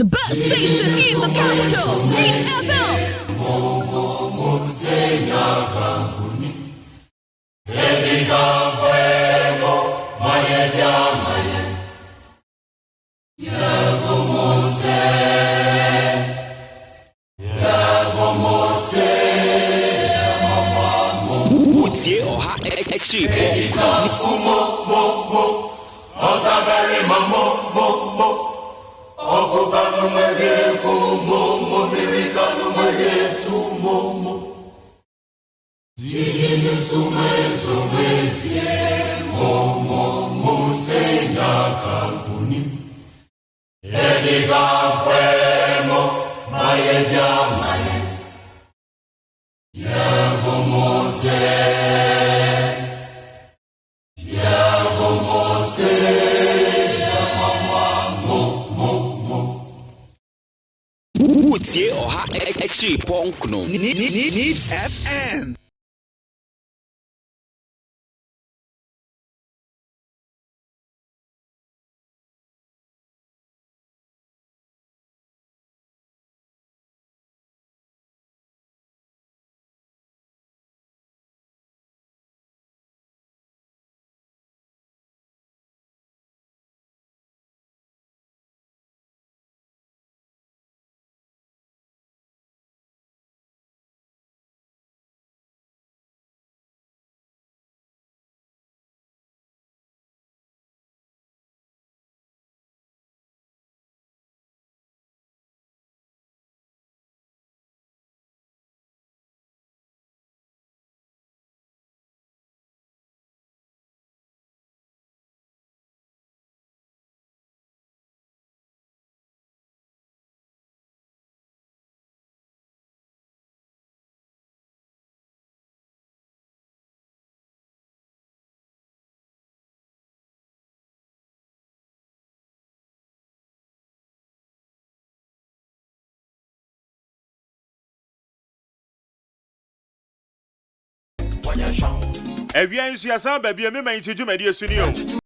The best station in the capital. Needs FM. Needs FM. Evian Siasan, baby, I may introduce my dear senior.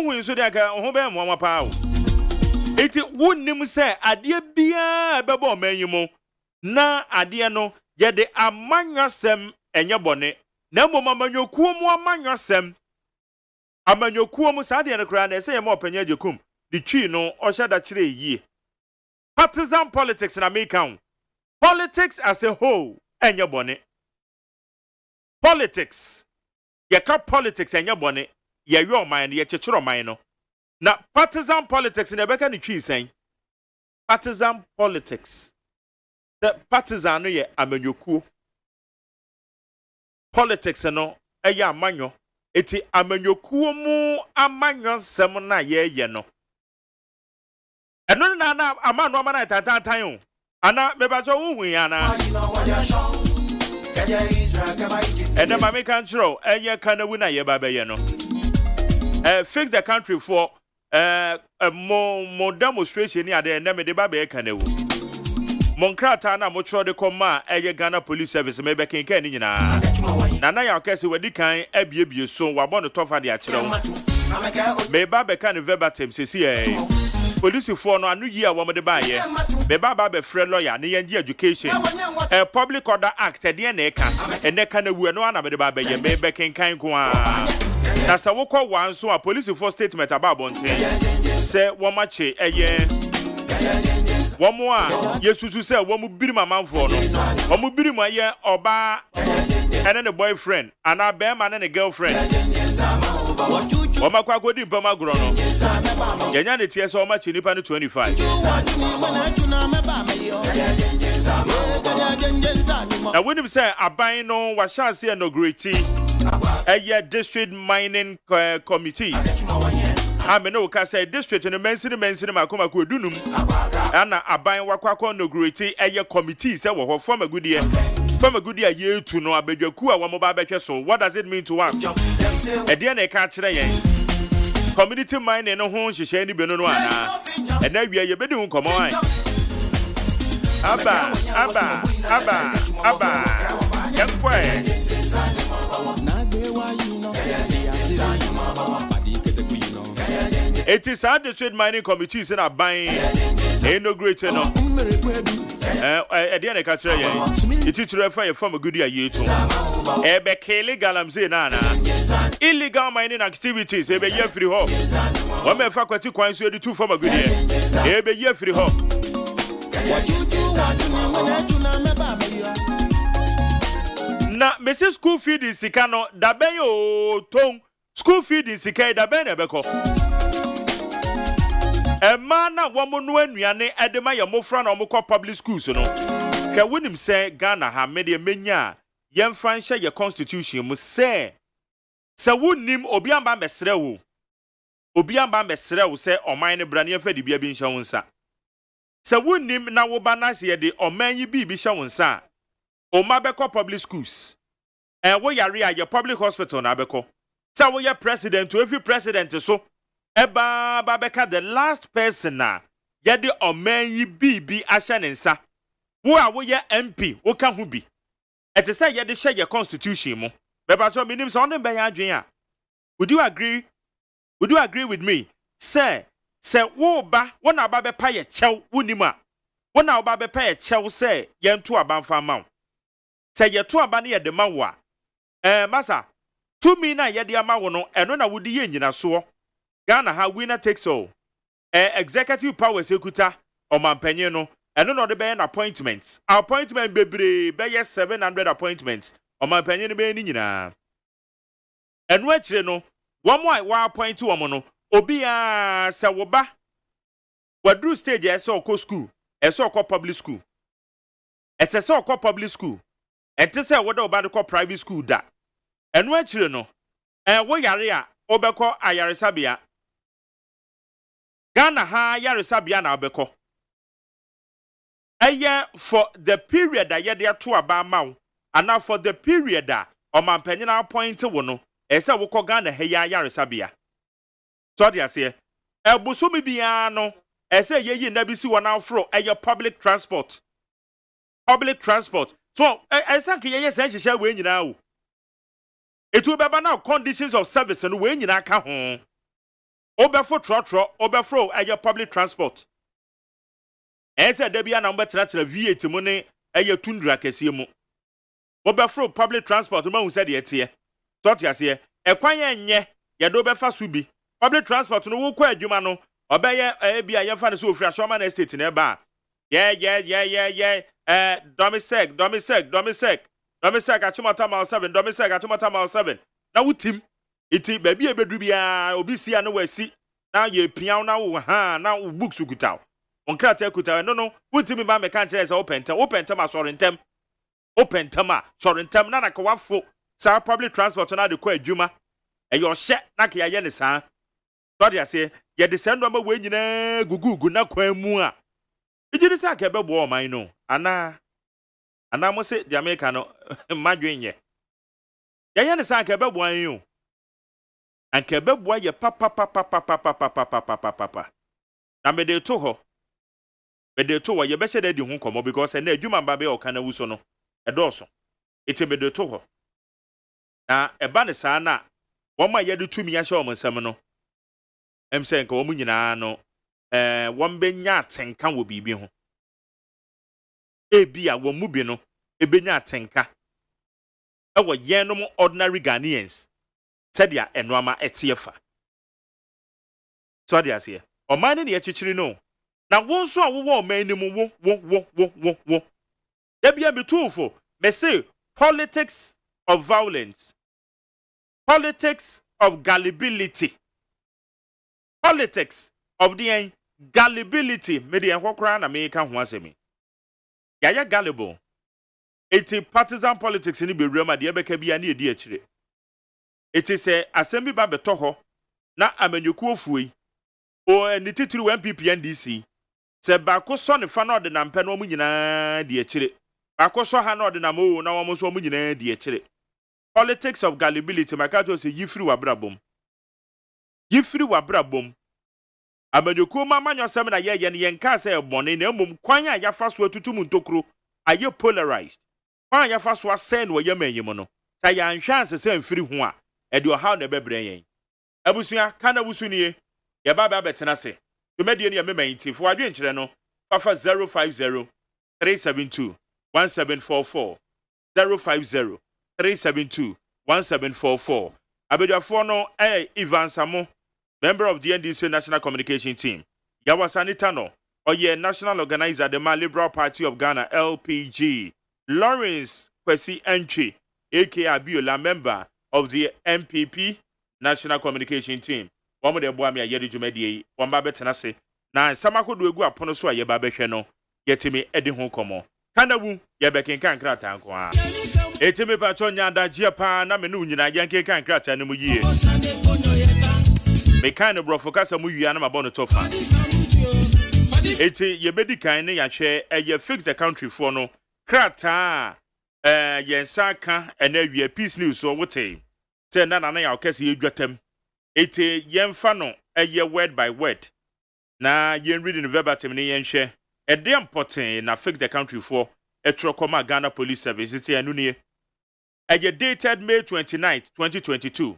Who so that ho be mo pa o. Iti wonnim say ade bia bebo manyimo na ade no ye de amanyosem enye bone na mmom amanyokuo mu amanyosem amanyokuo mu sa de no kra na say ye mo panya jekum the twi no ohya da kire yie partisan politics na make am politics as a whole enye bone politics ye ka politics enye bone ye yo man ye chechiro man no na partisan politics na beka ni twi sen partisan politics the partisan no ye amanyokuo politics no eye amanyo eti amanyokuo mu amanyo sem na ye no eno na amano amana tantan o ana mebacho wuhu ya na ene mame kan chiro eye kanawu na ye baba ye no fix the country for more demonstration ni ade na me de baba ye kanawu monkrata na mo chiro de koma eye Ghana Police Service me be kenkan ni nyina na ya okese wadi kan abiebie so wabɔ no tofa de akyerew me baba kan verbatim sesi police for no anu yi a wo de ba ye me baba be free lawyer ne yanji education public order act de na eka ene ka na wu no ana me de baba ye me be kenkan ko a na sa wo kɔ wan so a police for statement about bonten say wo mache womo a yesusu se womo biri mamanfo no womo biri mu aye oba ene ne boyfriend ana be ma ne girlfriend womakwa godi mpama gro no yenya ne tie se wo machi nipa ne 25 na wonim se aban no wa chance inaugurate district mining committees ameno ka say district no mensini makoma ko dunum ana aban wakwakọ inaugurate committee say wo form a good ye tu no abedwaku a wo mo ba behwe so. What does it mean to us? E de na ka kire yen community mining no ho hihye ni beno no ana e na wi ye bedi hu komo an aba yankwe it is our district mining committees in a buying inaugurate no at the end of catcher it is refer from a good year to ebe illegal am say na illegal mining activities ebe year free hop one me faculty kwan so do from a good year ebe year free hop na Mrs. School feed in Sikano da ben yo ton school feed in Sikai da ben ebeko Emana womo anuane edema ye mofra na omukọ public schools no ka wonim say Ghana ha media menya yemfa nhye ye constitution mu say wonim obi amba mesre wo say oman ne brane yemfa de bia bi nhye wonsa say wonim na wo ba na se ye de oman yi bi hye wonsa o ma beko public schools wo yare a ye public hospital na beko say wo ye president to every president so Eba babeka the last person na yede oman yi bibi ahye ne nsa wo a wo ye MP wo ka hu bi ete say yede hye ye constitution mu beba so minim so on ben ya adwen a would you agree with me say wo ba wo na ba be pa ye chew wonim a wo na ba be pa ye chew say ye nto aba mfa ma wo say ye to aba ne ye de ma wo a masa to me na yede ama wo no eno na wodi ye nyina so Ghana ha winner takes all. Executive powers ekuta omampanyin no eno no de be an appointments. Appointment bebre be 700 appointments. Omampanyin no be ni nyina. Eno akire no wo mo ai wa appoint wo mo no obi a se wo ba wadru stage ese okọ school, ese okọ public school. Ese se okọ public school. Ente se wo da oba de kọ private school da. Eno akire no wo yare a obekọ ayaresabia Ghana ha yaresabia na obekọ for the period that ye dey to aba maw and for the period that omampanyin appoint wo no ese wo kọ Ghana ha yaresabia so dey ase ebusumi bia no ese ye na bi si wo na afro public transport so ese nke ye se hihye we nyina o etu beba na conditions of service no we nyina ka ho Obefo trotro, obefro eye public transport. Ese debia na mbetena V8 mu ne eye tundra kese mu. Obefro public transport ma hu se de etie. Sort yase ekwan enye ye do befa so bi. Public transport no wo kwa adwuma no obeye bia ye fa ne so ofri Ashoman estate na ba. Domisec Achimota mile 7 Domisec Achimota mile 7 na wutim iti baby ebedu bia obi sia no wasi na ye pian na wo ha na wo books ukutaw onkrata ekutaw no wutim ba me kan kire se open tem asorentem na na kwafo sa public transport na de kwa adwuma eyo hye na ka ye ne sa so de ase ye de sendo ma we nyina gugugu na kwa mu a ejiri sa ka bebo o man no ana mo se de America no madwenye ye ne sa ka bebo an yo anka bebo ye papa na me de to ho ye be se de di ho komo because na adwuma ba be o kana wuso no e doso eti me de to ho na eba ne sa na wo ma ye de tumi ya hye o nsam no se nka wo mu nyina no won benya atenka wo bibi ho ebia wo mu bi no ebenya atenka ewo yenom ordinary Ghanaians said ya enwama etiefa so dia se o man ne ye chichiri no na wo nso a wo man ni mu wo ebia betufo me say politics of violence, politics of gullibility, politics of the gullibility me de enhokra na me ka ho asemi ya gullible eti partisan politics ni be wura ma de ebeka bia na edi akire eti se asemi ba beto ho na amanyuku ofuoi o ni titiri MPP NDC se ba ko so ne fa na ode na mpe no mu nyina de akire ba ko so ha na ode na mo na wo so mu nyina de akire politics of gullibility makato se yifiri wabrabom amanyuku mamanyo sem na ye ne yenka se ebone na emum kwan a yafa so atutum ntokro aye polarized kwan yafa so asen wo yamanyim no sa ya nhwanse se mfiri ho a e de ohaw na bebre yen abusua kana busuniye ye baba betena se tumedie ne yememanti fo adwe nkire no fafa 050 372 1744 050 372 1744 abedwafo no Ivan Samo, member of the NDC National Communication Team. Yawasanita no, oye National Organizer, the Liberal Party of Ghana, LPG. Lawrence Kwesi Entry, aka Abiola, member of the MPP National Communication Team. One of the boy me a yedi jumedi, one ba betenase. Na samako do egu apono so aye ba behwe no, yetimi edi ho komo. Kanawu ye bekin kan krata anko a. Etimi pacho nyanda jia pa na menu nyina yanke kan krata ne mu yie. Me kind of brofokasa mu yia na mabon tofa. Eti ye bedi kan ne ya hwe ye fix the country for no krata yensa ka ena wie peace news so wote. Say na na ya okese ye dwatam. Eti yemfa no ye word by word. Na yen reading verbatim ne yen hwe. E dey important na fix the country for Etrokoma Ghana Police Service. Iti anu nie. Eye dated May 29th, 2022.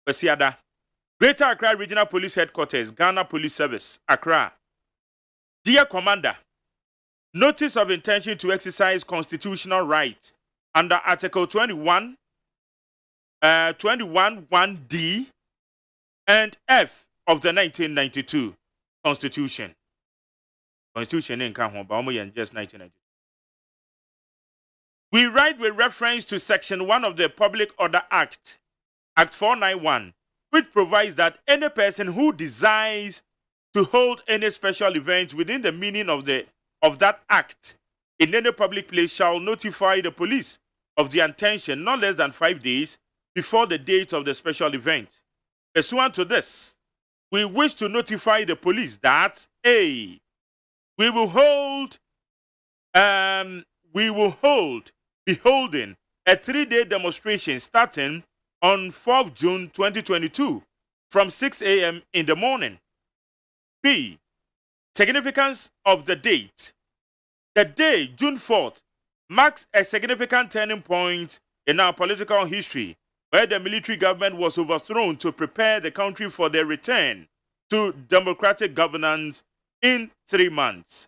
Wesiada. Greater Accra Regional Police Headquarters, Ghana Police Service, Accra. Dear Commander, notice of intention to exercise constitutional right under Article 21(1)(d) and F of the 1992 Constitution. Constitution in Kahon, just 1992. We write with reference to Section 1 of the Public Order Act, Act 491, which provides that any person who desires to hold any special event within the meaning of that act in any public place shall notify the police of the intention not less than 5 days before the date of the special event. Pursuant to this, we wish to notify the police that A, we will be holding a 3-day demonstration starting on 4th June 2022 from 6 a.m. in the morning. B, significance of the date. The day, June 4th, marks a significant turning point in our political history where the military government was overthrown to prepare the country for their return to democratic governance in 3 months.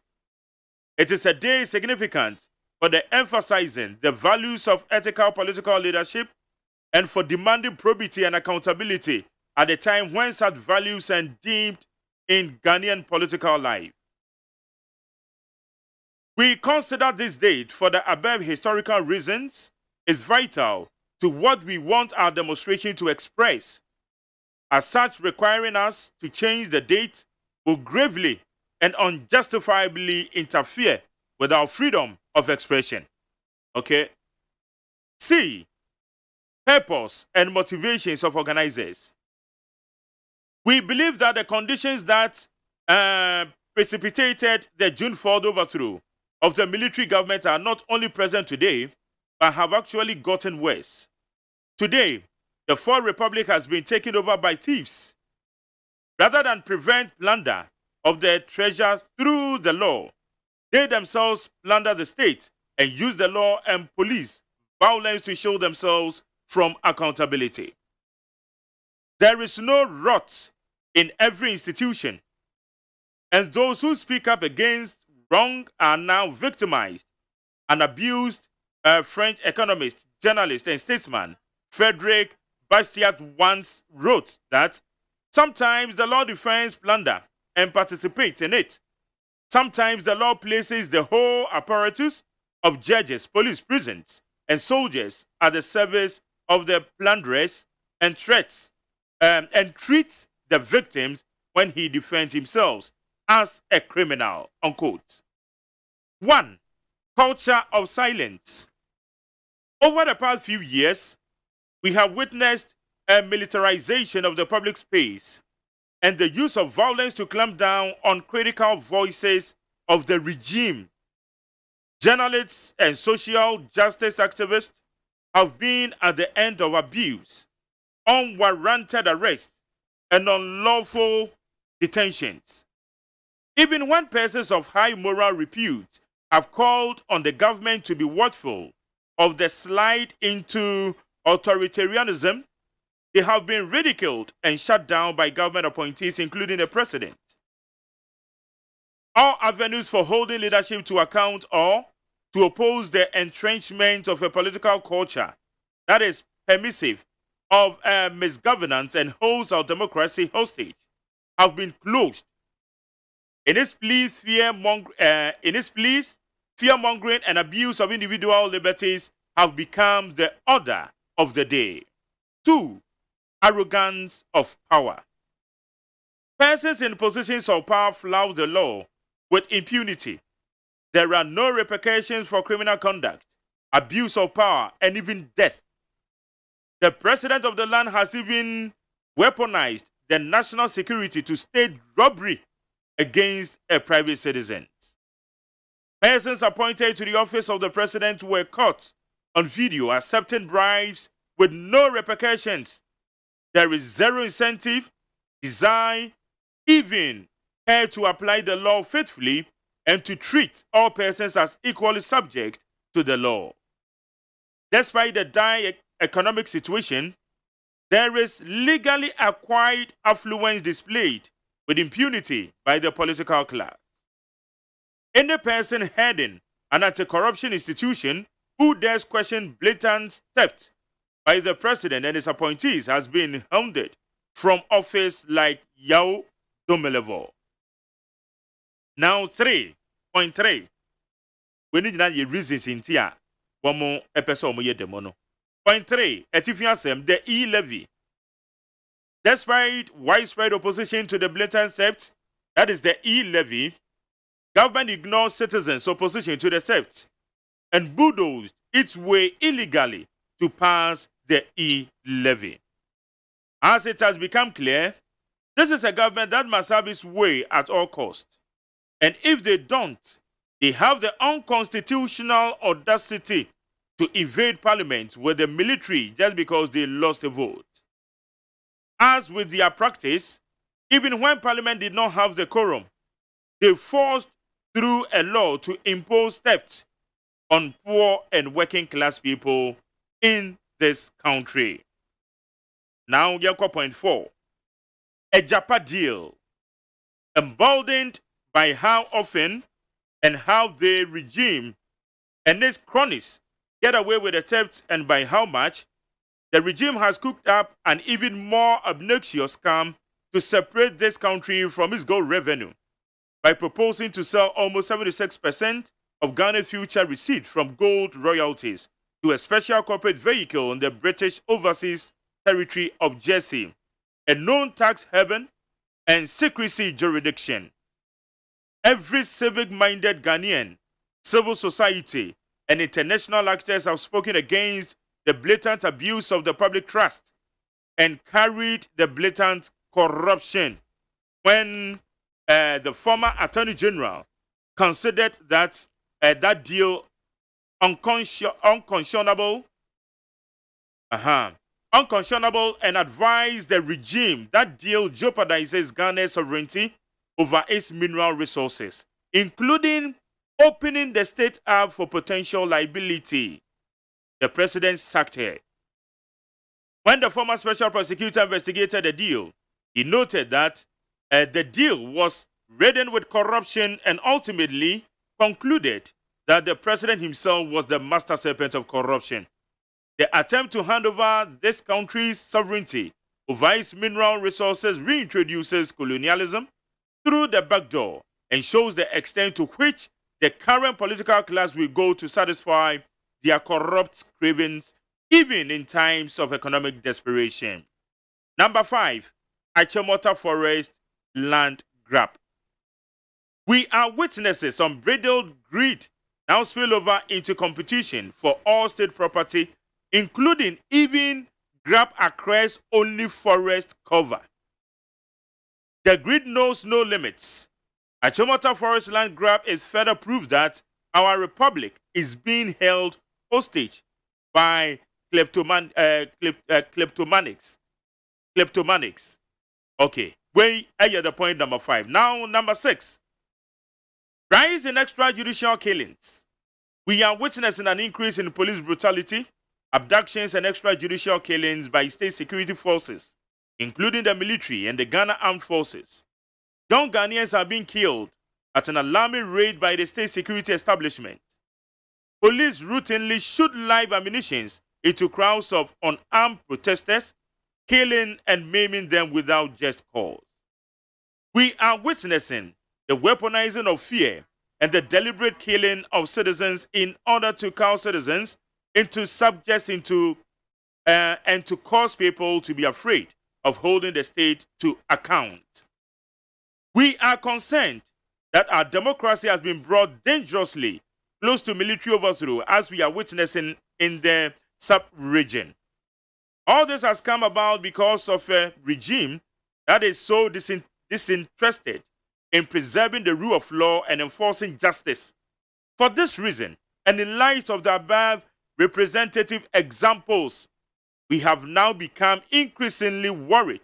It is a day significant for the emphasizing the values of ethical political leadership and for demanding probity and accountability at a time when such values are deemed in Ghanaian political life. We consider this date for the above historical reasons is vital to what we want our demonstration to express. As such, requiring us to change the date will gravely and unjustifiably interfere with our freedom of expression. Okay? C. Purpose and motivations of organizers. We believe that the conditions that precipitated the June 4th overthrow of the military government are not only present today, but have actually gotten worse. Today, the Fourth Republic has been taken over by thieves. Rather than prevent plunder of their treasure through the law, they themselves plunder the state and use the law and police violence to shield themselves from accountability. There is no rot in every institution, and those who speak up against wrong are now victimized and abused. French economist, journalist, and statesman Frederick Bastiat once wrote that sometimes the law defends plunder and participates in it. Sometimes the law places the whole apparatus of judges, police, prisons, and soldiers at the service of the plunderers and treats the victims when he defends himself as a criminal. Unquote. 1. Culture of silence. Over the past few years, we have witnessed a militarization of the public space and the use of violence to clamp down on critical voices of the regime. Journalists and social justice activists have been at the end of abuse, unwarranted arrests, and unlawful detentions. Even when persons of high moral repute have called on the government to be watchful of the slide into authoritarianism, they have been ridiculed and shut down by government appointees, including the president. All avenues for holding leadership to account or to oppose the entrenchment of a political culture that is permissive of misgovernance and holds our democracy hostage have been closed. In its pleas, fear-mongering and abuse of individual liberties have become the order of the day. 2. Arrogance of power. Persons in positions of power flout the law with impunity. There are no repercussions for criminal conduct, abuse of power, and even death. The president of the land has even weaponized the national security to stage robbery against a private citizen. Persons appointed to the office of the president were caught on video accepting bribes with no repercussions. There is zero incentive, desire, even care to apply the law faithfully and to treat all persons as equally subject to the law. Despite the dire economic situation, there is legally acquired affluence displayed with impunity by the political class. Any person heading an anti-corruption institution who dares question blatant theft by the president and his appointees has been hounded from office like Yao Domelevo. Now 3.3. We need not reasons in tia. One more episode of demono. Point 3. Etifiasem, the e-levy. Despite widespread opposition to the blatant theft, that is the e-levy, government ignores citizens' opposition to the theft and bulldozed its way illegally to pass the e-levy. As it has become clear, this is a government that must have its way at all costs. And if they don't, they have the unconstitutional audacity to invade parliament with the military just because they lost a vote. As with their practice, even when parliament did not have the quorum, they forced through a law to impose theft on poor and working class people in this country. Now, Yanko point 4. A Japa deal, emboldened by how often and how the regime and its cronies get away with the theft and by how much, the regime has cooked up an even more obnoxious scam to separate this country from its gold revenue by proposing to sell almost 76% of Ghana's future receipt from gold royalties to a special corporate vehicle in the British overseas territory of Jersey, a known tax haven and secrecy jurisdiction. Every civic-minded Ghanaian, civil society, and international actors have spoken against the blatant abuse of the public trust and carried the blatant corruption when the former Attorney General considered that that deal unconscionable and advised the regime that deal jeopardizes Ghana's sovereignty over its mineral resources, including opening the state up for potential liability. The president sacked her. When the former special prosecutor investigated the deal, he noted that the deal was ridden with corruption and ultimately concluded that the president himself was the master serpent of corruption. The attempt to hand over this country's sovereignty over its mineral resources reintroduces colonialism through the back door and shows the extent to which the current political class will go to satisfy their corrupt cravings, even in times of economic desperation. Number 5, Achimota Forest land grab. We are witnesses unbridled greed now spill over into competition for all state property, including even grab across only forest cover. The greed knows no limits. Achimota Forest land grab is further proof that our republic is being held hostage by kleptomanics. Okay, we are the point number 5. Now, number 6. Rise in extrajudicial killings. We are witnessing an increase in police brutality, abductions, and extrajudicial killings by state security forces, including the military and the Ghana Armed Forces. Young Ghanaians are being killed at an alarming rate by the state security establishment. Police routinely shoot live ammunition into crowds of unarmed protesters, killing and maiming them without just cause. We are witnessing the weaponizing of fear and the deliberate killing of citizens in order to cow citizens into subjects and to cause people to be afraid of holding the state to account. We are concerned that our democracy has been brought dangerously close to military overthrow, as we are witnessing in the sub-region. All this has come about because of a regime that is so disinterested in preserving the rule of law and enforcing justice. For this reason, and in light of the above representative examples, we have now become increasingly worried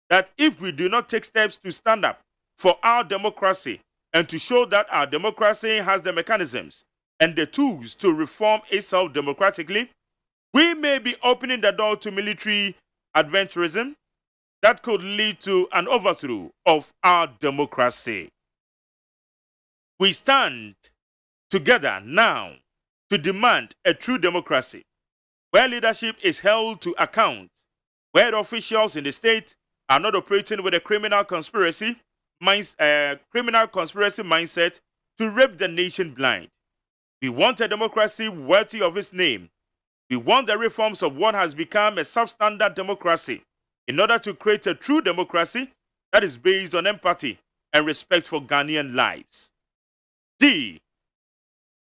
that if we do not take steps to stand up for our democracy and to show that our democracy has the mechanisms and the tools to reform itself democratically, we may be opening the door to military adventurism that could lead to an overthrow of our democracy. We stand together now to demand a true democracy where leadership is held to account, where officials in the state are not operating with a criminal conspiracy mindset to rape the nation blind. We want a democracy worthy of its name. We want the reforms of what has become a substandard democracy in order to create a true democracy that is based on empathy and respect for Ghanaian lives. D.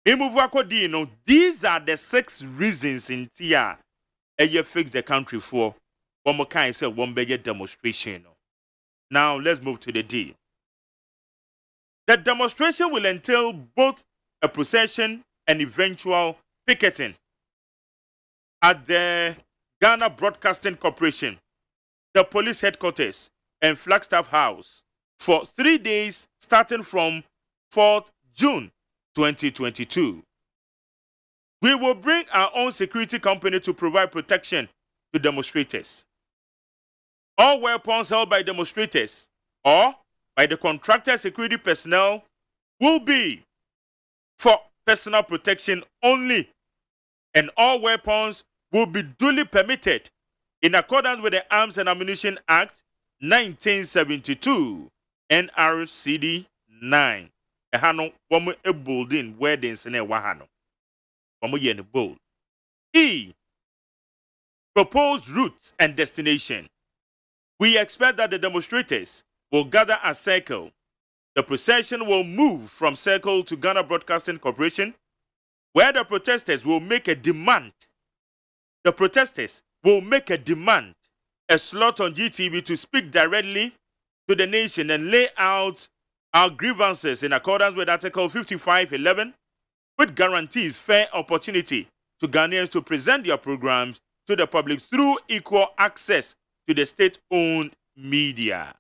These are the 6 reasons in Tia you fix the country for one more kind of one bigger demonstration. Now let's move to the D. The demonstration will entail both a procession and eventual picketing at the Ghana Broadcasting Corporation, the police headquarters, and Flagstaff House for 3 days starting from 4th June 2022. We will bring our own security company to provide protection to demonstrators. All weapons held by demonstrators or by the contracted security personnel will be for personal protection only, and all weapons will be duly permitted in accordance with the Arms and Ammunition Act 1972 NRCD 9. Ehano womu e boldin weddings ne wahano. Womu ye ne bold. E. Proposed routes and destination. We expect that the demonstrators will gather at Circle. The procession will move from Circle to Ghana Broadcasting Corporation, where the protesters will make a demand. The protesters will make a demand, a slot on GTV to speak directly to the nation and lay out our grievances in accordance with Article 5511, which guarantees fair opportunity to Ghanaians to present their programs to the public through equal access to the state-owned media.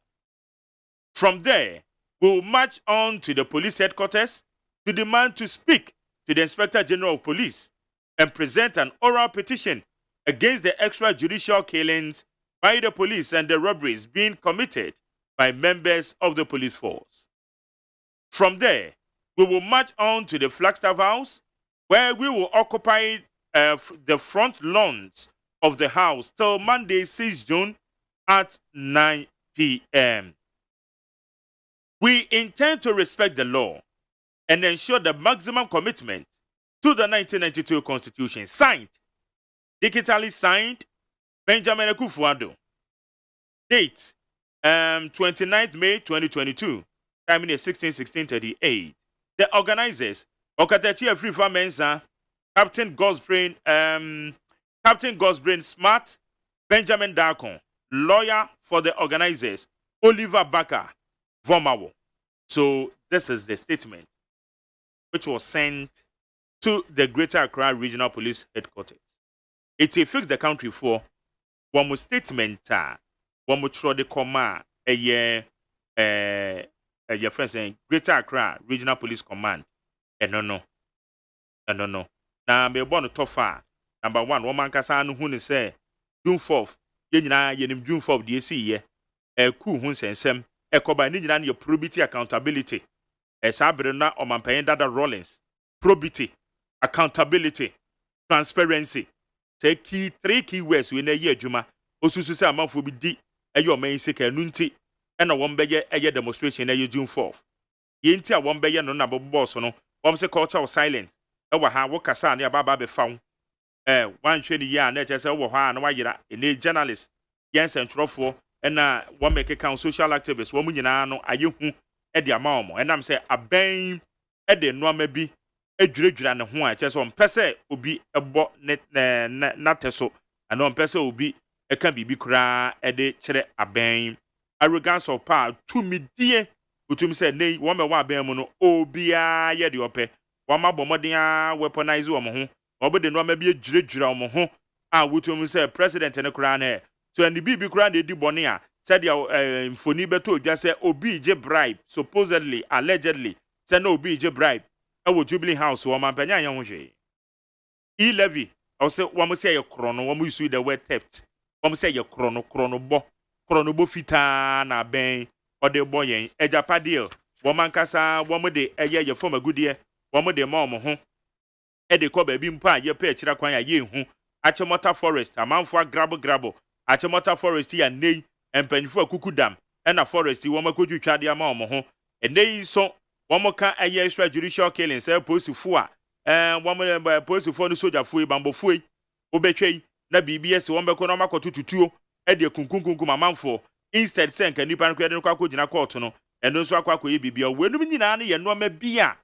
From there, we will march on to the police headquarters to demand to speak to the Inspector General of Police and present an oral petition against the extrajudicial killings by the police and the robberies being committed by members of the police force. From there, we will march on to the Flagstaff House, where we will occupy the front lawns of the house till Monday, 6 June at 9 p.m. We intend to respect the law and ensure the maximum commitment to the 1992 Constitution. Signed, digitally signed, Benjamin Akufo-Addo. Date, 29th May 2022. Time is 16:38. The organizers, Okatachi Afrifa Mensa, Captain Gosbrain Smart, Benjamin Darkon, lawyer for the organizers, Oliver Baker, Vomawo. So this is the statement which was sent to the Greater Accra Regional Police Headquarters. It fixed the country for one more statement, one more throw the comma a year, your friend saying Greater Accra Regional Police Command. No. Now, me born to tougher. Number one, woman Kassan who say June 4th, yenim June 4th, DSC, cool hun sensem, by Nijan your probity accountability. Sabrina or Mampayenda Rollins. Probity, accountability, transparency. Take three key words in a year, Juma. Osusa month will be deep, your main sick and nunti, and a one beyer a year demonstration a year June 4th. Yinti a one beyer no number boss no, one say culture of silence. Ewa ha wokasa ne ababa be found. One train year na just over ha na wayira a journalist. Yes and trofo and one make account social activists, one nyina no aye hu e de amamo. And I'm say aben e de no maybe e dwedwira ne ho a just on pese obi ebo na teso and on pese obi e kan bibi kura e de kire aben. Arrogance of power to me dear utum say nei one me wa aben mu no obia ye de ope. Wama bomodia weaponize wo mo ho obede no ma bi adwuradwura wo ho a wotum say president ne kura na so and bibi kura na edi bone a said dia mfoni beto odwa say obi je bribe supposedly allegedly say no obi je bribe e wo Jubilee House wo ma panya yan ho hwe e levy o say wo mo say ye krono wo mo use the word theft wo mo say ye krono bo fita na ben o de boyen ejapa deal wo man kasa wo mo de ye form agudie womo de ma omo ho e de ko ba bi mpa ye pa akira kwan ya ye hu Achimota Forest amanfo grabo Achimota Forest ya nei empanifo akukudam e na forest womo kodwutwa de ama omo ho e nei so womo ka aye extrajudicial killings e posifo a womo posifo no sojafo bambofo obetwei na BBS womo ko no makotututuo e de kunkunkunkum amanfo instead sen ka nipa no de kwa kogina court no eno so akwa ye bibia wenum nyina na ye no ma bia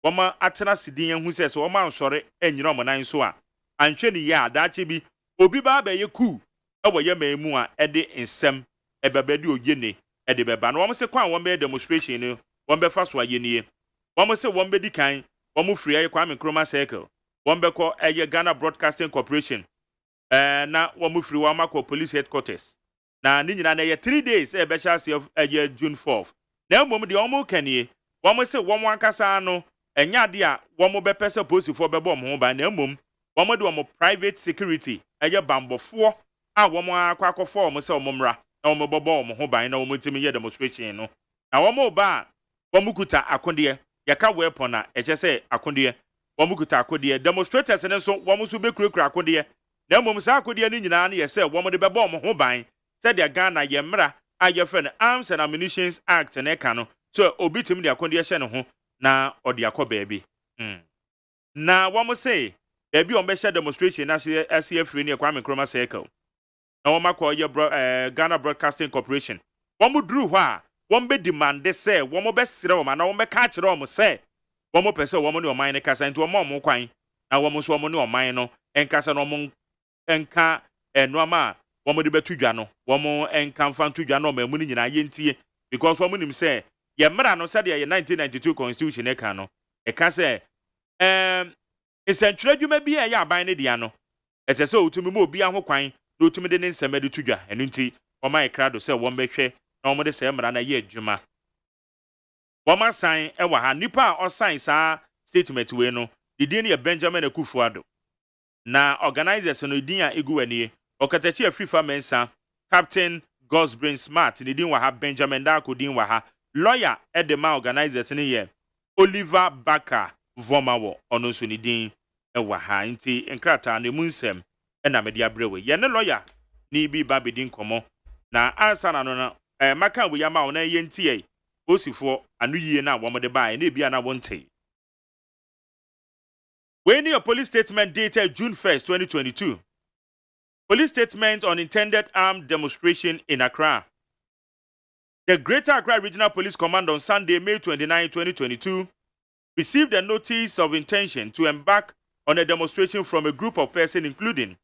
woma atena sidin hu se so woma ansore enyina omonan so a anhwe ni ya adaache bi obi ba ba ye ku e wo ye maemu a e de nsem e bebede oyene e de beba no wom se kwan wom be demonstration ni wom be fa so ayenie wom se wom be dikan wom free aye Kwame Nkrumah Circle wom be ko eye Ghana Broadcasting Corporation na wom free wom akọ police headquarters na ni nyina na ye 3 days e be chance of eye June 4th na mom de wom kanie wom se wom akasa no enya de a womo be pese posifo be bom ho ba na mom womo de womo private security eye bambofo a womo akwakofo womo se womo mra na wɔn bɔbɔ wɔn ho ban na wɔn ntumi yɛ demonstration no na wɔn ba wɔn kuta akodeɛ yɛka weapon a ɛkyɛ sɛ akodeɛ wɔn kuta akodeɛ demonstrators ne nso wɔn nso bɛkurakura akodeɛ na mmom saa akodeɛ no nyinaa no yɛ sɛ wɔn de bɛbɔ wɔn ho ban sɛdeɛ Ghana yɛ mmara a yɛfrɛ no Arms and Ammunition Act na ɛka no so obi tumi de akodeɛ hyɛ ne ho na ɔde akɔ baabi na wɔn sɛ baabi wɔn bɛhyɛ demonstration na asi afiri ne Kwame Nkrumah circle na wɔn akɔ yɛ Ghana Broadcasting Corporation wɔn duru hɔ a wɔn bɛ demand sɛ wɔn bɛsrɛ wɔn na wɔn bɛka akyerɛ wɔn sɛ wɔn pɛ sɛ wɔn ne ɔman no kasa nti wɔn kwan na wɔn nso wɔn ne ɔman no nkasa na wɔn nka nneɛma a wɔn de bɛto dwa no wɔn nka mfa nto dwa na wɔn mu no nyinaa yɛntie because wɔn nim sɛ yɛ mmara no sɛdeɛ yɛ 1992 constitution ɛka no ɛka sɛ nsɛntwerɛ adwuma bi a ɛyɛ aban no deɛ no ɛsɛ sɛ otumi ma obi ho kwan na otumi de ne nsɛm de to dwa ɛno nti wɔn ayɛ krado sɛ wɔn bɛhwɛ na wɔn de sɛ mmara na yɛ adwuma wɔn asan ɛwɔ ha nipa a ɔsan saa statement wei no ne din yɛ Benjamin Akufo-Addo na organizers no din a egu wanie ɔkatachi afrifa mensa Captain Gosbrain Smart ne din wɔ ha Benjamin Dako din wɔ ha lawyer edema organizers ne yɛ Oliver Baka Vomawo ɔno nso ne din ɛwɔ ha nti nkrataa ne mu nsɛm ɛna mede abrɛwe yɛ ne lawyer ne bi ba bedi nkɔmɔ na ansa na no maka wo yama wo na yɛ ntie osifo anu yie na wo de bae na bia na wonte when your police statement dated June 1st 2022 police statement on intended armed demonstration in Accra. The Greater Accra Regional Police Command on Sunday, May 29, 2022 received a notice of intention to embark on a demonstration from a group of persons including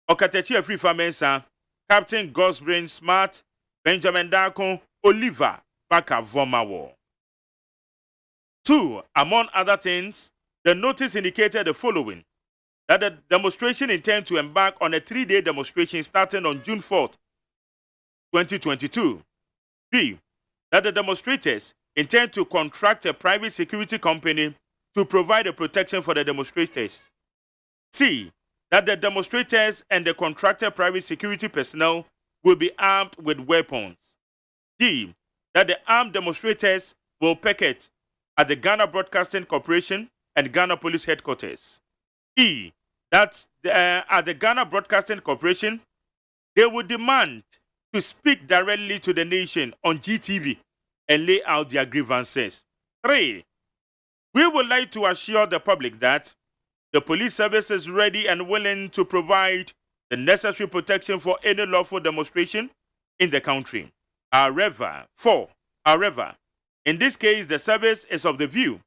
Okatechi Afrifa Mensa, Captain Gosbrain Smart, Benjamin Dako, Oliver Baka Vomawo. 2. Among other things, the notice indicated the following: that the demonstration intends to embark on a 3-day demonstration starting on June 4th, 2022. B. That the demonstrators intend to contract a private security company to provide the protection for the demonstrators. C. That the demonstrators and the contracted private security personnel will be armed with weapons. D. That the armed demonstrators will picket at the Ghana Broadcasting Corporation and Ghana Police Headquarters. E. That at the Ghana Broadcasting Corporation, they will demand to speak directly to the nation on GTV and lay out their grievances. 3. We would like to assure the public that the police service is ready and willing to provide the necessary protection for any lawful demonstration in the country. However, in this case, the service is of the view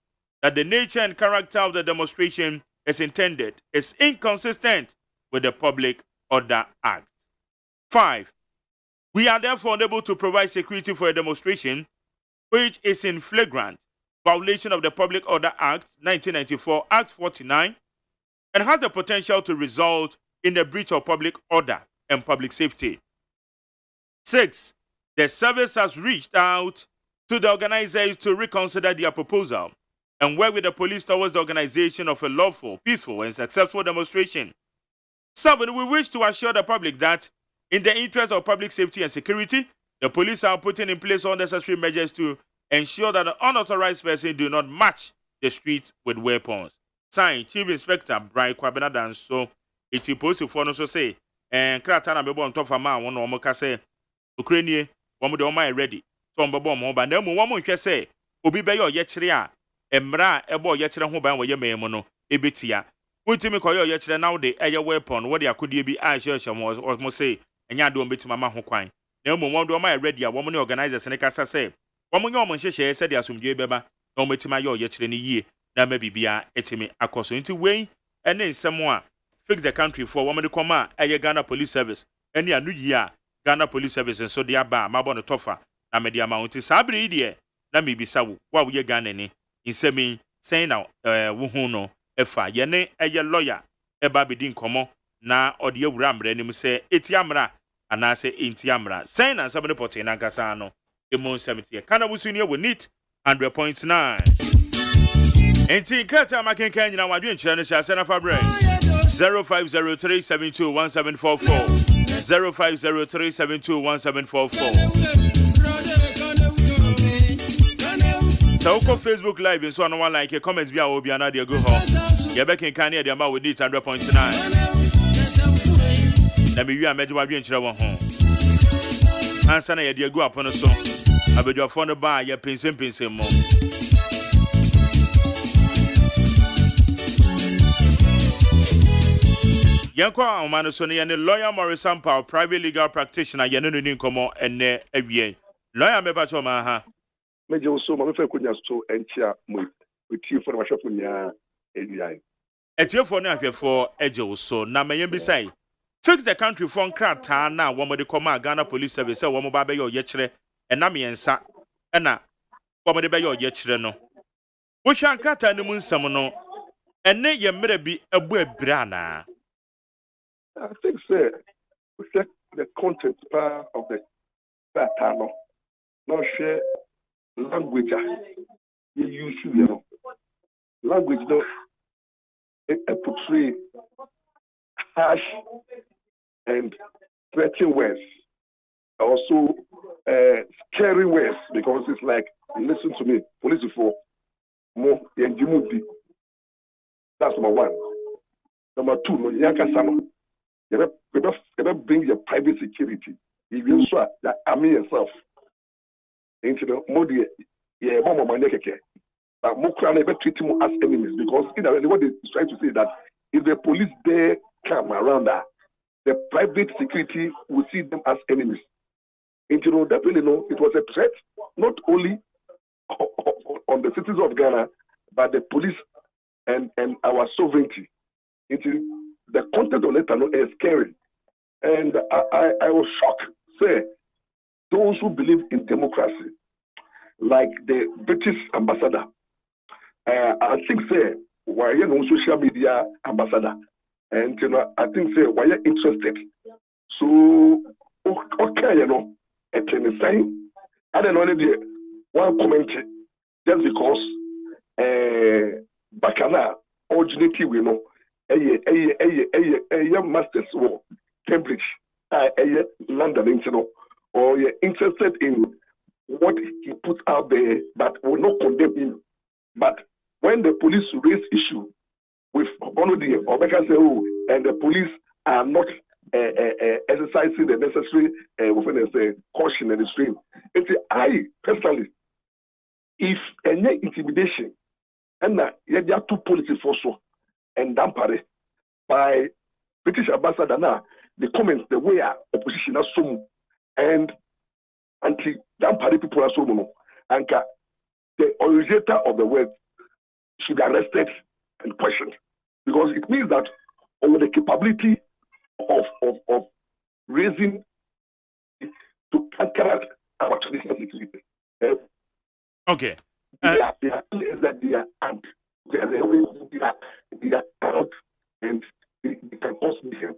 that the nature and character of the demonstration is inconsistent with the Public Order Act. 5. We are therefore unable to provide security for a demonstration which is in flagrant violation of the Public Order Act 1994, Act 49, and has the potential to result in a breach of public order and public safety. 6. The service has reached out to the organizers to reconsider their proposal and work with the police towards the organization of a lawful, peaceful, and successful demonstration. 7. We wish to assure the public that, in the interest of public safety and security, the police are putting in place all necessary measures to ensure that the unauthorized persons do not march the streets with weapons. Signed, Chief Inspector Brian Kwabena Danso. Iti posi for no so say, and Kratana Bebo on top of ma one or Mocase, Ukraine, one with the Omai ready. So on Bobo, but no one can say, Obi Bayo Yetria, Emra, Ebo Yetra Hoban, where you may mono, Ebitia. Wouldn't me call your Yetra now the air weapon, what there could be I church or must say, and ya don't bet Mamma Hoquine. No one do my ready, a woman organizers and a cassa say. Woman your Monche said, Asum Beba, no metima yo Yetra in a year, that may be bia etime akoso into way, and then someone. Fix the country for woman to come out a Ghana Police Service. Any a new year, Ghana Police Service and so dear bar, Mabon Toffa, na media mount is sabri idea. Na me be saw what we Ghana in semi saying now, wuhuno, efa, yene, a lawyer, a baby din como, na or the rambre, and him say, etiamra, and I say, intiamra, saying and 7 potin, and Casano, the moon 70. Kana Wusunia will need 100.9. And think Krata Makin Kenya, my dream channel, Shasana Fabre. 0503-721744 05037217744. So go Facebook Live and so on one like comments be our be another go home. You back in Kanye the amount with 100.9. Na me wi ameje wa dwen kire wo ho. Ansa na ye de agu apono so. Abedwafo no ba ye pensem mo. Yanko amano so ne ye ne lawyer Morris Sampa, private legal practitioner ye no ni nkomo enne awie. Lawyer me ba cho ma ha. Meje so ma me fa kunya so enchia mo oti fo na hwefo nya ewiai. Etiefo na hwefo eje so na me yem bi sai. Fix the country from krata na womo de koma Ghana Police Service womo ba be yo ye kire enam yensa ena womo de be yo ye kire no. Wo hwan krata ne mu nsam no enne ye mere bi ebu abira na. I think reflect the content part of the data no. No share language you use you know. Language no it portray harsh and threatening words. Also scary words because it's like listen to me, police for more and you move. That's number one. Number two, no yakasano. You better bring your private security. If you saw that army yourself into the modi, yeah, mama manekeke. But Mokra never treat them as enemies because what is trying to say that if the police there come around that, the private security will see them as enemies. And you know, definitely know it was a threat not only on the citizens of Ghana, but the police and our sovereignty. The content of it is scary. And I was shocked, say, those who believe in democracy, like the British ambassador, I think, say, why you know social media ambassador, and you know, I think, say, why you're interested. So, okay, you know, it can say, I don't know, one comment, just because, Bacana, originally, we know. A master's war, Cambridge, London, or you're interested in what he puts out there, but will not condemn him. But when the police raise issue with Onodi or Becca say, oh, and the police are not exercising the necessary caution and restraint, it's I personally, if any intimidation, and there are two policies for so. And dampare by British ambassador now, the comments the way our opposition are so and anti dampare people are so and the originator of the word should be arrested and questioned because it means that over the capability of raising to counter our traditional security. Okay. They are and they are out and they can cause mission.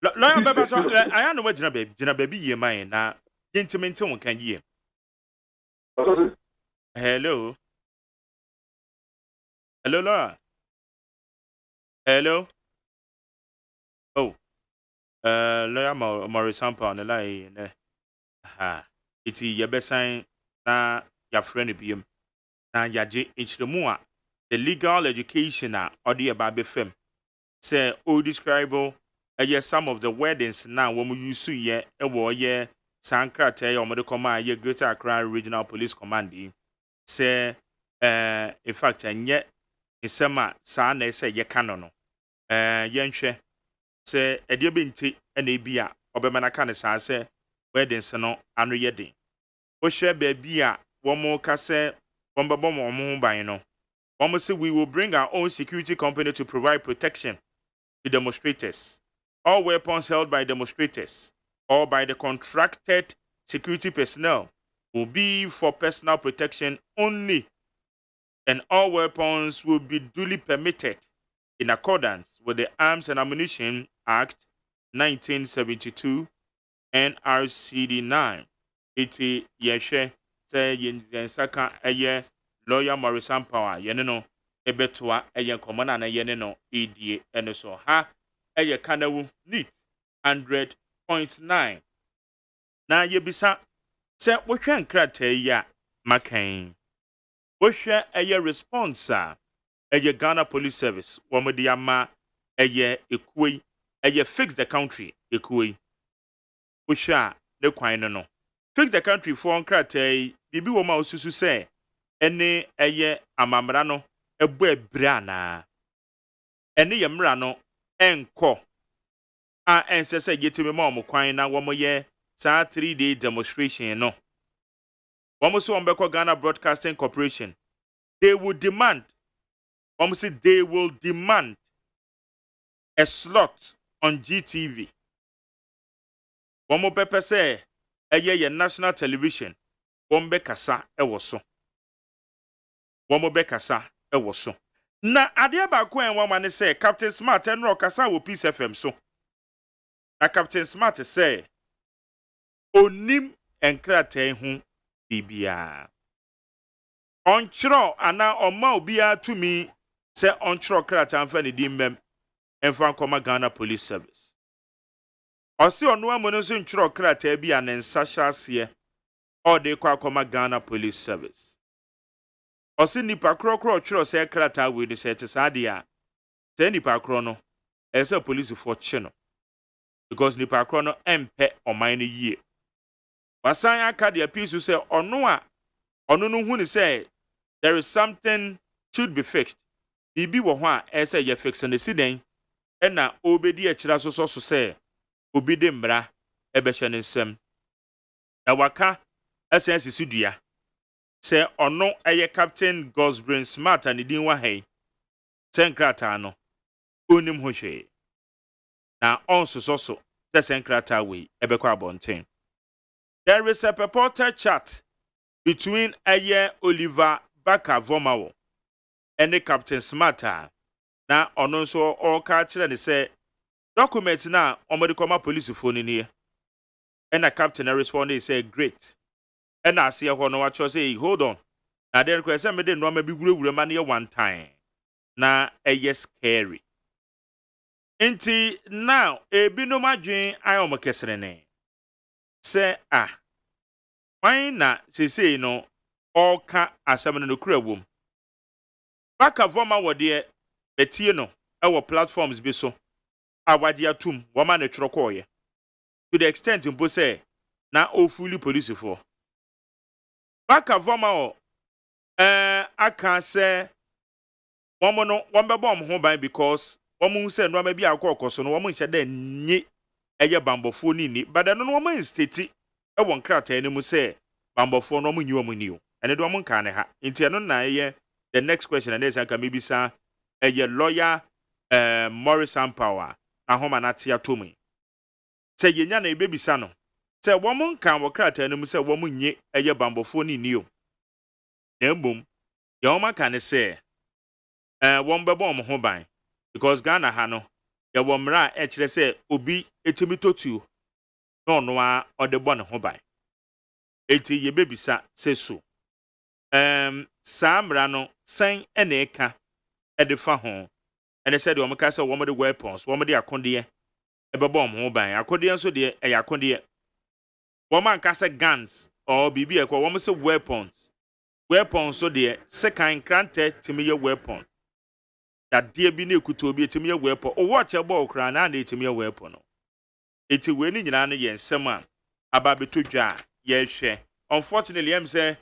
I know what Jinababy ye mine now. Gentlemen, can ye? Hello. Hello, Laura. Hello. Oh, Laura Morris Sampa on the line. It's your best sign na your friend of him. Na yaje inchiremua. The legal education or the about fem say all describable some of the weddings now when we use ye a war ye sankrate or medical ye Greater Accra Regional Police Command say in fact and yet in summer san they say ye canon yenche say a dear binti and a beer or bemanaka say weddings no anu yedin. O share baby one more case one babom or moon by no. One say we will bring our own security company to provide protection to demonstrators. All weapons held by demonstrators or by the contracted security personnel will be for personal protection only, and all weapons will be duly permitted in accordance with the Arms and Ammunition Act 1972 NRCD 9. Iti yeshe say yin saka eye Lawyer Morris Sampa, yeneno, ebetua, eyen common and yeneno, edie, and so ha, eye canawu, neat, 100 1.9 na yebisa se wohwe nkrata yi a makan wohwe eye response a eye Ghana Police Service womodi ama eye ekuyi eye fix the country ekuyi wohwe a ne kwan no fix the country for nkrata yi bibi wo ma osusu se ene eye amamra no ebo ebra na ene ye mra no enko a ensese yetime ma omkwan na womoye sa 3-day demonstration no womoso ombeko Ghana Broadcasting Corporation they will demand a slot on GTV womo pepe se eye national television wombe kasa ewoso na ade ba ko en woma ne se Captain Smart en ro kasa wo Peace FM so na Captain Smart say onim enkrata hu bibia onchro ana oma obia tumi se onchro krata amfa ne dimmem emfa nkoma Ghana Police Service osi onu amono so nchro krata bia ne nsahya ase o de kwa akoma Ghana Police Service osi nipa krokro chro se krata we de se tesade a se nipa kro no ese police for chino because nipa kro no empe oman no yie wasan aka de apisu say ono no hu ni say there is something should be fixed bibi wo ho a ese ye fix na siden na obedi a kira so say obi de mra ebe hye ne nsem na waka essence sudua say ono eye Captain Gosbrain Smart and din wa hai senkrata no onim ho hwe na onsoso the senkrata we ebe kwa abonten. There is a purported chat between Aye Oliver Baka Vomawo and the Captain Smarta. Now, on so all catch and say documents now on the Coma police phone in here. And the captain responded, say, great. And I see a honor watch say, hold on. Now, then, question me didn't know maybe we money one time. Now, a yes, scary. Inti now, a binoma dream, I am a kessene. Say why na say no all ka asem no kura wom baka voma wode betie no e platforms bi so awade atum woma na tworo koye to the extent mbo say na ofuli police for baka voma o aka say womo no wombebo ho ban because womo say no ma bi akokoso no womo hye da nyi eye bambofo ni but no womo instate e won krata ni mu say bambofo no munyi omunio ene do mo nka ne ha nti eno na ye the next question and is aka mebisa eye lawyer Morris Power na homa na tia tomi say yenya na ebebisa no say womo nka wo krata ni mu say womo nyi eye bambofo ni o na mbom ye woma ka ne say wombebo mo ho ban because Ghana ha no ye wo mra e kire say obi etimi totu no no a odebo ne ho ban eti ye bebisa seso samra no san ene eka edefa ho ene said o meka say wo mo de weapons wo mo de akonde ebebo om ho ban akonde nso de e akonde wo man ka say guns or bibi e ko wo mo say weapons so de second grante timi ye weapon that de bi na ekuto obi timi ye weapon o watch e ball kra na na timi ye weapon no eti we ni nyina no ye nsem a aba betodwa ye hwe unfortunately am say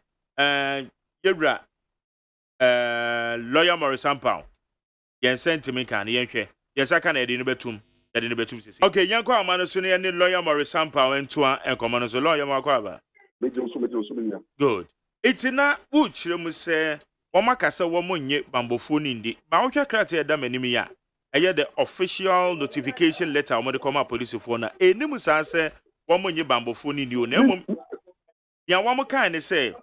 yewra lawyer Morris Power yen sentiment kan yen hwe yes aka na edi no betum edi no betum sisi okay yen kwa amano so ne lawyer Morris Power entoa enkomo no so lawyer makwa ba mejo so nya good itina uchire mu se womakasa womonye bambofo ni ndi ba wo hwe krata eda manimi ya eye the official notification letter omo de koma police for na enimu sa se womonye bambofo ni ndi o na emom ya womo kan ne se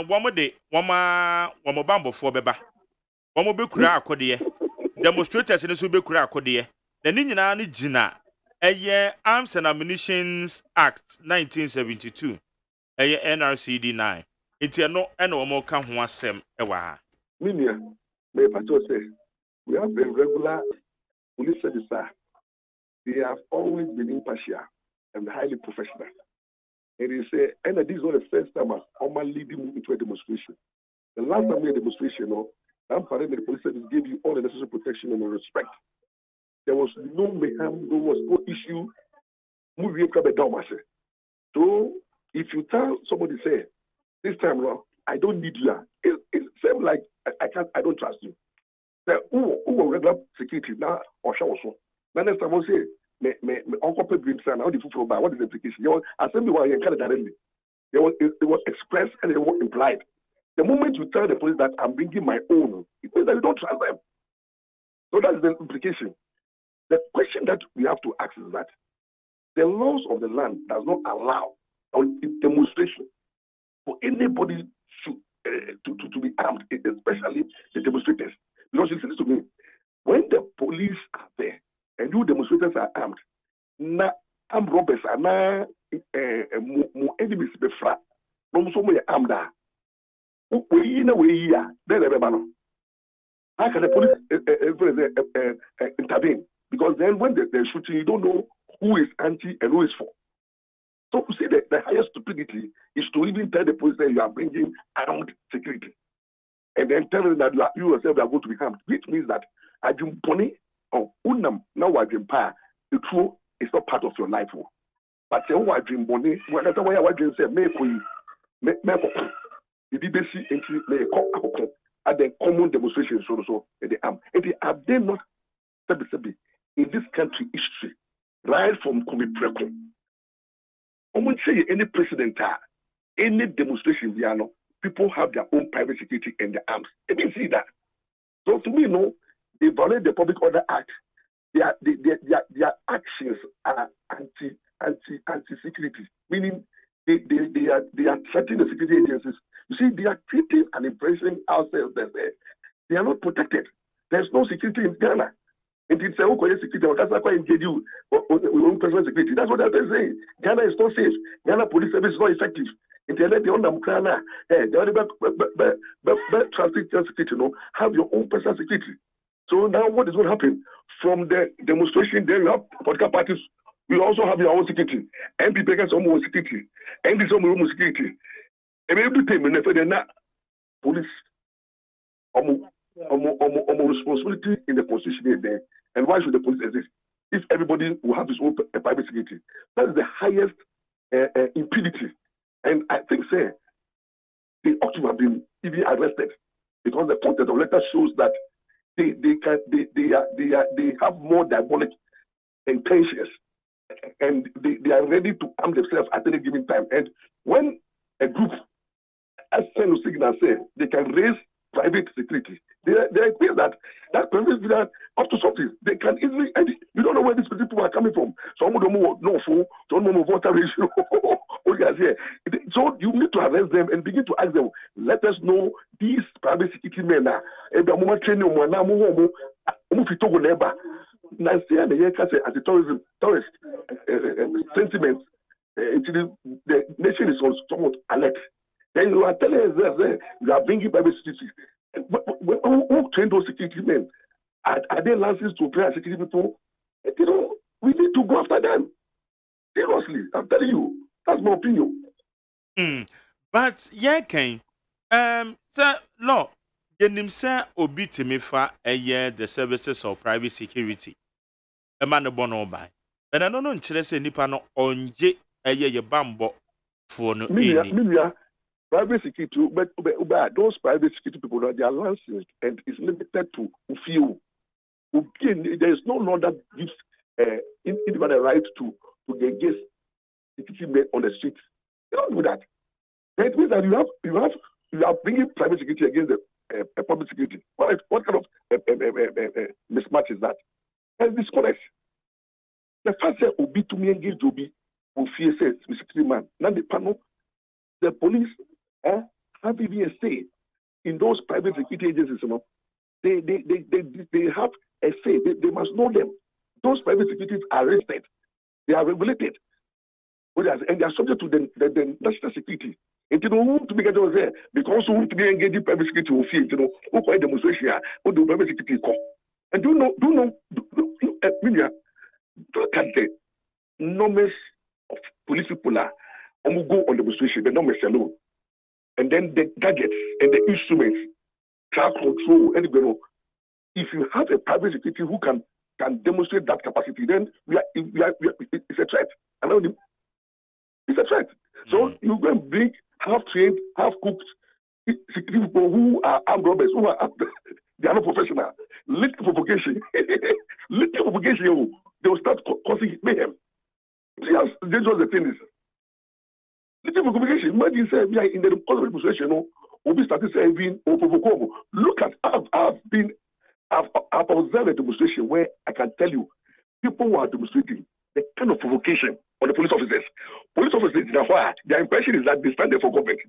womo de womo bambofo beba womo bekura akode demonstrators ne so bekura akode na ni nyina ne gina eye Arms and Ammunitions Act 1972 eye NRCD 9 enti no ene womo ka ho asem ewa ha minia me pato say we have been regular police service. They have always been impartial. and highly professional. And he said, and this is not the first time I'm leading into a demonstration. The last time we had a demonstration, I'm parade the police service gave you all the necessary protection and respect. There was no mayhem, there was no issue. So if you tell somebody, say, this time, I don't need you, it seems like I don't trust you. Who will regular security now or show also? Now next time I say, me uncle pay dreams and how the food by what is the implication? Assembly was in Canada directly. It was expressed and it was implied. The moment you tell the police that I'm bringing my own, it means that you don't trust them. So that's the implication. The question that we have to ask is that the laws of the land does not allow a demonstration for anybody to be armed, especially the demonstrators. Because it seems to me, when the police are there and you demonstrators are armed, armed robbers are now enemies befra. No so many armed. How can the police intervene? Because then when they're shooting, you don't know who is anti and who is for. So you see, the highest stupidity is to even tell the police that you are bringing armed security. And then tell them that you yourself are going to be harmed, which means that Ajumponi or Unam now Wajimpa, the truth is not part of your life. But say, Wajimboni, whatever way Wajim say, make the BBC entry may come at the common demonstrations, so they arm. And they are they not in this country history, right from Kumipreko. I won't say any president, any demonstration, people have their own private security and their arms. I didn't see that. So to me, they violate the Public Order Act. Their actions are anti-security, meaning they are threatening the security agencies. You see, they are treating and impressing ourselves that they are not protected. There's no security in Ghana. And it's a security, that's why I engage you on personal security. That's what they're saying. Ghana is not safe. Ghana police service is not effective. Internet, the under Ghana, the other traffic security, have your own personal security. So now what is going to happen? From the demonstration, then you have political parties. We also have your own security. MP has some own security. ND some own security. And every time, when police, responsibility in the constitution there. And why should the police exist? If everybody will have his own private security, that is the highest impunity. And I think, they ought to have been even arrested because the content of the letter shows that they have more diabolic intentions and they are ready to arm themselves at any given time. And when a group as send a signal say they can raise private security, they agree that private security up to something they can easily. And you don't know where these people are coming from. Some of them no phone, some of them voter ratio. So you need to arrest them and begin to ask them. Let us know these private security men are. As a tourist sentiment, the nation is somewhat alert. Then you are telling us that you are bringing private security. Who train those security men? Are they licenses to operate security people? We need to go after them. Seriously, I'm telling you. That's my opinion. But Ken, sir, law, you say obi timifa the services of private security. A man no bono by. And I don't know say nipa no onje ye bambo for no private security, but those private security people, they are licensed and it's limited to few. There is no law that gives anybody the right to engage security men on the streets. You don't do that. That means that you are bringing private security against the public security. What kind of mismatch is that? And disconnect. The fact that Obi to me engage Obi who fear says security man. Now the panel, the police have even a say in those private security agencies. They have a say. They must know them. Those private securities are registered. They are regulated. And they are subject to the national security. And who to be getting there because who to be engaged in private security will feel, who quite demonstration, who do private security call. And do look at the enormous police people are go on demonstration, they don't mess alone. And then the gadgets and the instruments, crowd control, and if you have a private security who can demonstrate that capacity, then it's a threat. It's a threat. So you go and bring half-trained, half-cooked security people who are armed robbers, who are they are not professional. Little provocation, they will start causing mayhem. See how dangerous the thing is. Little provocation. Imagine say we are in the demonstration, we'll be starting saying or provoke. Look at I've observed a demonstration where I can tell you people who are demonstrating the kind of provocation on the police officers. Police officers, their impression is that they stand there for government.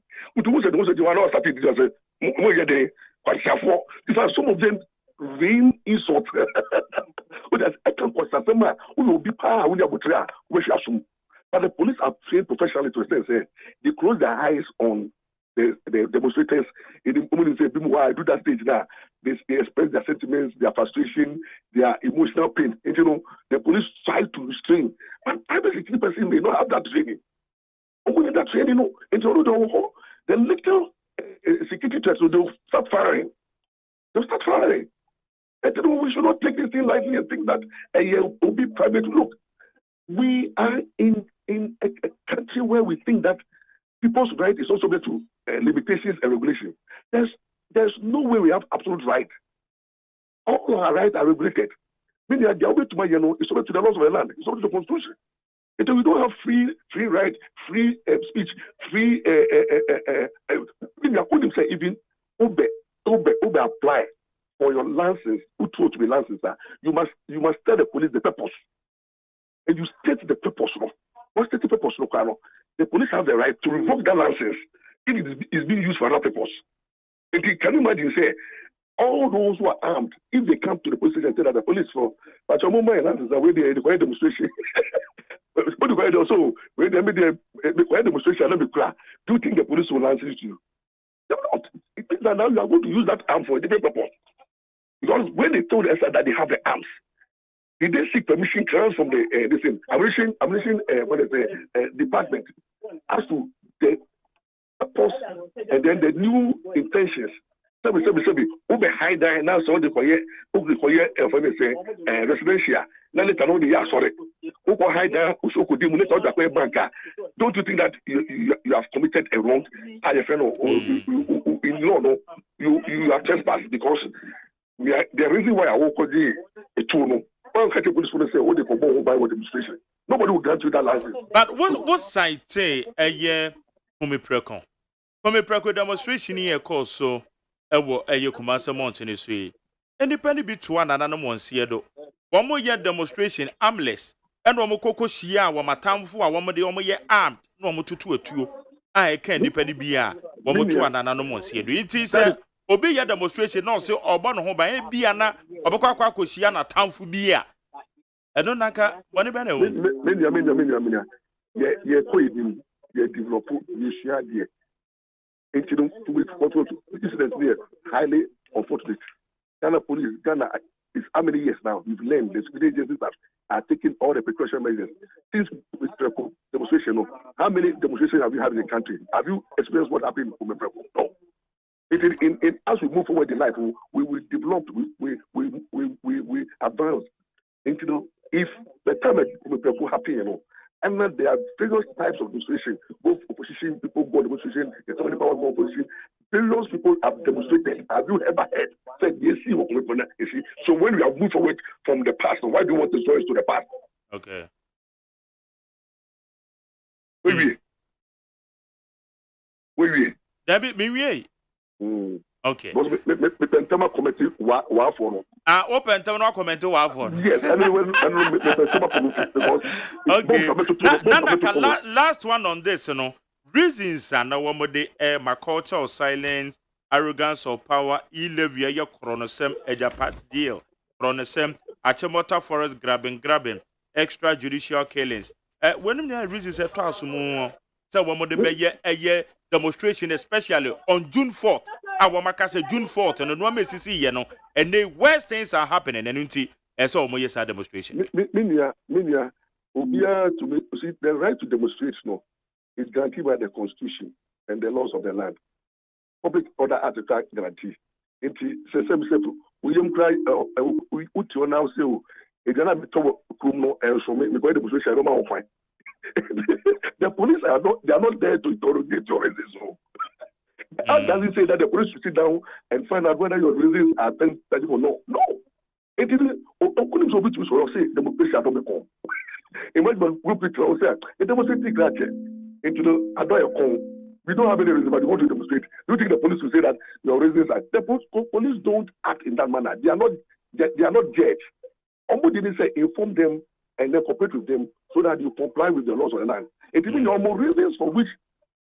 Some of them rain insult. I can't consider who will be power when you but the police are trained professionally to say they close their eyes on the demonstrators. In the moment they say, "Why do that stage now?" They express their sentiments, their frustration, their emotional pain. And the police try to restrain. But private security person may not have that training. When that training, the little security threats will start firing. They'll start firing. And we should not take this thing lightly and think that will be private. Look, we are in a country where we think that people's right is also subject to limitations and regulation. There's no way we have absolute right. All our rights are regulated. Meaning that the way to my is subject to the laws of the land, it's subject to the constitution. And we don't have free right, free speech, free meaning I couldn't say even Obe apply for your license, who told to be licensed, you must tell the police the purpose. And you state the purpose. What's the purpose? The police have the right to revoke that license if it is being used for another purpose. And can you imagine, say, all those who are armed, if they come to the police station and say that the police for, but your moment license are where they require demonstration. But also, when they require demonstration, do you think the police will answer to you? They will not. It means that now you are going to use that arm for a different purpose. Because when they told us that they have the arms, they didn't seek permission clearance from the ammunition department as to the purpose and then the new intentions. Ube hide there now so they residential. Now let alone the sorry. Ube hide there also could demolish the banker. Don't you think that you have committed a wrong? In law, no, you are trespassed because the reason why I walk on a tool. Nobody will grant you that license. But what side say a year Home Preco demonstration here cause so a year Kumasa Mountain is way. Independent be to one another one seedo. One more year demonstration armless. And one more cocoa shia, one more town for one more the year armed, no more to a two. I can't depend be one more to another one seedo. It is obey your demonstration, no, so or born home by Biana, or Baka Shiana town for beer. I don't know, money banner. Yeah, develop, you share the incident incident there, highly unfortunate. Ghana police, Ghana is how many years now? We've learned the security agencies are taking all the precaution measures. Since demonstration, how many demonstrations have you had in the country? Have you experienced what happened in Preco? No. As we move forward in life, we will develop, we advance. And if the time will happen, and then there are various types of demonstration, both opposition people go on demonstration, the somebody power go opposition. Various people have demonstrated. Have you ever heard? Said yes, you see. So when we have moved forward from the past, why do you want to show us to the past? Okay. Wait. David, me. Okay. But me pentama committee wa for. Open pentama committee wa for. Yes, and when pentama committee because okay. Last one on this, reasons are now one more my culture of silence, arrogance of power, ilevia your chronosem ejapat deal, chronosem achemota forest grabbing, extrajudicial killings. When the reasons are transformed, so one more the demonstration, especially on June 4th. Our Makasa June 4th, and no Messi see, and the worst things are happening, and until I saw my demonstration. Minya, Obia to make, see, the right to demonstrate no is guaranteed by the Constitution and the laws of the land. Public order article guarantee. It says, William cry, we put you now say, if you're not criminal and so make me go demonstration, I don't know why. The police are not, they are not there to interrogate your reasons. How does it say that the police should sit down and find out whether your reasons are authentic or not? No. It didn't. Okunim so bitu so say democracy at home. Imagine group it say it demonstrate graduate into the adoy. We don't have any reason, but we want to demonstrate. Do you think the police will say that your reasons are? The police don't act in that manner. They are not judged. Ombu didn't say inform them and then cooperate with them so that you comply with the laws of the land. It means your more reasons for which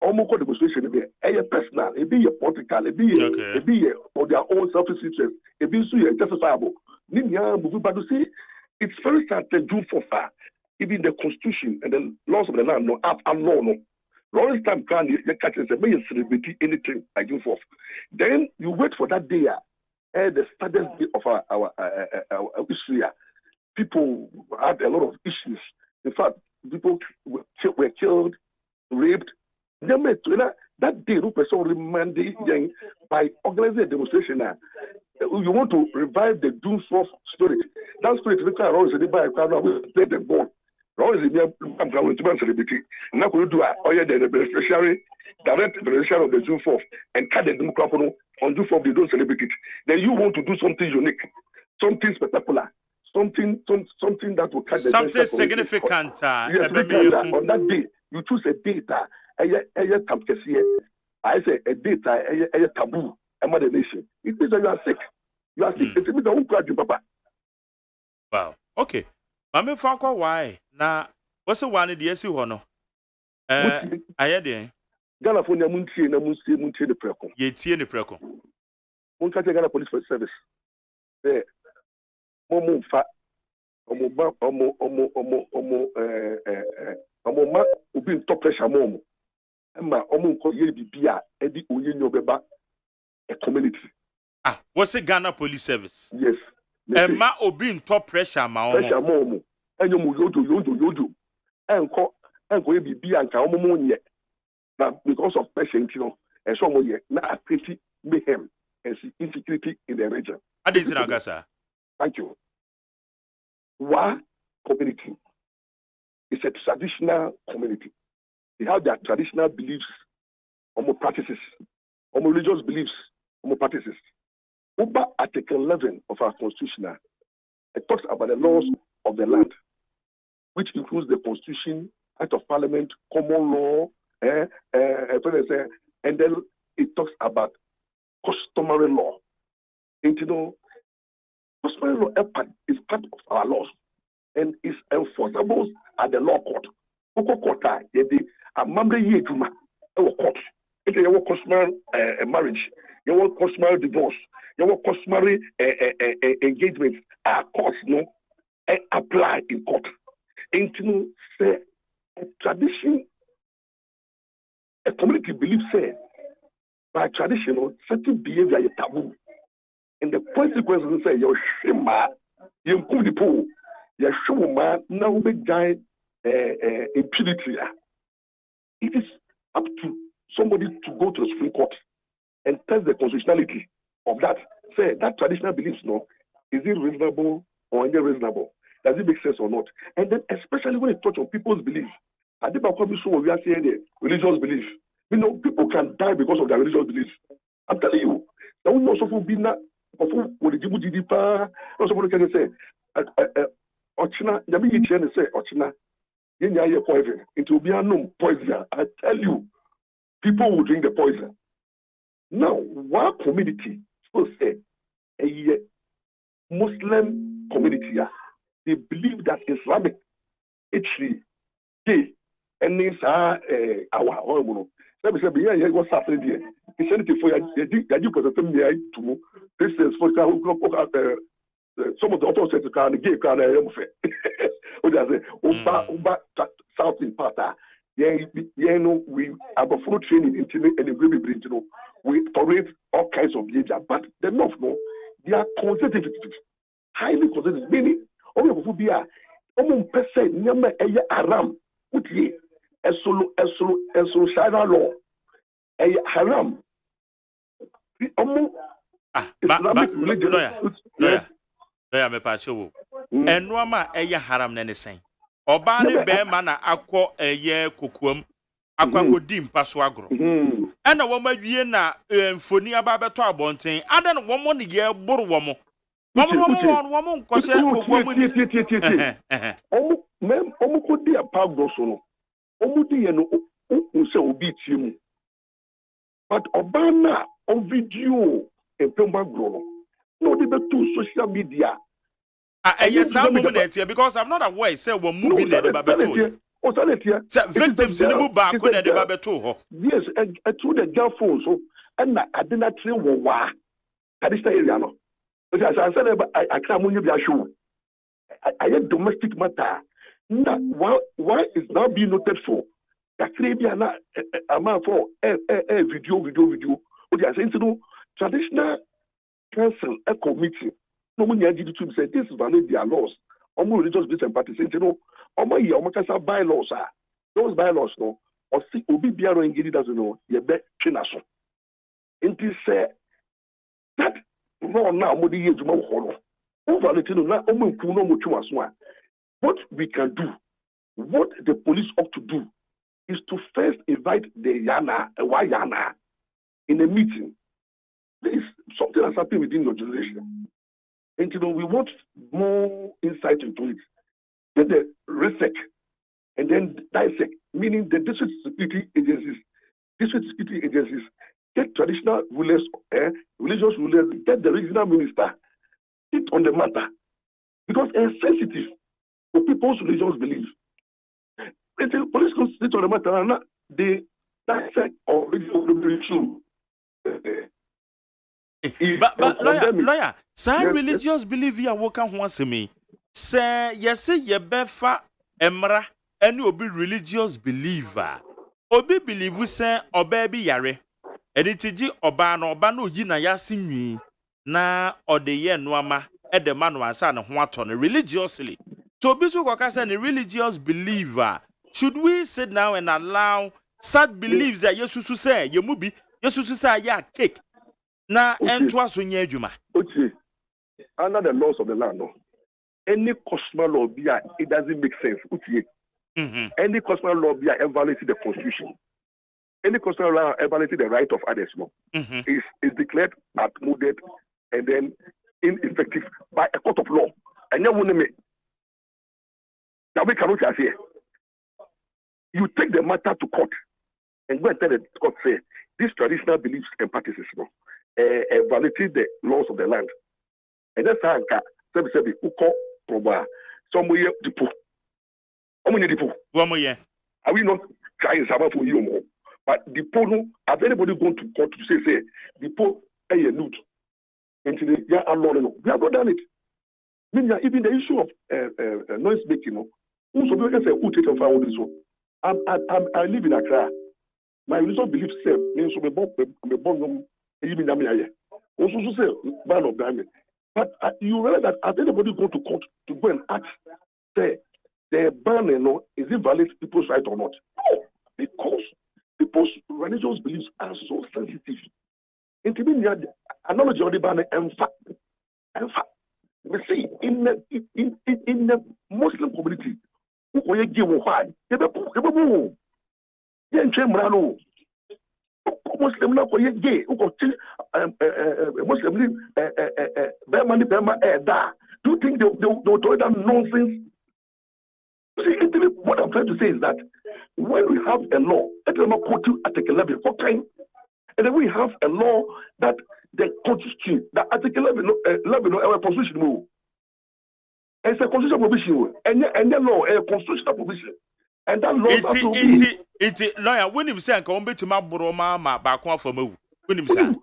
almost demonstration be a personal, it be a political, it be for their own selfish interest, it be so justifiable. But you see, it's very sad to do for far. Even the Constitution and the laws of the land no have a law no. Lawrence time can you catch and say, may you celebrate anything I do for. Then you wait for that day, the saddest day of our history. People had a lot of issues. In fact, people were killed, raped. That day, no person remanded by organizing a demonstration. You want to revive the Doomsday spirit. That spirit is always by a crowd will play the ball. Always in the celebrity. Now, we do the beneficiary, direct beneficiary of the Doomsday and cut the Democrat on Doomsday, they don't celebrate it. Then you want to do something unique, something spectacular, something that will catch the something significant. Yes, on that day, you choose a data. I say a data, a taboo, a mother nation. It means that you are sick. You are sick. It means that you papa. Wow. Okay. Mame Franco, why? Now, what's the one in the SC Hono? I had it. California Muntie the Preco. Ye tea in the Preco. Munka Ghana Police Service. There. Omo fat. Omo ubi top pressure momo. Emma omo ko ye bibia edi oye nyobeba a community. What's the Ghana Police Service? Yes. Emma obi in top pressure ma pressure momo. Enyo mu yojo. Enko ye bibia nka omo mo nye. But because of pressure, and so on, now pretty mayhem and insecurity in the region. I didn't know, sir. Thank you. Wa community is a traditional community. They have their traditional beliefs, practices, religious beliefs, practices. Over Article 11 of our Constitution, it talks about the laws of the land, which includes the Constitution, Act of Parliament, common law, and then it talks about customary law. And customary law is part of our laws and is enforceable at the law court. Court, a member year to court. If you have customary marriage, you have customary divorce, you have customary engagements, courts no apply in court. And say a tradition. A community believes by traditional certain behavior is taboo. And the consequences say your shema, you could the pool, your shoma now big guy impunity. It is up to somebody to go to the Supreme Court and test the constitutionality of that. Say that traditional beliefs is it reasonable or unreasonable? Does it make sense or not? And then especially when it touches on people's beliefs. I think we are saying the religious belief. People can die because of their religious beliefs. I'm telling you. Now we also be not what the Jibu also can say. Ochina, Yami Chen say Ochina, Yenya poison. It will be unknown poison. I tell you, people will drink the poison. Now, one community will say a Muslim community, they believe that Islamic actually gay. And these are our hormone. Let me say, yeah, what's happening here? He said it for you because to this is for some of the opposite can gay can what does it? Southern part. We have a full training in and the baby bridge, we tolerate all kinds of behavior, but the North, they are conservative, highly conservative, meaning all of be pese nyama eye haram utie esolo shara law eye haram Islamic religion lawyer me pa chewo enuama eye haram na ne sen oba ne be ma na akọ eye kokuam akọ di mpa so agro ena wo mawie na mfoni aba beto abonten ada no wo mo ne ye buru wo mo wo nkose kokuam ni omu ko di apagdo so no omu di ye no unse obi tie mu but oba na on video empemba gro no dey to social media yes, I'm here because I'm not aware say we moving the babeto. Oh, victims in the move back when the babeto. Yes, and through the girl phone so and I did not train wa. That is the area no. But as I said I can't move your show. I had domestic matter. Now why is now being noted for? That Caribbean amount for video. What you saying to traditional council a committee. No one had to say this is valid their laws. Almost religious beliefs and parties, you know, almost bylaws are those bylaws, no, or see Obi Biaro engaged doesn't know, you bet Chinaso. And this that law now, Modi years more horror. Over the not almost no much. What we can do, what the police ought to do, is to first invite the Yana in a meeting. There is something that's happening within your generation. And we want more insight into it. Get the research and then dissect, meaning the district security agencies, get traditional rulers, religious rulers, get the regional minister, sit on the matter. Because it's sensitive for people's religious beliefs. Until police can sit on the matter and they dissect or religious true. But lawyer, say religious belief you are working once me. Say yes, ye befa emra any obi religious believer. Obi believe say oba bi yare. Editiji oba no yi na yasi nwi na odeye noama e de manu ansa ne ho ato no religiously. So obi so kwaka say ne religious believer. Should we sit down and allow such beliefs that Yesu say ye mu bi Yesu say ya cake? Na entwa so nya adwuma. Okay. Under the laws of the land, no. Any customary law it doesn't make sense. Okay. Any customary law evaluating the constitution. Any customary law evaluating the right of others, no. Is declared outmoded and then ineffective by a court of law. And you won't make that we cannot say. You take the matter to court and go and tell the court say these traditional beliefs and practices, no. Violating the laws of the land. And that's how Sebi Uko Proba somewhere Dipo. How many Dipo? One more year. Are we not trying for you more? But Dipo no, has anybody going to court to say Dipo a nude into the year alone? We have not done it. Meaning even the issue of noise making, no. Also, we can say who take over all this one. I live in Accra. My religious belief self means to be born. Even also say ban of diamond. But you realize that has anybody go to court to go and ask say the ban is it valid people's right or not? No, because people's religious beliefs are so sensitive. In the analogy of the ban in fact we see in the Muslim community who are give why Muslim na koye gay uko Muslim Bema do you think they will tolerate that nonsense? See, what I'm trying to say is that when we have a law, let me quote you Article 11, what kind? And then we have a law that the constitution, the Article 11 our constitution move. It's a constitutional provision, and the law a constitutional provision. And that law It lawyer when him say nka ombe tima boro ma ba kon afamawu when him say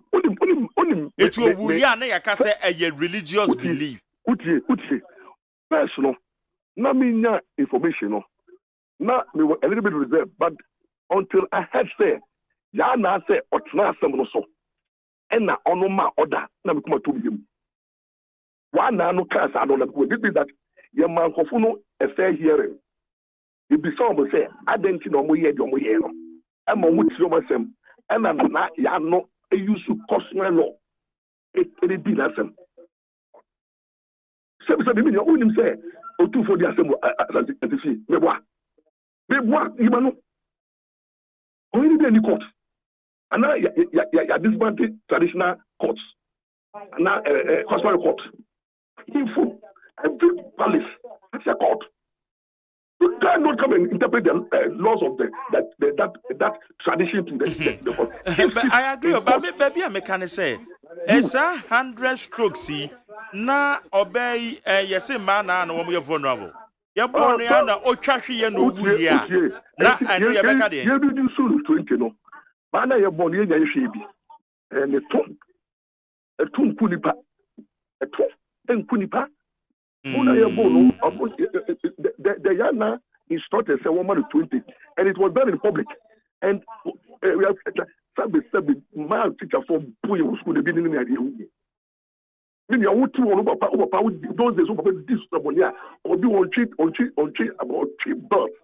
it will we ya na yaka say a religious belief utie personal na me nya information no na me a little bit reserved but until I had say ya na say otna asem no so and na ono ma order na me kuma to biem one na no case I don't know this means that your man kofuno a fair hearing. It be some say, I didn't know more yet, and Mamuti myself, and I'm not, ya no, a use to cautionary law. It be nothing. Some say, you only say, or two for the assembly, as you see, me what, you know, only be any court. And now, ya disbanded traditional courts, and now, customary court. Info, every palace has a court. You cannot come and interpret the laws of that tradition to the court. But I agree, but maybe I can say, it's 100 strokes. Na obey, yes, man, and one you're vulnerable. You're born here, or trashy, and no, na and you're back at it. You do soon 20, no. Man, you're born here, and a tomb punipa, a tomb and punipa. The Yana instructed a woman of 20, and it was done in public. And we have some man teacher from Puyo school, the beginning of the year. When you want to overpower those days over this Sabonia, or do on cheat about cheap birth,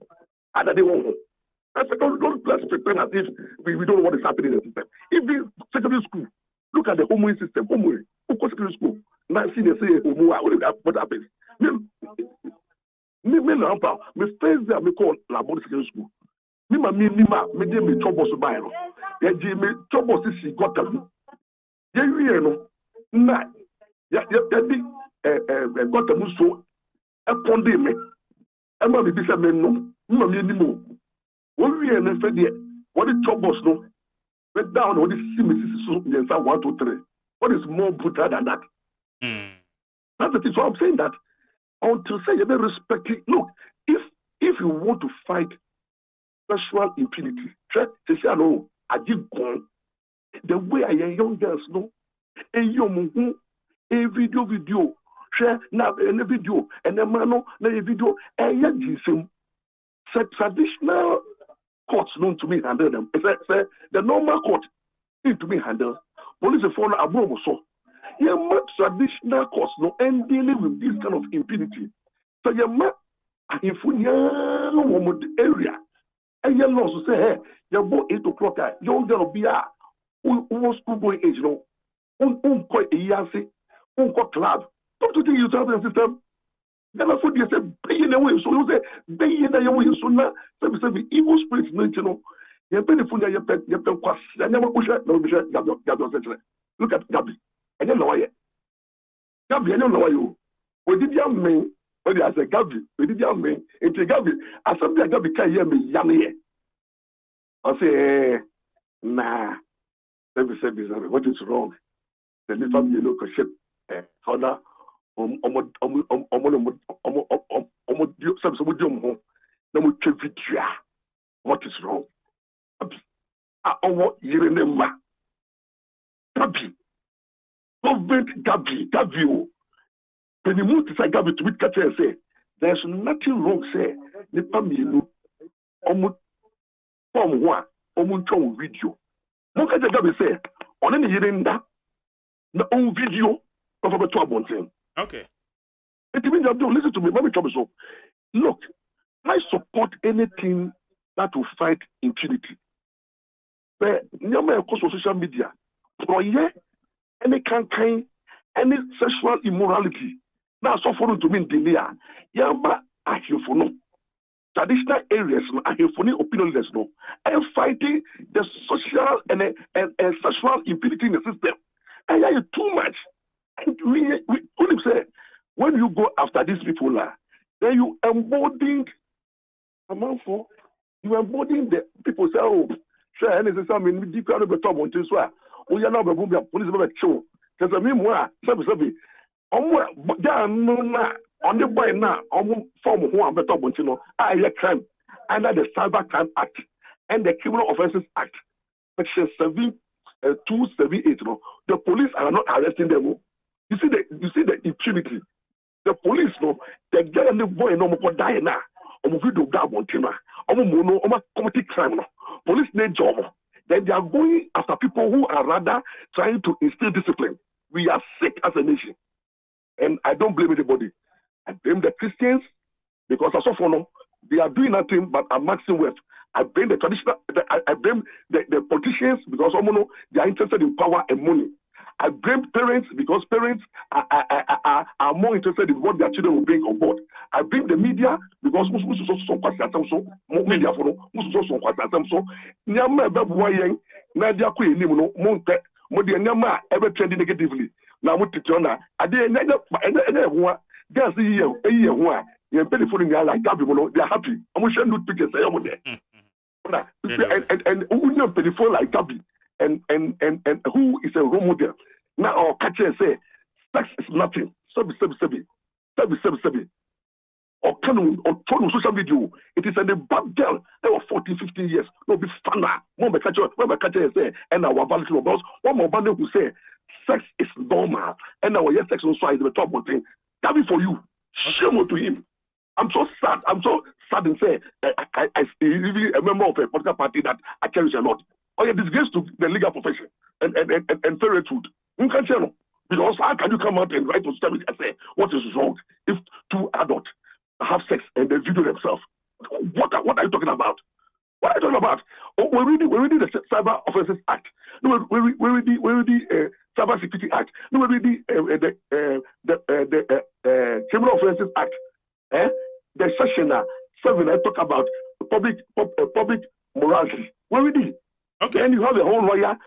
and they won't. That's a don't pretend as if we don't know what is happening in the system. If the secondary school, look at the homeowner system, homeowner, who go secondary school. Now see they say what happens. Me face there me call la bonne secondary school. Me dey me trouble so buy no. Ya ji me trouble si got am. Ya wi no. Na ya di got am so e ponde me. E ma me bi se me no. Me me ni mo. Wo wi na fe de what the troubles no. Me down what the see so 1 2 3. What is more brutal than that? That's the thing. So I'm saying that until say you respect it. Look, if you want to fight sexual impunity, say no, I did go the way I young girls know, a video, share now a video, and a man no a video, and yet traditional courts known to me handle them. Say the normal court need to be handled. Police phone above so. You must traditional courts no and dealing with this kind of impunity. So you must if we area and your laws say hey, you go 8 o'clock, young girl be who school going age no quite a year say club. Don't you think you have the system? Then I thought you say pay in the way so you say pay in the way so now say evil spirits no you know. You benefit you pay quas and never push it no look at Gabby. I don't know why. Gabby, I don't know why you. We did young men, but I said Gabby, we did young men, and to Gabby, I said Gabby can't hear me young here. I say, nah, let me say this, what is wrong? The little yellow ship, father, what is wrong? I want you remember. Gabby. Government Gabby. When you move to say Gabby to meet Catcher and say, there's nothing wrong, say, Nipa Milu, Omu Tom One, Omunchon video. Look at the Gabby say, on any hearing that, the own video of a 12 thing. Okay. It means you listen to me, let me tell you so. Look, I support anything that will fight impunity. But, Nyama, of course, on social media, any kind, any sexual immorality. Now, so for to mean delay. Yamba, I hear for no traditional areas. I hear for no opinion leaders no. And fighting the social and sexual impunity in the system. And yeah, too much. And we only say when you go after these people, then you embodying. You embodying the people say, oh, sure, and it's something deep out of the top on this one. We are not going to be police about show. Because I mean, on the boy now, form of one better Bontino, I crime under the Cyber Crime Act and the Criminal Offences Act, Section 278. The police are not arresting them. You see the impunity. The police, they get on the boy no more die now. Video Bontino, committing crime. Police need job. Then they are going after people who are rather trying to instill discipline. We are sick as a nation. And I don't blame anybody. I blame the Christians because as of now, they are doing nothing but amassing wealth. I blame the traditional, I blame the politicians because they are interested in power and money. I blame parents because parents are more interested in what their children will bring on board. I blame the media because media ever trending negatively. Now what to they are happy. I'm going to show pictures. And who know people like Gabby and who is a role model. Now our catcher say sex is nothing. Sabi. Or can or turn social media. It is a bad girl. They were 40, 15 years. No be funner. When my catcher say and our value about one more band who say sex is normal and our yes sex also is the top one thing. Gabby for you. Shame to him. I'm so sad and say I really a member of a political party that I cherish a lot. Oh yeah, disgrace to the legal profession and parenthood. You can't tell because how can you come out and write to tell me and say what is wrong if two adults have sex and they video themselves? What are you talking about? What are you talking about? Oh, we're reading the Cyber Offences Act. No, we're reading Cyber Security Act. No, we're reading the Criminal Offences Act. The section 7 I talk about public morality. What we did? Okay. And you have a whole lawyer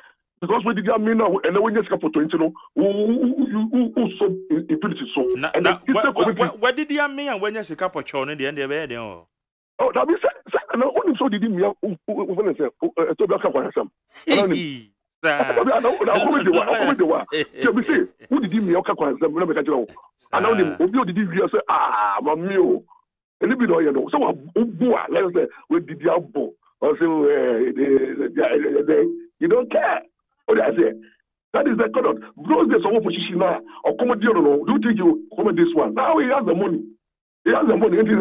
because we did that mean now and then when you just for 20 who so impunity so. What did you mean when you say couple chon in the end of the oh that means and only so did me when say to be aka some. I say who did me aka kwa some na me ka jira and now them obi did you say mami o and if you know, so let's say we did the abo or so you don't care. What I say, that is the conduct. Those days of position now or comedy, do you think you comment this one? Now he has the money. He has the money. And he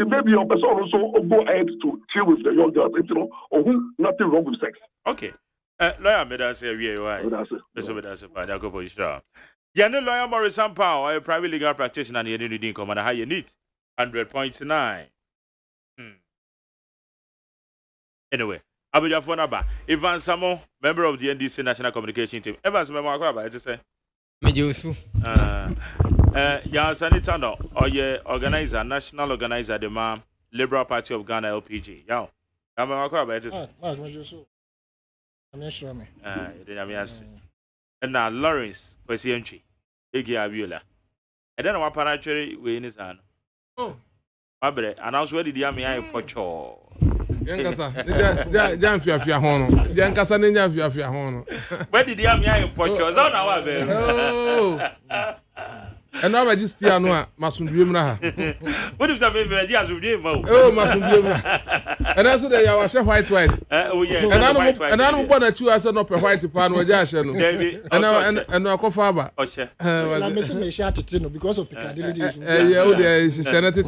maybe a person also go ahead to chill with the young girls, or who nothing wrong with sex. Okay. Lawyer, me that say we why. That's fine. I go for sure. Yeah, no lawyer Morris Sampao, a private legal practitioner, and you didn't come on how you need 100.9. Anyway, Abuja Fonaba, Ivan Samo, member of the NDC National Communication Team. Evans, I just say. Mejusu. Yeah, Sanitano, or your organizer, national organizer, the Liberal Party of Ghana LPG. Yeah, I'm a I just say. I'm not sure me. And now Lawrence was the entry. Igi Abiola. And then what paratrary we in his hand. Oh, Abre, and I was ready to have me. I pocho. Yankasa, Jamfia Hono. Yankasa Ninja Hono. Where did you have me? I pocho. Oh, and now I just hear no Masundrimna. What if some ideas with him? Oh, Masundrimna. And also they are white. Oh, yes. And I don't want that you as an upper white pan or Jashan. And I call Faber. Oh, sir. I'm missing my shirt to Tino because of Piccadilly. There is a senator.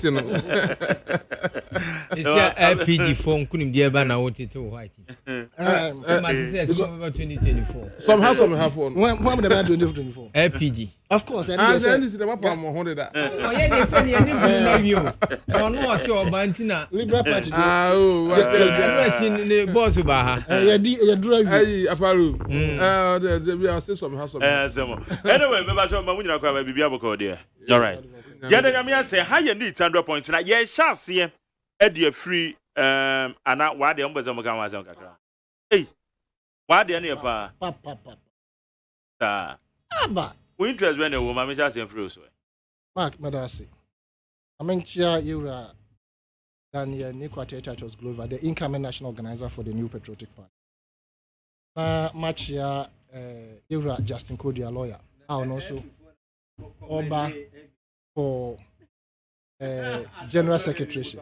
It's LPG phone couldn't be ever now to white. 2024. Somehow have one. When the bad 2024? LPG. Of course, and this is the Papa Mohonda. Oh, yeah, they you. No, no, I saw Bantina. Liberal Party. Oh, in the boss of Baha. You drive. Hey, Aparu. We are still some house. Anyway, remember, I'm going to be able to there. All right. Yeah, say, how you need 100 points. Now, yeah, shall see a free, and not why the umbers of hey, why the any pa? Papa. We interest when a woman is asking for us. Mark Madasi. I mean, you are Daniel Nikwate Titus Glover, the incoming national organizer for the New Patriotic Party. Match here, you are Justin Cody, a lawyer. And also Oba for General Secretary.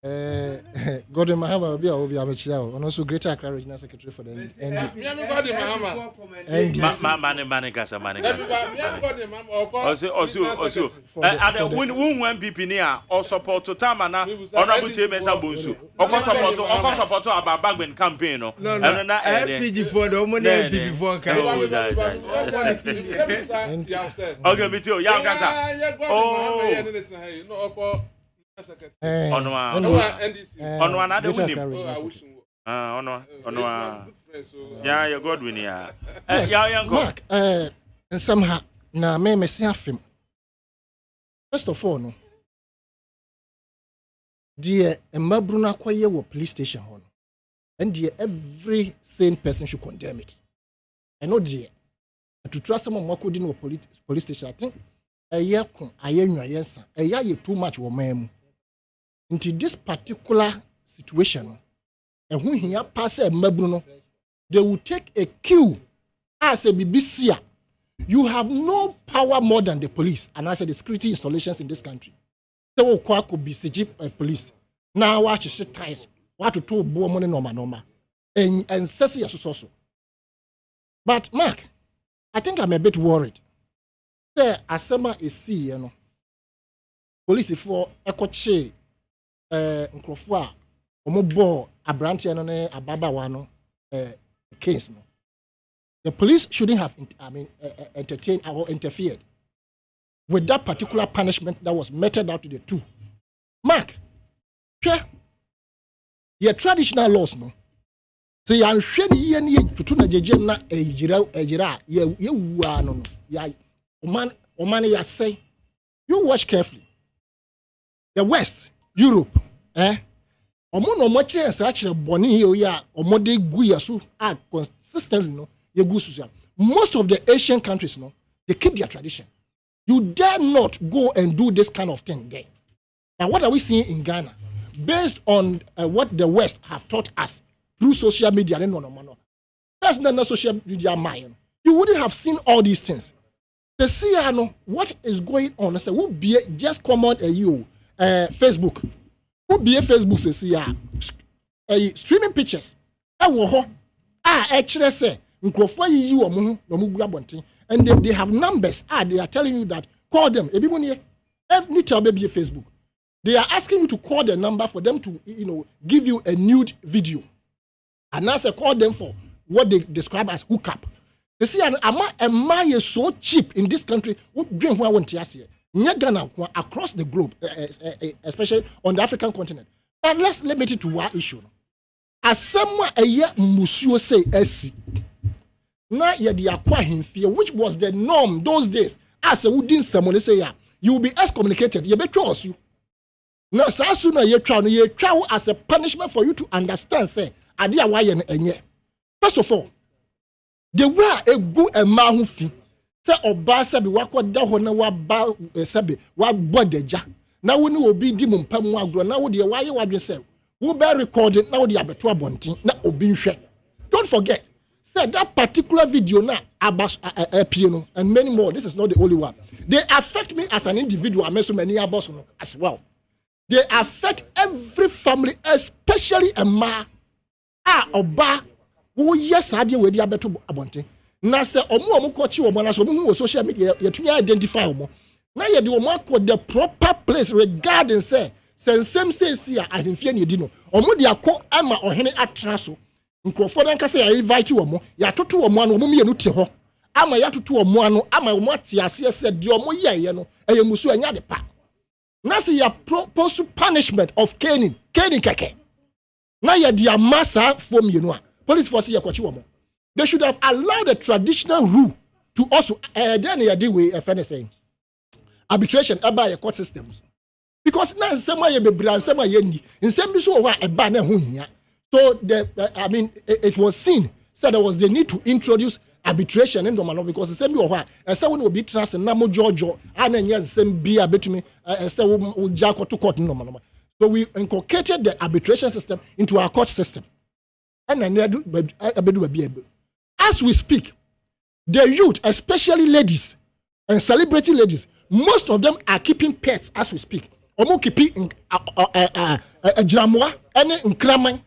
Gordon Mahama will be a Michelle, and also Greater Accra Regional Secretary for the ND. Gordon Mahama. Mane kasa. Also. When MPP near or support to Tamana, honorable James Abunsu, or support Ababagwen campaign. No, LPG for the money LPG for okay, me too. Yeah, Gaza. Oh. On another winning. Yeah, you're good winning. Yeah, Mark, and somehow, now, may see him. First of all, no. Dear, a Mabruna Kwaye police station, and dear, every sane person should condemn it. I know, dear, to trust someone more could in police station, I think a year, yes, a year too much woman. Into this particular situation, and when he pass a Mabruno, they will take a cue as a BBC. You have no power more than the police, and as the security installations in this country. So, could be CG police. Now, watch your shit ties. What to do, money normal. And Ceci as also. But, Mark, I think I'm a bit worried. There, Asema is see, you know. Police for Ekoche. Nkrofo omobo abrantia no ne ababawa no case no. The police shouldn't have entertained or interfered with that particular punishment that was meted out to the two. Mark, your traditional laws no. Say I'm sure ye ni tutu na jeje na ejira ye wuwa no. Ya oman ya say you watch carefully. The West Europe, omo no mo kire sa kire boni here ya omo de gu yaso consistently no ye gu so. Most of the Asian countries no, they keep their tradition. You dare not go and do this kind of thing there. Now what are we seeing in Ghana? Based on what the West have taught us through social media, no. That's not social media mind. You wouldn't have seen all these things. The see no, what is going on? I say, will be just come out you. Facebook. Who be a Facebook say streaming pictures. Actually say and they have numbers. They are telling you that call them. Every time be a Facebook. They are asking you to call the number for them to give you a nude video. And now say call them for what they describe as hookup. You see, am I so cheap in this country? What drink who I want to ask here? Ghana across the globe, especially on the African continent. But let's limit it to one issue. As someone a year Museo say SC. Now you the acquire him fear, which was the norm those days. As a wooden someone say you will be excommunicated. You be trust you. Now so soon you try as a punishment for you to understand. Say idea why and first of all, they were a good man who fee. Say oba sabi wakwada ho na waba sabi wabodeja na woni obi di mu mpam agro na wo de waye wadwe say wo be recording na wo de abeto abonten na obi nhwe. Don't forget say that particular video na abas no and many more. This is not the only one. They affect me as an individual. I so many abos as well. They affect every family, especially a ma oba wo yes ade we de abeto abonten. Na se omo kochi omo na so omo social media yetumi identify omo na ye de omo akọ the proper place regarding say same say ahemfie ne di no omo de akọ ama ohene atra so nkrofo dan ka say ya invite omo ya toto omo ano omo mienu te ho ama ya toto omo ano ama omo ate ase se de omo yeye no eyemusu anya de pa na se ya propose punishment of caning keke na ye de amasa for mienu a police force ye kochi omo. They should have allowed the traditional rule to also then they deal with a fairness saying arbitration about your court systems. Because now some way be brand some way ni in some be so a ban na ho hia. So it was seen said there was the need to introduce arbitration in Domano because the same be over and someone will be trust na mo jojo and then same be betumi say we jack to court in Domano. So we inculcated the arbitration system into our court system. And then as we speak, the youth, especially ladies and celebrity ladies, most of them are keeping pets as we speak. Omo keeping Ejramwa, any Nkraman.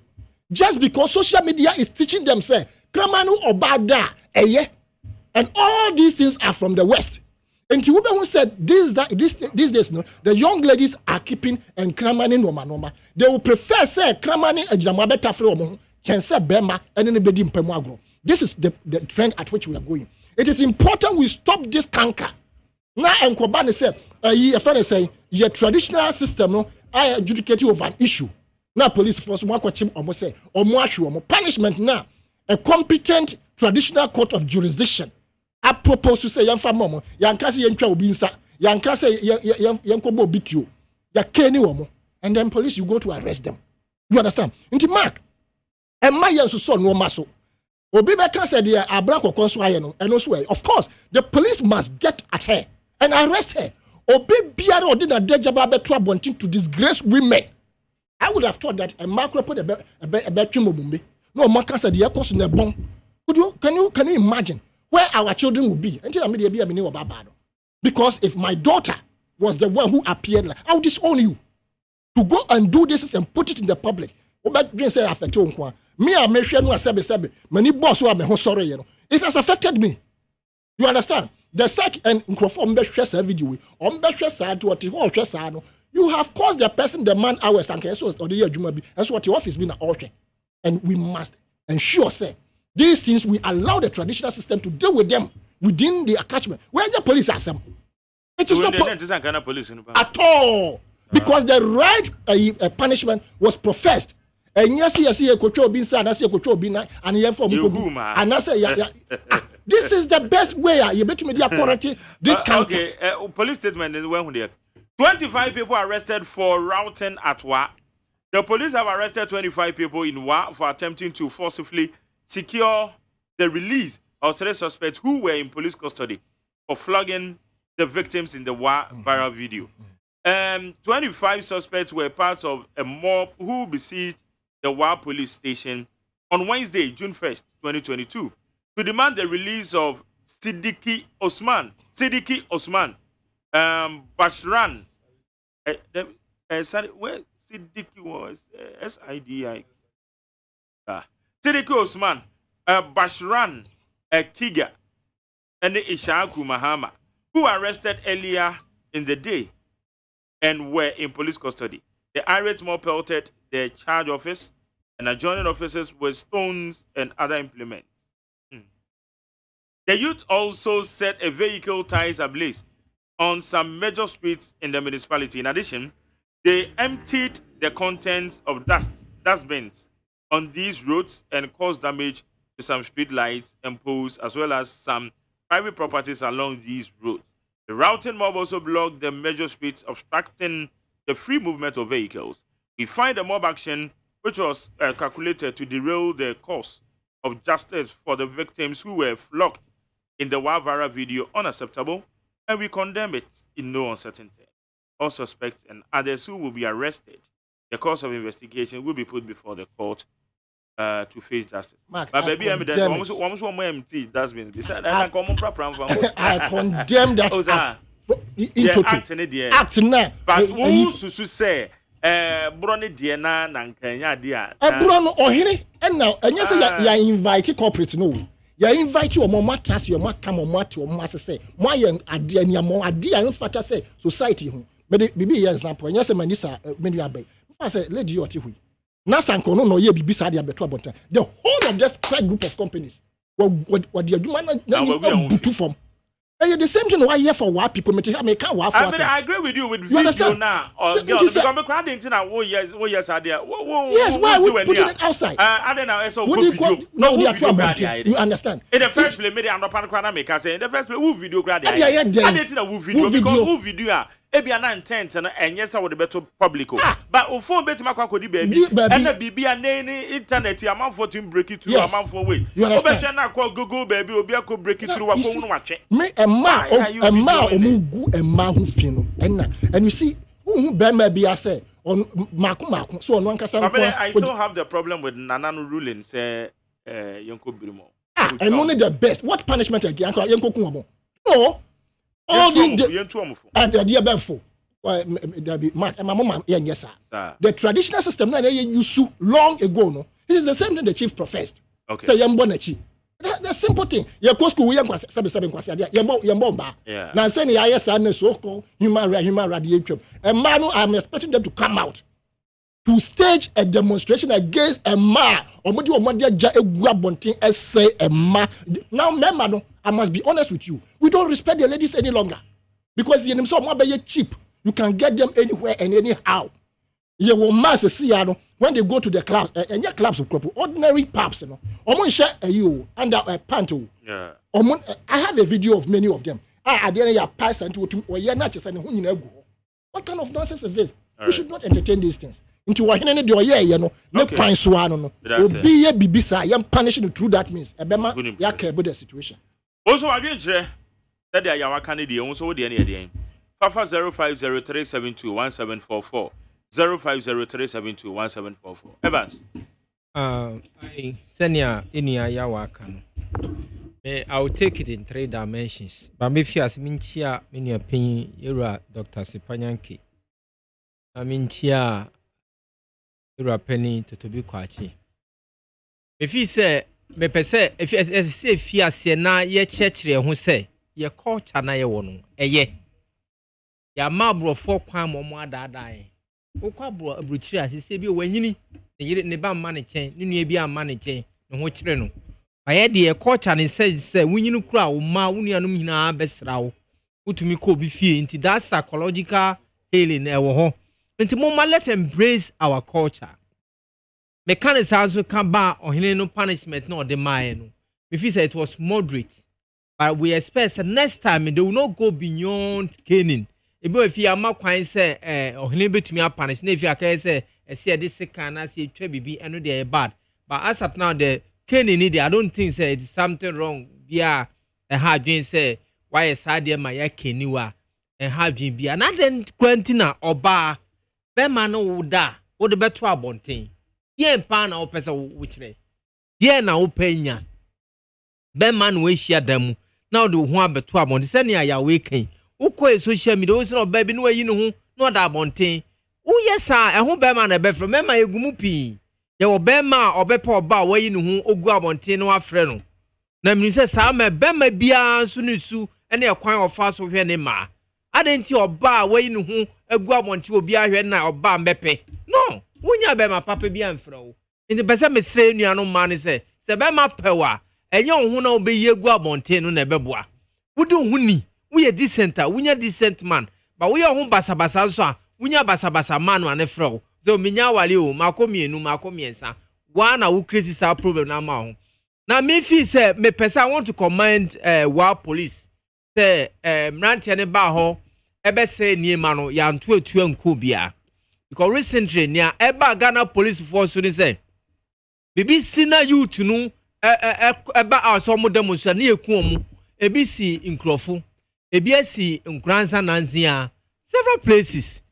Just because social media is teaching them, say, Kramanu or Bada, and all these things are from the West. And Tiwuba who said these days, no, the young ladies are keeping and Kramani Noma. They will prefer, say, Kramani Ejramwa better from can say Bema and anybody in Pemagro. This is the trend at which we are going. It is important we stop this canker. Now, and Kobani said, a friend say, your traditional system, no, I adjudicate over an issue. Now, police force one question almost say, or more punishment now. A competent traditional court of jurisdiction. I propose to say, young family, young Cassie and Chobinsa, young Cassie, young Kobo beat you, ya Kenny Womo, and then police you go to arrest them. You understand? Into Mark, and my young son no muscle. Obibeka said, "Yeah, Abrako Conswayano, and also, of course, the police must get at her and arrest her. Obibiaro did a dejaba trouble wanting to disgrace women. I would have thought that a macro put a bedroom. No, Maka said, "The airport in the bomb." Can you imagine where our children will be until I made a mini of Babado? Because if my daughter was the one who appeared, like, I would disown you to go and do this and put it in the public. Say affect you. Me, I may share no sebe. Many boss who are sorry, you know. It has affected me. You understand? The sec and microphone share video. Side to what you have caused the person, the man hours and or the year Jumabi. That's what your office been okay. And we must ensure, say, these things we allow the traditional system to deal with them within the attachment. Where the police are some. It is not police at all. Because the right punishment was professed. And yes, Kocho bin Sa, and I say Kocho bin, and here from and I say, this is the best way. You bet me the authority. This country. Okay, police statement is when there. 25 people arrested for routing at Wa. The police have arrested 25 people in Wa for attempting to forcibly secure the release of 3 suspects who were in police custody for flogging the victims in the Wa viral video. 25 suspects were part of a mob who besieged the Wa police station on Wednesday, June 1st, 2022, to demand the release of Siddiqui Osman, Bashran. Where Siddiqui was? SIDI. Siddiqui Osman, Bashran, Kiga, and Ishaku Mahama, who were arrested earlier in the day and were in police custody. The irate mob pelted the charge office and adjoining offices with stones and other implements. The youth also set a vehicle tires ablaze on some major streets in the municipality. In addition, they emptied the contents of dustbins on these roads and caused damage to some street lights and poles, as well as some private properties along these roads. The routing mob also blocked the major streets, obstructing the free movement of vehicles. We find the mob action, which was calculated to derail the course of justice for the victims who were flogged in the Wavara video, unacceptable, and we condemn it in no uncertainty. All suspects and others who will be arrested, the course of investigation will be put before the court to face justice. Mark, but baby, I condemn that act now. But who say Brony Diana Nankanya? Bruno or Henry, and now, and yes, you invite corporate no. You invite you or more trust your mark come on what your master say. My young idea and your more idea and fatter say society. But it be yes, now, and yes, Manisa, when you are back. I say, lady, you are too. Nasanko no ye be beside the better. The whole of this group of companies. What the human to form. And the same thing why here for what people make I agree with you with video now. Because the crowd into now. Oh yes, are there? Yes, why would we put it outside? I don't know. So video. No, you understand? In the first place, maybe I'm not panning make us say. In the first place, who video crowd? I didn't know video because who video. Ebi ana intent and yes, I would be to public. But on phone bet my kwakodi baby. And the BB and internet, a man for to break it through a man for way. You understand? Now call Google baby, Obi ko break it through a phone watch. Me a ma omugu a ma who fino. And you see, who be maybe I say on Maku. So on one case I still have the problem with Nananu ruling, say Yonko Brimo. And only the best. What punishment again? Yonko Kumo? No. All the and the dear Benfo. The traditional system that they used to long ago, no, this is the same thing the chief professed. Okay. Say Yambonachi. The simple thing. You go school, you go 7 kwasi. Yambomba. Now saying yes, and so human radiation. A man, I'm expecting them to come out to stage a demonstration against a man. Say a man. Now, remember, I must be honest with you. We don't respect the ladies any longer because you know cheap. You can get them anywhere and anyhow. You will mass see when they go to the clubs, and your clubs of ordinary pubs, you know. Share you under a panto. Yeah. I have a video of many of them. I didn't have pass and to or you're not just saying who you know. What kind of nonsense is this? We should not entertain these things. Into what you know, no pine swano. Be a bibisa, young punishing through that means. A bema, ya care about the situation. Also, I didn't say that they are Canadian, also the end. Fafa 0503721744 0503721744. Evans. I senior inia yawaka. I will take it in 3 dimensions. But if you ask me, in your opinion, you are Dr. Sipanyanki. I mean, chia, you are penny to be quachi. If you say, me per se, if you say, if you say, na ye church, who say, ye culture na ye wonu, ye. Ya mabro 4 kwam mo adadae. Okwa bro abruchiri asese bi wanyini ne ba mane chen ne nua bi amane chen ne ho kire no. Aye de culture ne say wunyini kura wo ma wunuanum hina besra wo. Utumi ko bi fie nti that psychological healing e wo ho. Nti mo ma let's embrace our culture. Mechanics also come back ohine no punishment no de mae no. We feel say it was moderate. But we expect the next time they will not go beyond caning. If you are not quite say, ohine betumi apanish, if you are say, say this kind of say, be and they are bad. But as of now, the caning, I don't think say it's something wrong. Yeah, a hard dream say, why is I there my keniwa and hard dream be another Quentina or bar, Bemano da, or the better bonting. Ye pan or person which way. Ye now penya. Beman we share them. Now do one but 2 months, any ya waking. Uko social media, we no baby no you know, no da bonting. Oh, yes, sir, and who beman a bed from Memma Gumupi. There were Bema or Bepo Bow, where you know who go bonting no friend. Namely says, I'm a Bema Bia Sunisu, and they are quite of fast with your name. I didn't your bar where you know who a go bonti will be a here now or bar mepe. No, when you Bema Papa Bian fro. In the Besame say, you no man say, Bema Pewa, and young who no be ye go bonting on a beboa. Who do wunny? We are decent, we are decent man, but we are home basabasa, we are basabasa man and a fro. So minya wali o makomi enu makomi ensa. One who creates our problem now. Now me feel say me person want to commend war police. Say mranti ne ba ho ebe say niema no ya nto etu enko bia. Because recently near eba Ghana police force ni say bibi sina youth no eba aso mo demonstration na eku omu ebi si nkrofo ebi asi nkransa nanzia several places.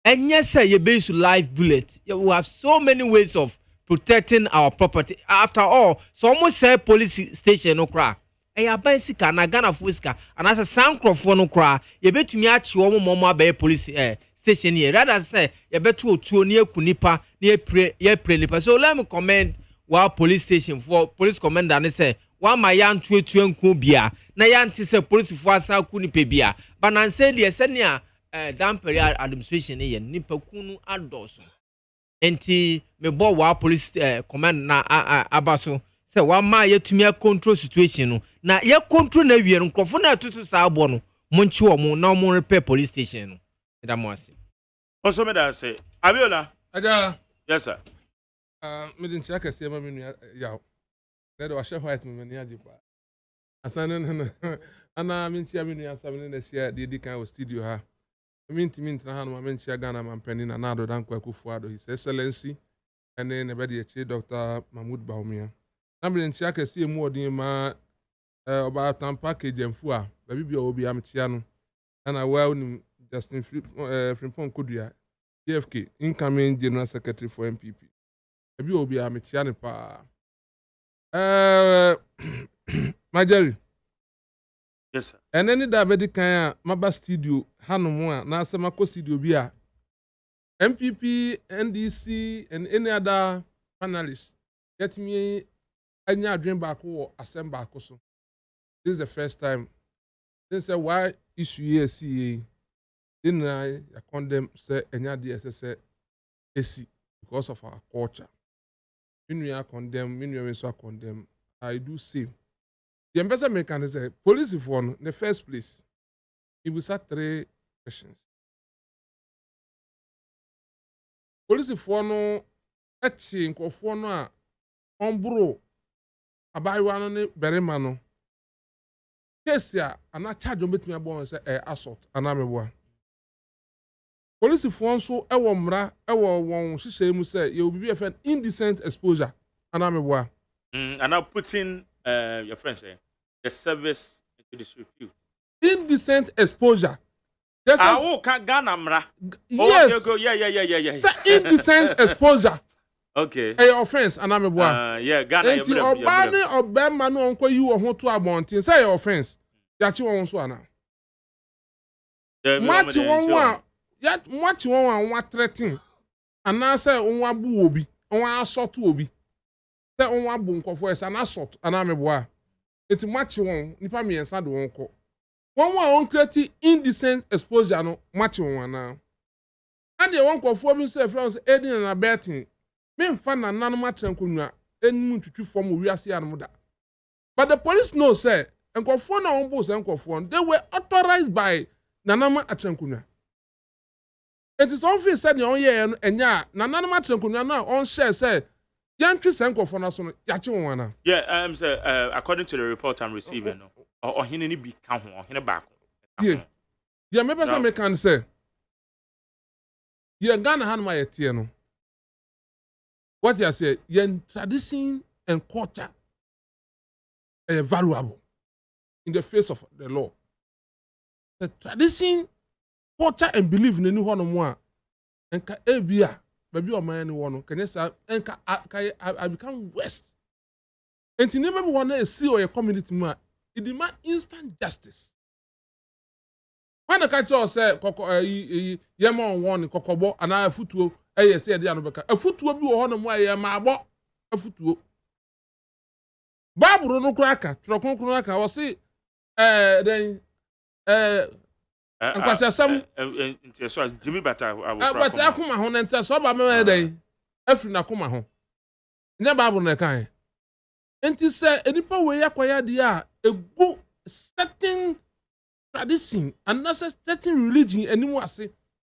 And yes, sir, you base live bullet. We have so many ways of protecting our property. After all, so almost say police station no cry. And ya basic and a Ghana Fuska, and as a sound crofon no cry, you bet to me at your mama by police station here. Rather say, you bet to near Kunipa, near Prelipa. So let me commend our police station for police commander and say, one my young to Kubia, Nayanti say police for Sa Kunipebia. But I said, yes, Damperi administration ye nipa kunu adoso enti me bo wa police command na abaso say wa ma yetumi control situation no na ye control na wie no krofo na tutu sa abo no monchi wo mo na mo repair police station no da mo ase also me da say Abiola Aja yes sir me din chaka se ma menu ya na do share white me ni ajipa asana na ana me ntia menu ya sabene na share di kan o studio ha Minti na hanu menchia Ghana mampeni na nado danko akufuado His Excellency ene nebedi eche Dr. Mahmoud Baumia. Nambi nchia kesi emu odin ma oba tampa kejemfu a babi bi obi amchia no ana well ni Justin Frimpong Kodua DFK incoming General Secretary for MPP. Babi obi amchia ne pa Majeri. Yes, sir. And any da bedi kan maba studio hanom a na asema ko studio bi a MPP, NDC and any other panelists get me anya adwen baako wo asem baako so. This is the first time. They say why issue here see then I condemn say enya DSS AC because of our culture. When we are condemn, when we are condemn, I do same. The ambassador mechanism say police if one in the first place, it will start 3 questions. Police if one no etching of one no ombro abayiwa no ne berima no case ya ana charge on betumi abon say assault ana meboa. Police if one so ewo mra ewo won hihye mu say you will be a indecent exposure ana meboa. And now putting your friend say the service into disrepute. Indecent exposure. Yes. Ghana mra. Yes. Yeah. Say indecent exposure. Okay. Offense and I'm a boy. Yeah, Ghana. Enti obani obema no onko yi wo ho to abontin say offense. Ya chi won so ana. Machi won wa ya machi won wa threaten. Ana say won abu obi, won assault obi. Say won abu nkofo esa na assault ana me boy. Enti machi won nipa me ensa de won ko. Won wa on create indecent exposure no machi won ana. And the one nkofo bi say friends aiding and abetting. Me mfa na nanom atrenkonwa enu twitwi form wiase anom da. But the police know say nkofo na on boss nkofo they were authorized by nanam atrenkonwa. It is obvious said on ye enya na nanom atrenkonwa na on share say yantwi say nkofo na so no yache won na. Yeah, sir, according to the report I'm receiving no ohene ni bi ka ho ohene baako. Yeah, me person me can say yeah Ghana han ma yetie no. What you say, your tradition and culture are valuable in the face of the law. The tradition, culture, and belief in the new one more. And ka ebia, baby or man one can you say and I become West. And to never want to see or a community man, it demand instant justice. When the catcher say yema one kokobo and I footwo say the anobeka a footwo bi wo hono mo aye ma abo a footwo Bible no kraka trokonkron aka wo say then ankwasa sam so Jimmy Bata but akoma ho nta so ba me den afri na koma ho nya Bible na kan enti say enipa we yakoya de a egu certain tradition and not a certain religion anymore say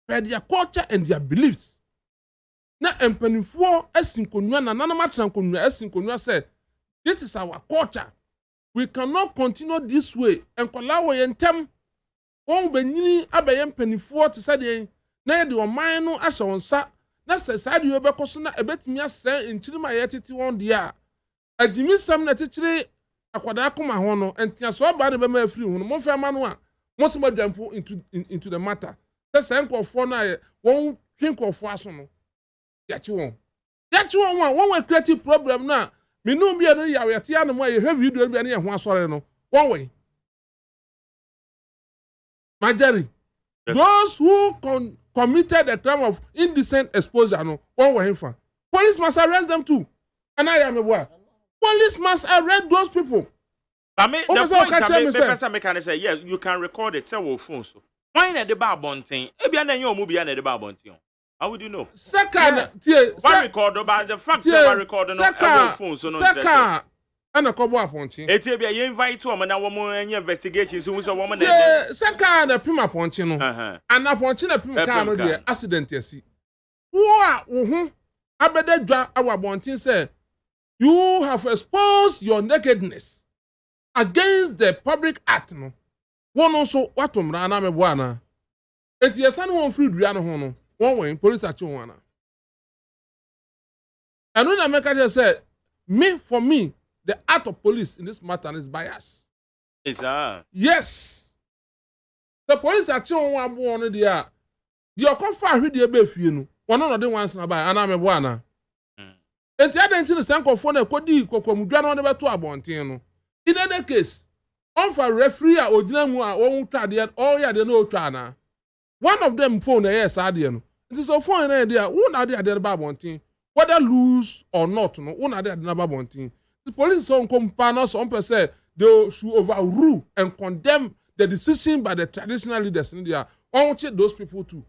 by their culture and their beliefs. Na empanifo asinkonwa na nanama trankonwa asinkonwa say this is our culture. We cannot continue this way and kolawo yentem on benyini abaye empanifo te say den na ye de oman no ahye wonsa na say side we be koso na ebetimi ase nchirima ye tete won de a ajimisam na tetire akwada akoma ho no entia so ba ne be ma afiri ho no mo fa ma no a most of them into the matter. That's for na one think of aso no. Yachi won one way creative problem na me no be no ya we tia no ma ye have video be na ye ho asore no. One way. Majority. Yes. Those who committed the crime of indecent exposure no one way for. Police must arrest them too. And I am aware. Police must arrest those people. But me, the person can say, yes, you can record it. Say, well, phone so. Why not the bar bunting? Ebi ane yo movie ane the bar bunting. How would you know? Second, why record about the fact that we record no phone so no. Second, ana kobo aponchi. Eti ebi you invite to na woman any investigation so woman second na pima aponchi no. Ana aponchi na pima car no dey accident yesi. Wo a wo ho abede dwa awa bunting say you have exposed your nakedness against the public act no one also watomra na mebo ana enti yesane won free dua no ho no won wen police achi won ana and when America just said for me the act of police in this matter is biased. Yes, the police achi won abo no dia the okonfa hwede be fie no one no dey once na buy ana mebo ana enti adanti no sankofo na ekodi kokwamudua no de beto abonten no. In any case, on for referee or Dinamu or Tradian or ya de no trana. One of them phone a yes, Adian. It is a phone idea. One idea the Babontin. Whether lose or not, no one idea the Babontin. The police on companions on per se, they should overrule and condemn the decision by the traditional leaders in India. On those people too.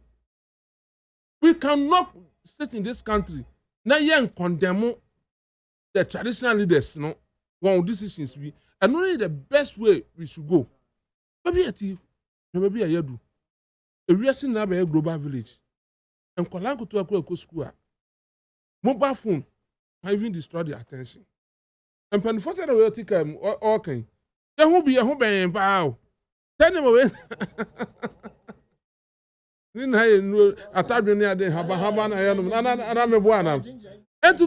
We cannot sit in this country now and condemn the traditional leaders, no, one decisions be, and only the best way we should go. Maybe a tea, maybe a yedu. A reason now by a global village. And Kolanko to a school. Mobile phone can even destroy the attention. And Penfoster will take okay. There will be a home and bow. Tell them away. And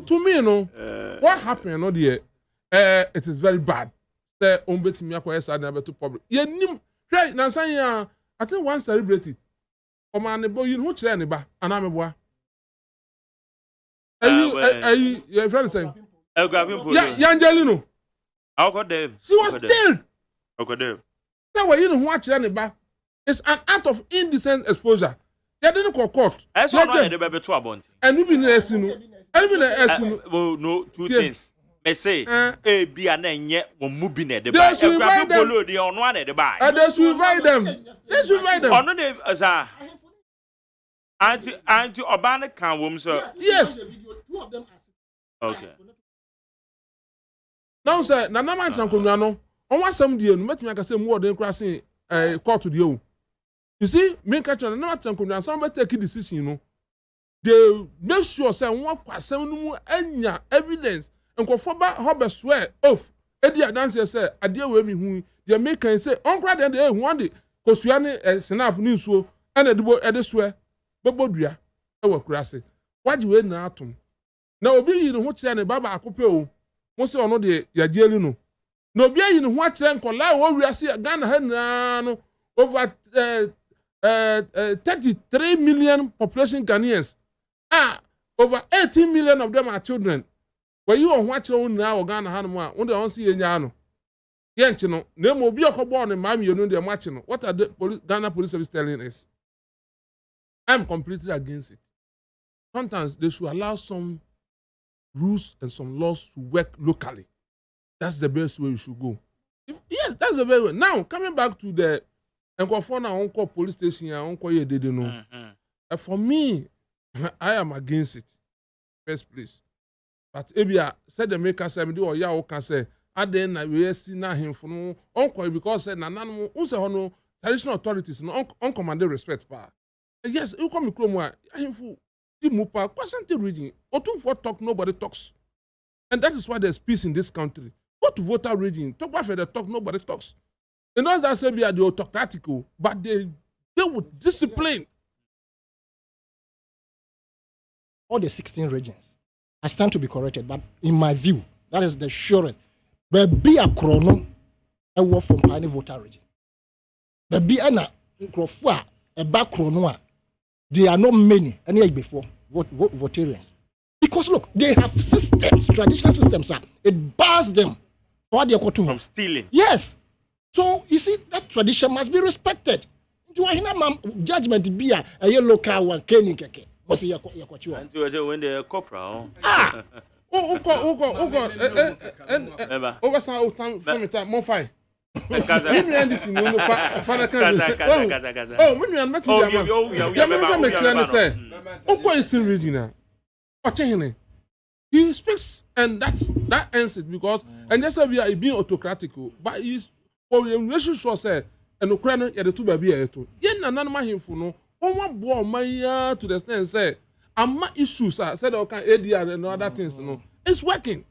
to me, no, what happened, no, dear, it is very bad. The umbet me acquire side never to public. Ye nim, right now, saying, I think one celebrity. O man, boy, you know, Chaniba, and I'm a boy. Are you, friend saying? Yeah, Yangelino. I'll go there. She was killed. Okay, there. That way, you don't watch Chaniba. It's an act of indecent exposure. They didn't call court. That's why they be too abundant. And we've been asking. Well, no, two things. They say, be an enye will move in the buy. They should invite them. They on one at the buy. And they should invite them. They should invite them. On the as a anti Obama can woman, sir. Yes. Okay. Now, sir, Nana Manchano, on what some deal, met me like I say more than crossing a court to the You see, make a channel, not and somebody take a decision, you know. They make sure say one question any evidence and go for back hobby swear off. Eddie Dancer say, I deal with me who they make and say, on cry then they one day, because we are snap news so and a double at the swear, but Bodria, our crassy. What do you wait now to? Now be you know what channel Baba Acopio, most or no de Yajelino. No be you know what channel call what we are see a gun hand over 33 million population Ghanaians. Over 18 million of them are children. When you are watching now, Ghana Hanuma, when they don't see Yano. Yanchino, no more be a born in Miami, you know they're watching. What are the Ghana Police Service telling us? I'm completely against it. Sometimes they should allow some rules and some laws to work locally. That's the best way we should go. Yes, that's the best way. Now, coming back to the Uncle police station, Uncle ye didn't know. For me, I am against it. First place. But Ebia said the maker said, or ya can say, I then we see now him for no uncle because said Nanano, also traditional authorities, no uncommanded respect. Yes, you come to Chroma, him for Timupa, constantly reading. Or two for talk, nobody talks. And that is why there's peace in this country. Go to voter reading, talk about the talk, nobody talks. And all that say we are the autocratical, but they with discipline. All the 16 regions. I stand to be corrected, but in my view, that is the surest. But be a chrono, I work from any voter region. But be a back chrono, there are not many, any before votarians. Because look, they have systems, traditional systems, it bars them from stealing. Yes. So you see, that tradition must be respected. Do I hear judgment be a local one, Kenny Keke? When the corporal. More fine. He speaks and that ends it because and just we are being autocratic, but he's for the relationship say and Ukraine ya the two baby eto. Yen na nanma himfo no one boy man to the extent say amma issues said okay ADR and other things no. It's working.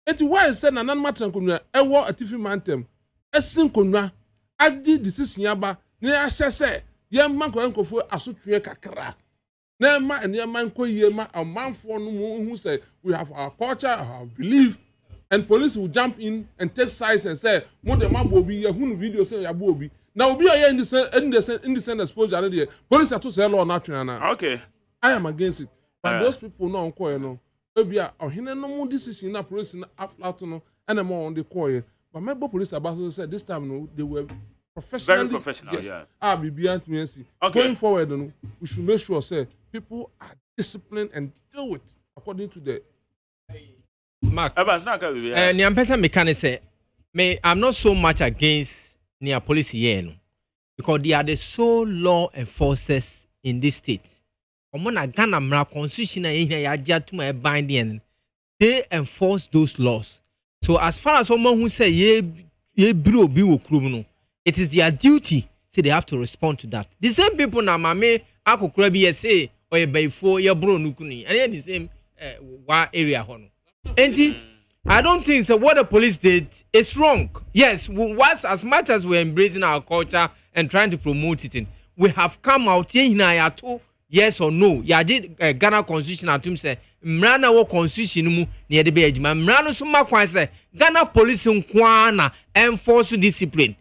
It's why I said na nanma trankunwa ewo atifi mantem. Esin konwa adi decision aba na ahye say ye man kwankofo asotwe kakra. Na ma and ye man koye ma amanfo no who say we have our culture, our belief. And police will jump in and take sides and say, "Mo de ma bobi ye hunu video say ya bobi." Now obi are in the exposure there. Police are to say law natural now. Okay. I am against it. But those people no on call no. Obi a ohene no mo decision na police na after no and more on the call. But member police ambassador said this time, no, they were professionally. Very professional, yes. yeah. Going forward, no, we should make sure, say, people are disciplined and do it according to the. Mark, Evans, not going to be. and the person mechanic say, I'm not so much against near police here, no, because they are the sole law enforcers in this state. Omona Ghana mra constitution na binding, they enforce those laws. So as far as someone who say ye bro bi wo krum, it is their duty, say they have to respond to that. The same people na mame akokura bi say or ye bayfo ye bro nukuni, and the same area hono. I don't think so. What the police did is wrong. Yes, as much as we're embracing our culture and trying to promote it, we have come out here yes or no. Yaji Ghana constitution atum say mrana wo constitution mu na yede be adwuma mrana so makwan say Ghana police nkwana enforce discipline.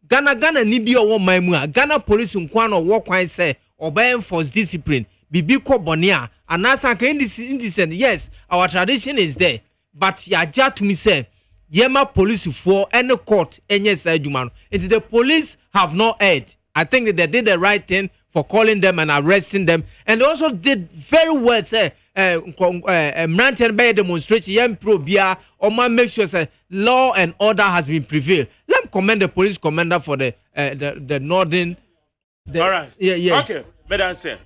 Ghana ni bi owo man mu a Ghana police nkwana wo kwan say oba enforce discipline. Bibi ko bone a anasa kan indecent. Yes, our tradition is there. But yaja to me say yema police for any court any say adwuma no. It the police have not erred. I think that they did the right thing for calling them and arresting them, and they also did very well. Say, Mrantian Bay demonstration, young probia, or man make sure say law and order has been prevailed. Let me commend the police commander for the northern. All right. Yeah. Yes. Okay. Madam say.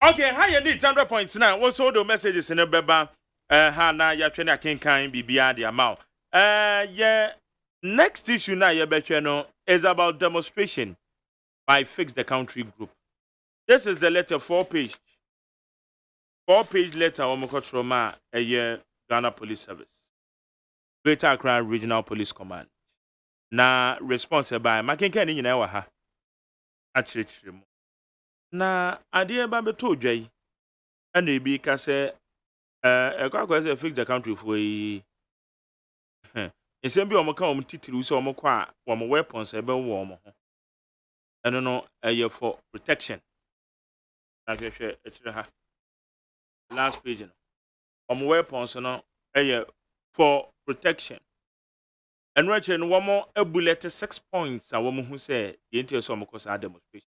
Okay. How you need 100 points now? What's all the messages in the beba? Hana ya training can be beyond the amount. Yeah. Next issue now you bet is about demonstration by Fix the Country Group. This is the letter 4-page. 4-page letter Omokotroma a year Ghana Police Service. Greater Accra Regional Police Command. Na response by Makenka ni nyina wa ha. Achirichiri mu. Na ade ba beto dwai. Ana ebi ka se ekwa say Fix the Country for yi. Nsem bi omoka om titiri so omokwa wo weapons ebe wo omo ho. Eno no for protection. Last page. Weapons for protection. And right here, one more a bullet 6 points. A woman who said the entire summer cause our demonstration.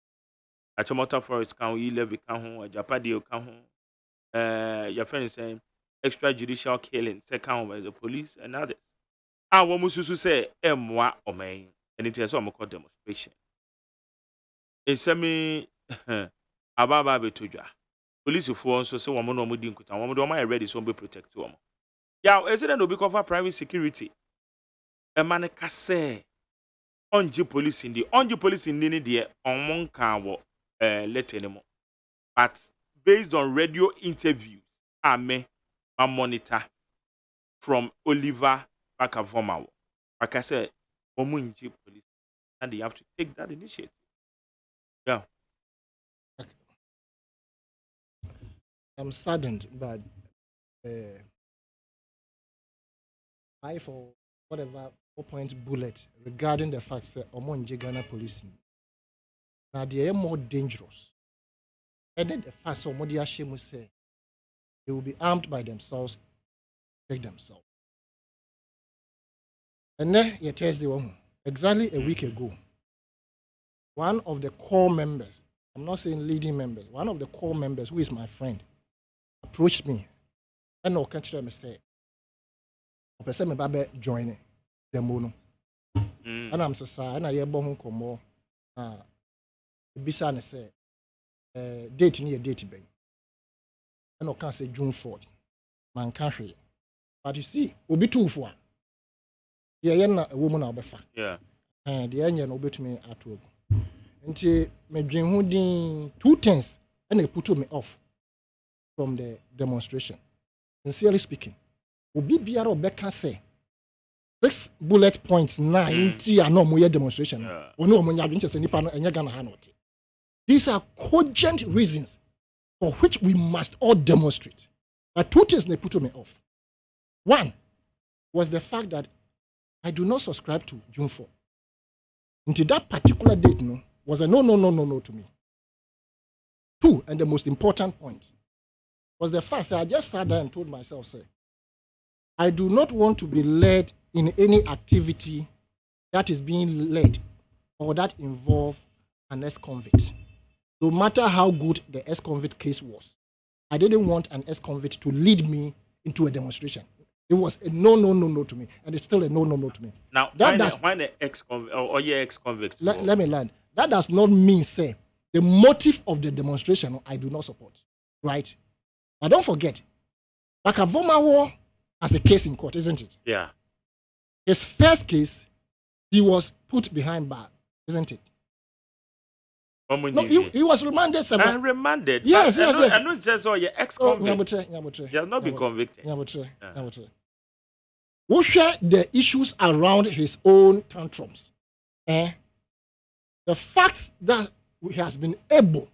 A Chomota Forest can we levy can home, a Japadio can home. Your friend is saying extrajudicial killing, second by the police and others. Our woman who say, moi or main, and it is some called demonstration. In semi ababa betuja police for so say woman no mudi nkuta woman do my ready so be protect woman ya is it no be cover private security e man ka say onji police in the there on kan wo letter anymore. But based on radio interviews I monitor from Oliver Bakavoma, like I said omunji police and they have to take that initiative. Yeah. Okay. I'm saddened, but 5 or whatever 4-point bullet regarding the fact that Omonje Ghana police now they are more dangerous. And then the fact that Omodi Ashemu say they will be armed by themselves, take themselves. And then you tell the woman exactly a week ago. One of the core members, I'm not saying leading members, one of the core members, who is my friend, approached me and I'll catch them and say, I person me babe join them mono. And I'm so sorry, and I hear bon come more. Bisa say date near date bay. And I can say June 4th. Man can't hear. But you see, we'll be 2 for. Yeah, a woman I'll be fine. Yeah. And the engine will be to me at work. Until me dream holding 2 things and they put me off from the demonstration. Sincerely speaking, Obi Biaro Beka say 6 bullet points 9 no more demonstration. These are cogent reasons for which we must all demonstrate. But 2 things they put me off. One was the fact that I do not subscribe to June 4. Until that particular date, was a no to me. 2, and the most important point, was the fact that I just sat there and told myself, say, I do not want to be led in any activity that is being led or that involve an ex-convict. No matter how good the ex-convict case was, I didn't want an ex-convict to lead me into a demonstration. It was a no to me, and it's still a no to me. Now, why the ex-convict or your ex-convict? Let me land. That does not mean, say, the motive of the demonstration I do not support, right? But don't forget, Bakavomawo has a case in court, isn't it? Yeah. His first case, he was put behind bars, isn't it? No, he was remanded. Remanded? Yes. I know just all your ex-convict. He has not been convicted. Who share the issues around his own tantrums? The fact that he has been able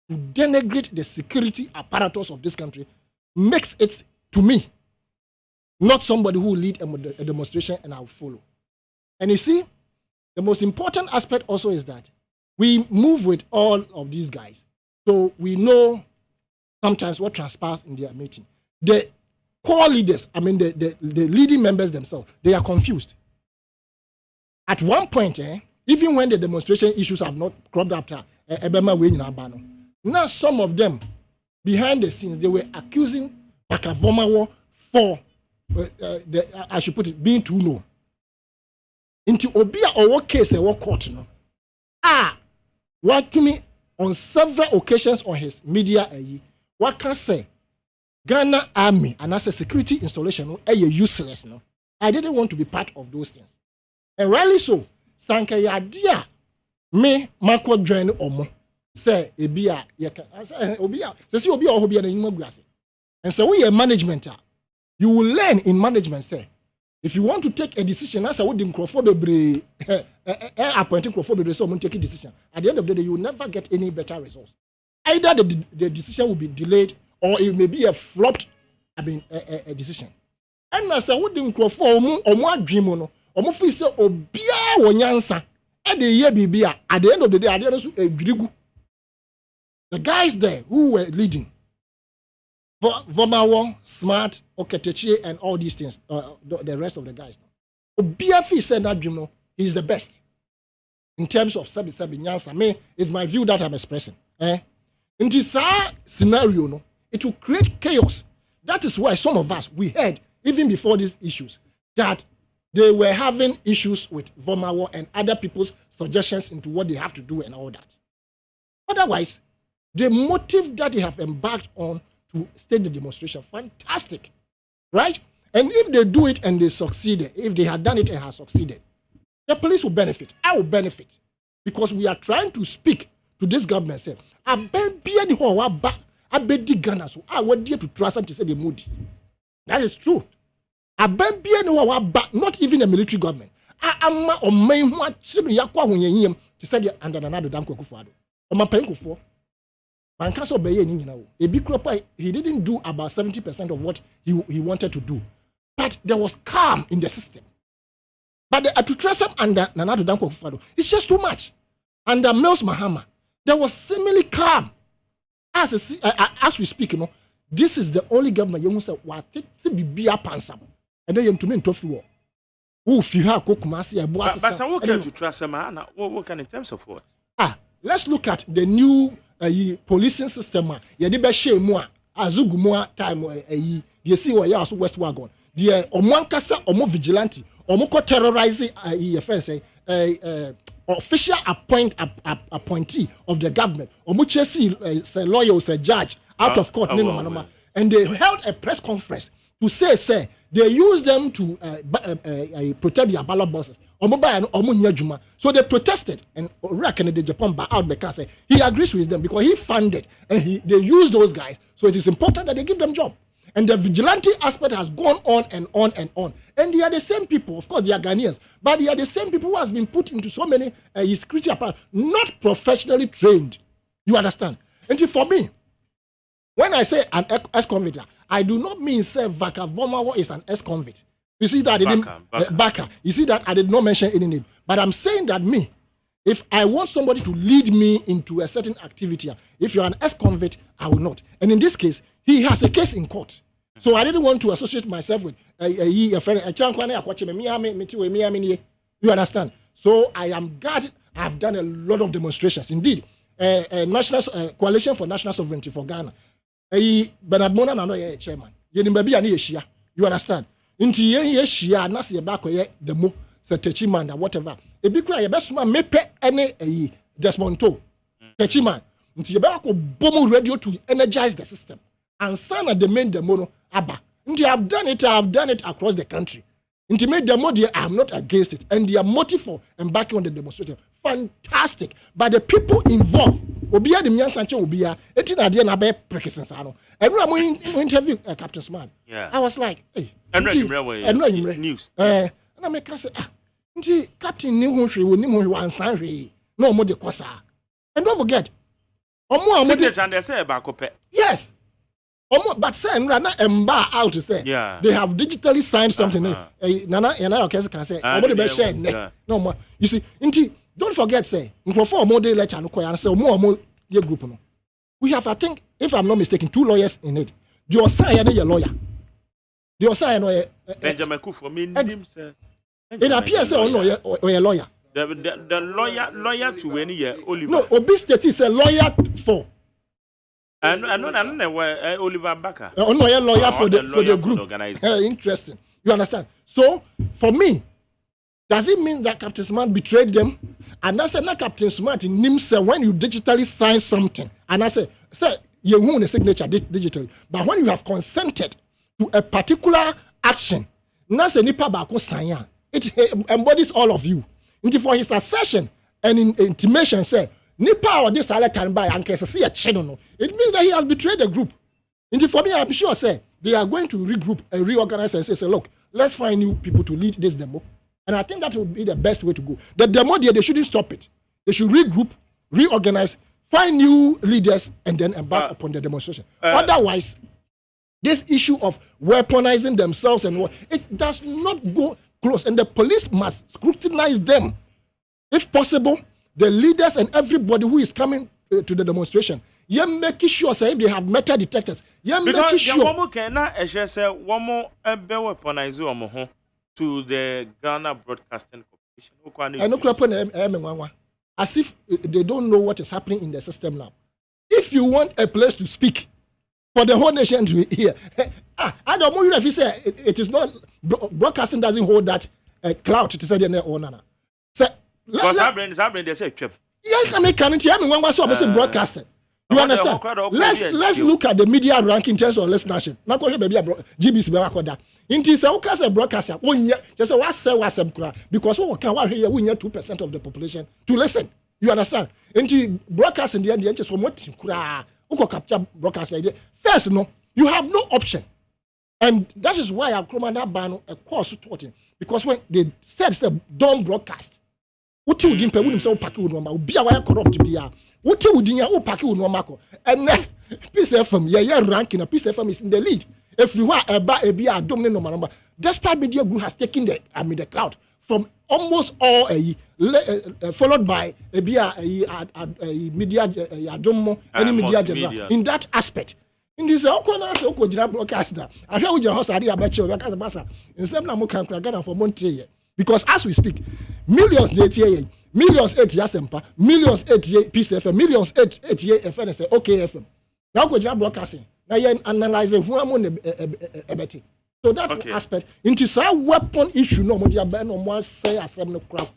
to denigrate the security apparatus of this country makes it, to me, not somebody who will lead a demonstration and I will follow. And you see, the most important aspect also is that we move with all of these guys. So we know sometimes what transpires in their meeting. The core leaders, the leading members themselves, they are confused. At one point, even when the demonstration issues have not cropped up, now some of them, behind the scenes, they were accusing Bakavomawo for, I should put it, being too low. Into Obia or what case or what court, no? What to me on several occasions on his media, what can say? Ghana Army and as a security installation, useless, no? I didn't want to be part of those things. And rightly so, Sankaya dia me Marco join Omo. Say Ebia, Obia, say Obia or Hobia and Imogasi. And so we are management. You will learn in management, say. If you want to take a decision, as I would in appointing Crawford, so take a decision. At the end of the day, you will never get any better results. Either the decision will be delayed or it may be a flopped, a decision. And as I would in Crawford, or more dream, or more free say, or Bia or Yansa, at the year Bibia, at the end of the day, I didn't a Grigu. The guys there who were leading, Vomawo, Smart, Oketechi, and all these things, the rest of the guys. BFE said that he's the best in terms of Sabi Nyansa. Me, it's my view that I'm expressing. In this scenario, no, it will create chaos. That is why some of us, we heard, even before these issues, that they were having issues with Vomawo and other people's suggestions into what they have to do and all that. Otherwise, the motive that they have embarked on to stage the demonstration, fantastic, right? And if they do it and they succeeded, if they had done it and had succeeded, the police will benefit. I will benefit because we are trying to speak to this government. Say, I bet the Ghana so I want to trust them to say the moody. That is true. I bet not even a military government. I am a main what should be to say the under another damn Kokufado. Or my paying for. He didn't do about 70% of what he wanted to do. But there was calm in the system. But to trust him under Nanado Danko Fado, it's just too much. Under Mills Mahama, there was similarly calm. As we speak, this is the only government you say what to be a pansam. And then you to me tofu. If you have Kokumasi, but some work to trust him, what can in terms of what? Let's look at the new policing system. Yedibe share more azugu more time. You see where you are West Wagon. The omankasa omo vigilante omo terrorizing official appointee of the government. Omo chesi say lawyer or say judge out of court. And they held a press conference to say they use them to protect their ballot boxes. So they protested and the Japan by out because he agrees with them because he funded and they use those guys. So it is important that they give them job. And the vigilante aspect has gone on and on and on. And they are the same people, of course, they are Ghanaians, but they are the same people who has been put into so many security apparatus, not professionally trained. You understand? And for me, when I say an ex-convict, I do not mean say Bakavomawo is an ex-convict. You see that I didn't Baka. You see that I did not mention any name. But I'm saying that if I want somebody to lead me into a certain activity, if you're an ex-convict, I will not. And in this case, he has a case in court. So I didn't want to associate myself with a friend. You understand? So I am guarded. I have done a lot of demonstrations. Indeed, National Coalition for National Sovereignty for Ghana. Bernard Mona na no ye chairman. Ye ni baby ani yeshia. You understand? Inti ye yeshia na se ba koye demo se techiman na whatever. E bi kura ye besuma mepe ene Desmonto. Techiman. Inti ye ba ko bomo radio to energize the system. And sana the main demo no aba. Inti I have done it across the country. Intimate demo, I am not against it. And their motive for embarking on the demonstration, fantastic. But the people involved, Obia the Mian Sancho Obia, etin idea na be prekisens ano. And when we interview Captain Smart, I was like, hey, news. And I make us say, Captain knew who she would name one sanry, no more de cosa. And don't forget, signature and they say about Cope. Yes. But say Nana embar out to say they have digitally signed something. Nana can say no more. You see, don't forget say for more day lecture and say more group. We have, I think, if I'm not mistaken, 2 lawyers in it. The OSEI and your lawyer. The OSEI Benjamin Kufo mean it appears or a lawyer. The lawyer to any year Oliver. No, Obistate is a lawyer for. And Oliver Bakker. No, a lawyer for the group. Interesting. You understand? So, for me, does it mean that Captain Smart betrayed them? And I said, not Captain Smart in NIMSA, when you digitally sign something, and I said, you own a signature digitally, but when you have consented to a particular action, it embodies all of you. And for his assertion and intimation, say, Nipa or this other can buy and can see a channel. It means that he has betrayed the group. And for me, I'm sure say they are going to regroup and reorganize and say, look, let's find new people to lead this demo. And I think that would be the best way to go. The demo, they shouldn't stop it. They should regroup, reorganize, find new leaders, and then embark upon the demonstration. Otherwise, this issue of weaponizing themselves and what, it does not go close. And the police must scrutinize them. If possible, the leaders and everybody who is coming to the demonstration, you're making sure, say, if they have metal detectors, you're making sure. One more cannot say one more weaponize to the Ghana Broadcasting Corporation. As if they don't know what is happening in the system now. If you want a place to speak for the whole nation to hear, I don't know if you say it is not broadcasting doesn't hold that clout to say the owner. Because I they say trip. Yes, I mean, can't you? I mean, one was broadcasting. You understand? Let's look at the media ranking in terms of listenership. Now, go here, baby, GBC, Barakoda. In this, a broadcaster, just what's because we can hear 2% of the population to listen. You understand? Into broadcasting the end, just from what capture broadcast idea. First, no, you have no option, and that is why I ban a course taught him because when they said don't broadcast. What you didn't pay with himself, Paki would normal, be a wire corrupt be a what you didn't know, Paki would normal. And Peace FM, ranking a Peace FM is in the lead. If you are a dominant number, despite media group has taken the cloud from almost all followed by a media any media general in that aspect. In this broadcaster, I hear with your house idea about your in some Namukan for Monte. Because as we speak, millions millions 8 years millions 8 year PCFM, millions 8 year FNS, OKFM. Now go to broadcasting. Now you analyzing who am on the so that aspect into some weapon issue no more say assembly crap.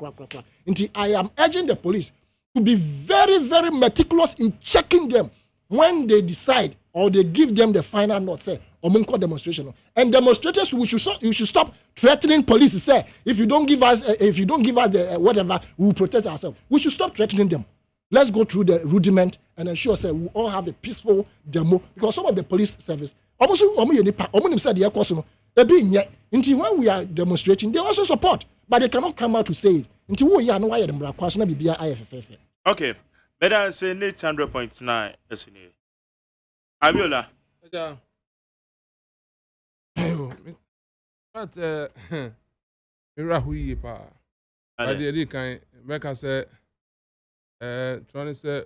Into I am urging the police to be very, very meticulous in checking them when they decide or they give them the final note, say, Omunko demonstration. And demonstrators, you should stop threatening police to say, if you don't give us the whatever, we will protect ourselves. We should stop threatening them. Let's go through the rudiment and ensure, say, we all have a peaceful demo. Because some of the police service, almost said the question, until when we are demonstrating, they also support, but they cannot come out to say it. Until we are no why the question be IFFF. Okay, better say 800.9 SNA. Abiola. Yeah. But Mira Hui pa. I did kind make us say trying to say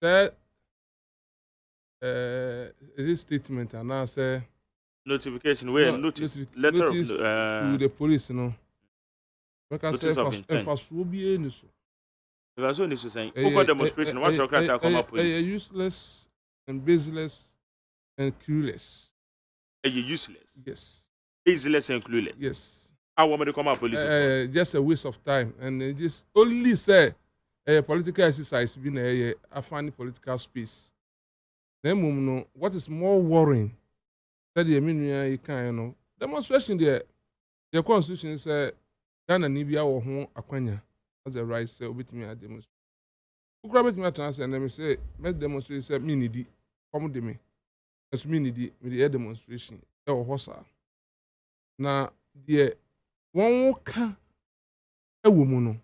that this statement and I say Notification, where notice, letter notice of to the police, Like I notice said, of intent. first will be in this. If I saw this saying, who demonstration, what's your character come up police? Useless and baseless and clueless. Useless. Yes. Baseless and clueless. Yes. I want me to come up police. Just a waste of time, and they just only say a political exercise being a funny political space. Then, no, what is more worrying? That the you can, demonstration there. The constitution says Ghana Nibia or home Aquania as a right say with me at demonstration. Who grab it me at answer and let me say, make demonstration say me need come to me. As me need with the demonstration or hosa. Now, the one can a woman,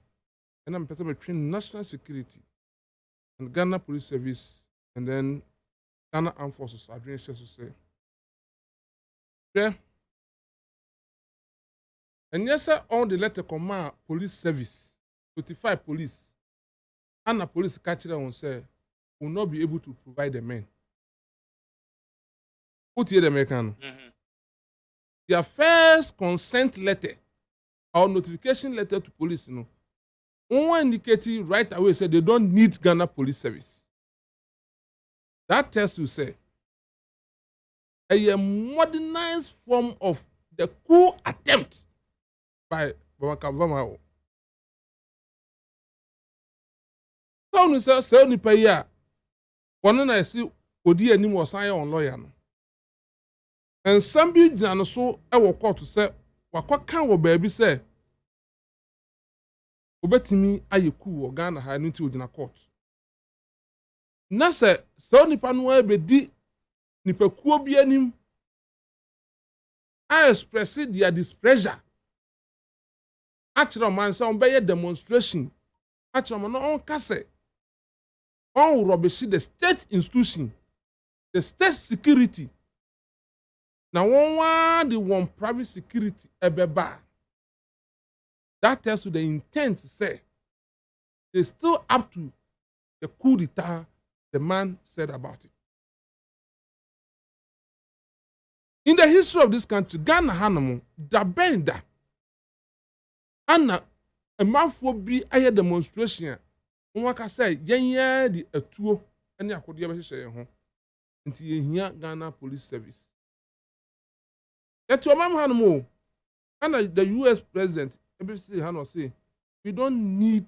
and I'm between national security and Ghana Police Service and then Ghana Armed Forces, I drink to say. Yeah. And yes, sir, on the letter command police service, 25 police, and the police catcher on say will not be able to provide the men. Put here the American. Their first consent letter or notification letter to police, one indicating right away said they don't need Ghana Police Service. That tells you say a modernized form of the coup attempt by Bamaka. So say say ni pay ya. One na see odi anim was sign on lawyer no. And some bi gyina so e wo court say wakwakan wo baabi say obetimi aye coup wo Ghana ha no ti ogina court. Na say so nipa no ebedi nipa kuo bi anim I express their displeasure. Actually, man, some be demonstration. Actually, man, on kase. On rubbish the state institution, the state security. Now, one private security ebeba. That tells you the intent to say they still up to the coup d'etat the man said about it. In the history of this country, Ghana Hanamu, da benda, Anna, a mouthful be a demonstration. One can say, Yenya the a tour, and ya could ever say home until you hear Ghana Police Service. Yet to a man Hanamu, and the US president, ABC Hano say, we don't need,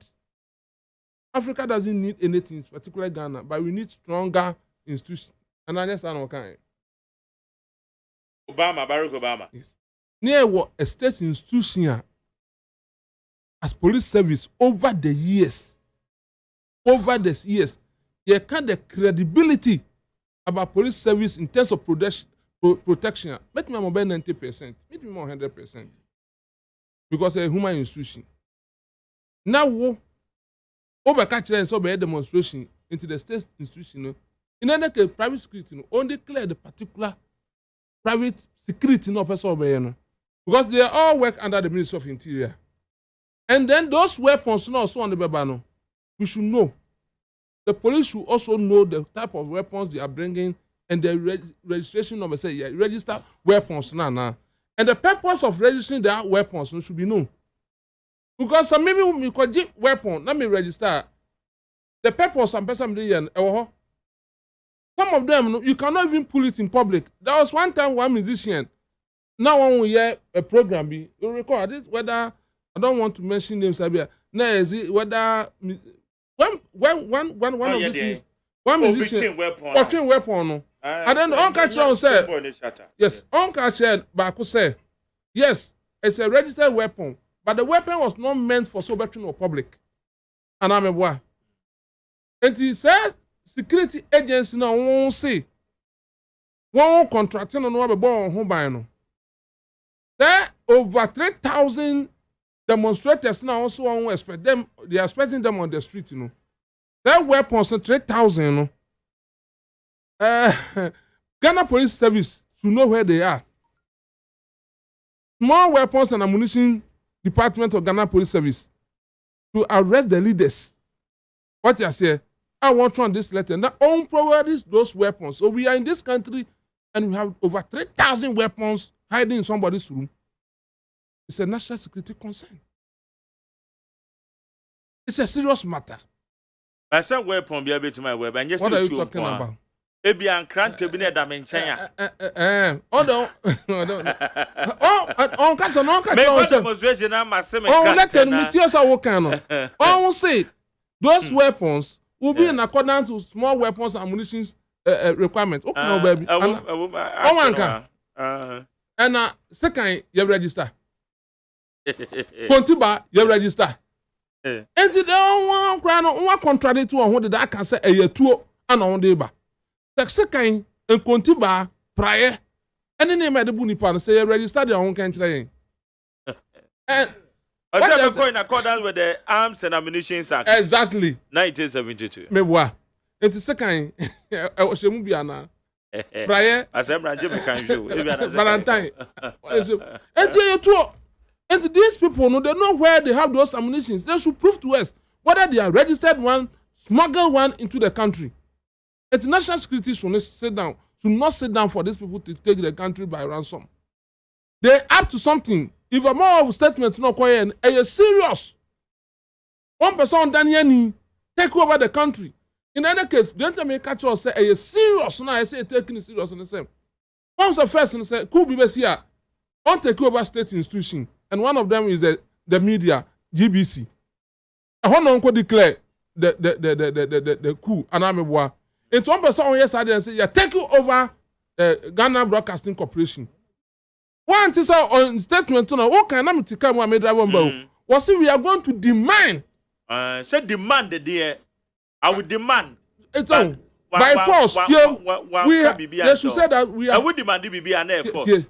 Africa doesn't need anything, particularly Ghana, but we need stronger institutions. And I just don't know. Barack Obama. Yes. Near what a state institution as police service over the years. You can the credibility about police service in terms of protection. Make me more 90%, make me more 100%. Because a human institution. Now, over catching and so be a demonstration into the state institution. In any case, private security only clear the particular private security no person because they all work under the Ministry of Interior. And then those weapons also on the Babano. We should know. The police should also know the type of weapons they are bringing and the registration number. Say, yeah, register weapons now. And the purpose of registering their weapons should be known. Because some maybe we could get weapon, let me register. The purpose some person some of them, you cannot even pull it in public. There was one time one musician, now one will hear a program, you recall this, whether, I don't want to mention names, whether, one of these, one musician, watching weapon, and then on catch on say, yes, on catch back say, yes, it's a registered weapon, but the weapon was not meant for celebrating or public. And I'm a boy. And he says, security agency now won't say one contracting on what born home by no. There over 3,000 demonstrators now also won't expect them. They are expecting them on the street, Their weapons 3,000, Ghana Police Service to know where they are. More weapons and ammunition department of Ghana Police Service to arrest the leaders. What you say? I want to on this letter. Now, on provide those weapons. So we are in this country and we have over 3,000 weapons hiding in somebody's room, it's a national security concern. It's a serious matter. I said weapon be able to my web and just what are you talking about? Ebi an krante bi na da me nchen ya. Oh, kasa no kasa. Me demonstration na masse me krante. Oh, let them meet us our kind. Oh, say those weapons will be in accordance to small weapons and ammunition requirements. Okay, baby. Oh, anka. And second, you register. Contiba, you register. And the one crown one contradict to what that can say a year two and on the bar. The second and Contiba prior and the name of the Bunipan say register their own country. And what is going in accordance with the Arms and Ammunition Act? Exactly. 1972. Meboa. And the second, I was a movie prior as I'm not Valentine. And you two. And these people, no, they know where they have those ammunitions. They should prove to us whether they are registered one, smuggled one into the country. International security should not sit down for these people to take the country by ransom. They're up to something. If a more of a statement not quiet, it's serious. One person done here take over the country. In any case, the enemy catch us say it's serious. Now I say taking it serious in the same. One was the first and say, could be here. On take over state institution. And one of them is the media, GBC. I want to declare the coup, and I'm a boy. And one person on yesterday and say, "Yeah, take you over Ghana Broadcasting Corporation." One is on statement to know what kind of to come and drive on. Was we are going to demand? Say demand the day. I will demand. It's on by force. They should say that we are. I would demand the BB and Air Force. Yes.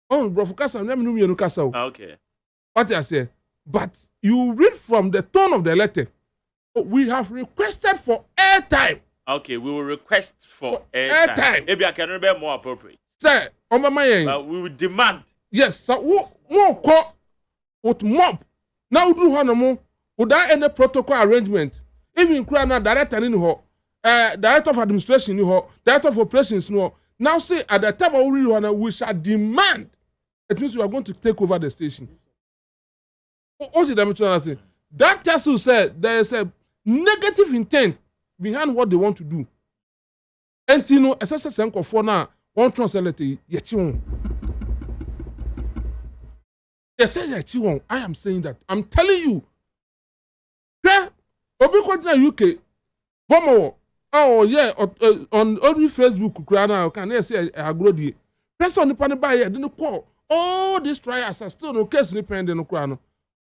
Oh, bro, Kasa, let me know you Kasa. Okay. What I say, but you read from the tone of the letter. We have requested for airtime. Okay, we will request for airtime. Maybe I can remember more appropriate. Sir, on my mind. We will demand. Yes, so more call with mob. Now do one more without any protocol arrangement. Even Krana director in her, director of administration in her, director of operations in her. Now say at the time we shall demand. It means we are going to take over the station. What's the say? That person said there is a negative intent behind what they want to do. And you know, SSS for now, one translate yet you. I am saying that. I'm telling you. Yeah, Obi continue UK. Vomo. Oh yeah, on only Facebook, now can I say I grow the person on the panel by didn't call. All these trials are still no case independent.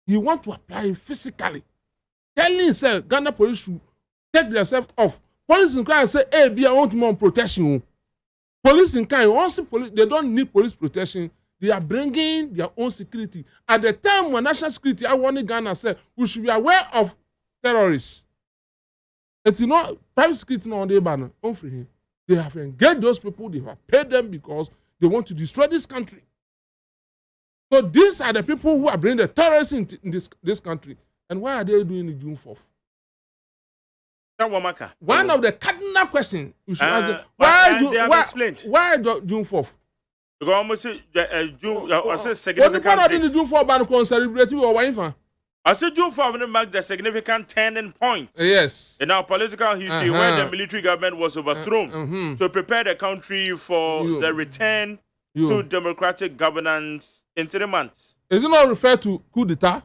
You want to apply physically. Telling himself, Ghana police should take themselves off. Police in crime say, hey, I want more protection. Police in crime, also police, they don't need police protection. They are bringing their own security. At the time when national security, I want Ghana say, we should be aware of terrorists. It's not private security on the banner. They have engaged those people, they have paid them because they want to destroy this country. So these are the people who are bringing the terrorists in this country. And why are they doing it June 4th? One of the cardinal questions you should answer. Why June 4th? Because almost June, I said significant. June 4th ban con celebrate or wine. I said June 4th marked the significant turning point. Yes. In our political history, where the military government was overthrown to prepare the country for the return to democratic governance in 3 months. Is it not referred to coup d'etat?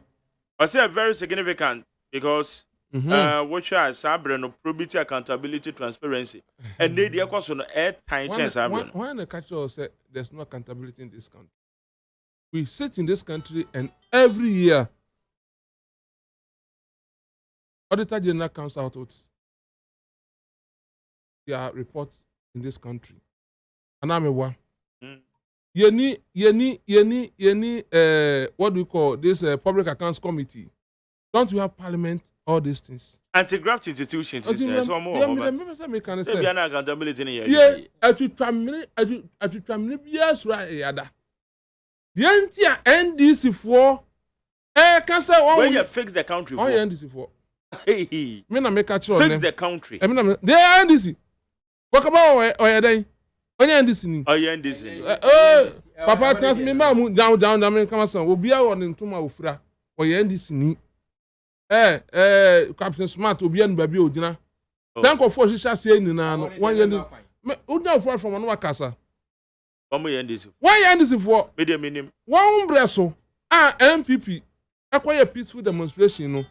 I say very significant because which are Sabrina probity, accountability, transparency, and they are also no air time chance. Why the culture said there's no accountability in this country? We sit in this country and every year, Auditor General comes out with their reports in this country. And I'm a one. Yeni, what do we call this public accounts committee? Don't you have parliament? All these things. Anti-graft institutions. Accountability in NDC for when you fix the country for NDC for fix the country. They are NDC. What about or Onye ndisi ni. Oye ndisi. Papa trans me ma mu down come son. Obi a won ntoma ofura. Oye ndisi ni. Captain Smart obi anu baby ogina. Sanko for shisha say ni na no. One year me onya for from no wakasa. Omo ye ndisi. One year ndisi for. Me de minim. One breso. MPP. Akwaye peaceful demonstration no.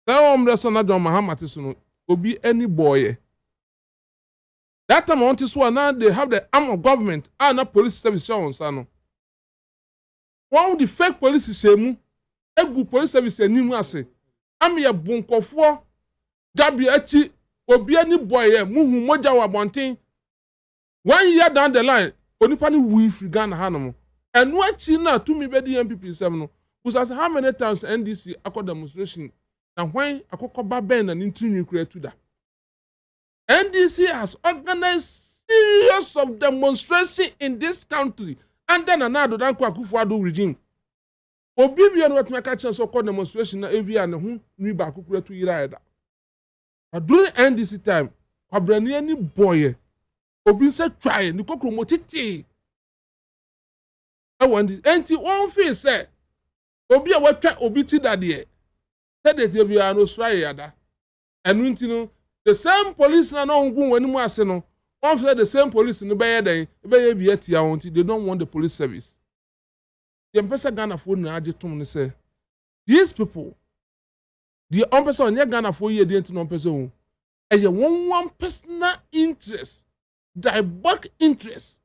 That one breso na John Mahama so no. Obi any boy. That time I want to swear now they have the arm of government and not police service on sano. One of the fake police is a good police service and new say. I'm your bunko for Gabi Echi obi any boy muhu moja wa bontin. 1 year down the line, onipani we free Ghana Hanamo. And what China to me by the MPP 7 was asked how many times NDC akọ demonstration and when akọ baben and intrini create to that. NDC has organized series of demonstration in this country and then another than Akufo-Addo regime. Obi bi anu wetin aka chance okọ demonstration na ebi ane ho ni ba akukura to yira eda. But during NDC time, kwabrani any boy obi say try ni kokro motiti. I want this enti one face say obi a watwa obi ti dade. Said that you are no try yada. Enu nti no the same police na no ngun wani mu ase no. One say the same police no be dey be atia wonti they don't want the police service. The Empesa Ghana for na ajetum ne say these people the Empesa on Ghana for ye dey no Empesa o. E one personal interest, direct interest.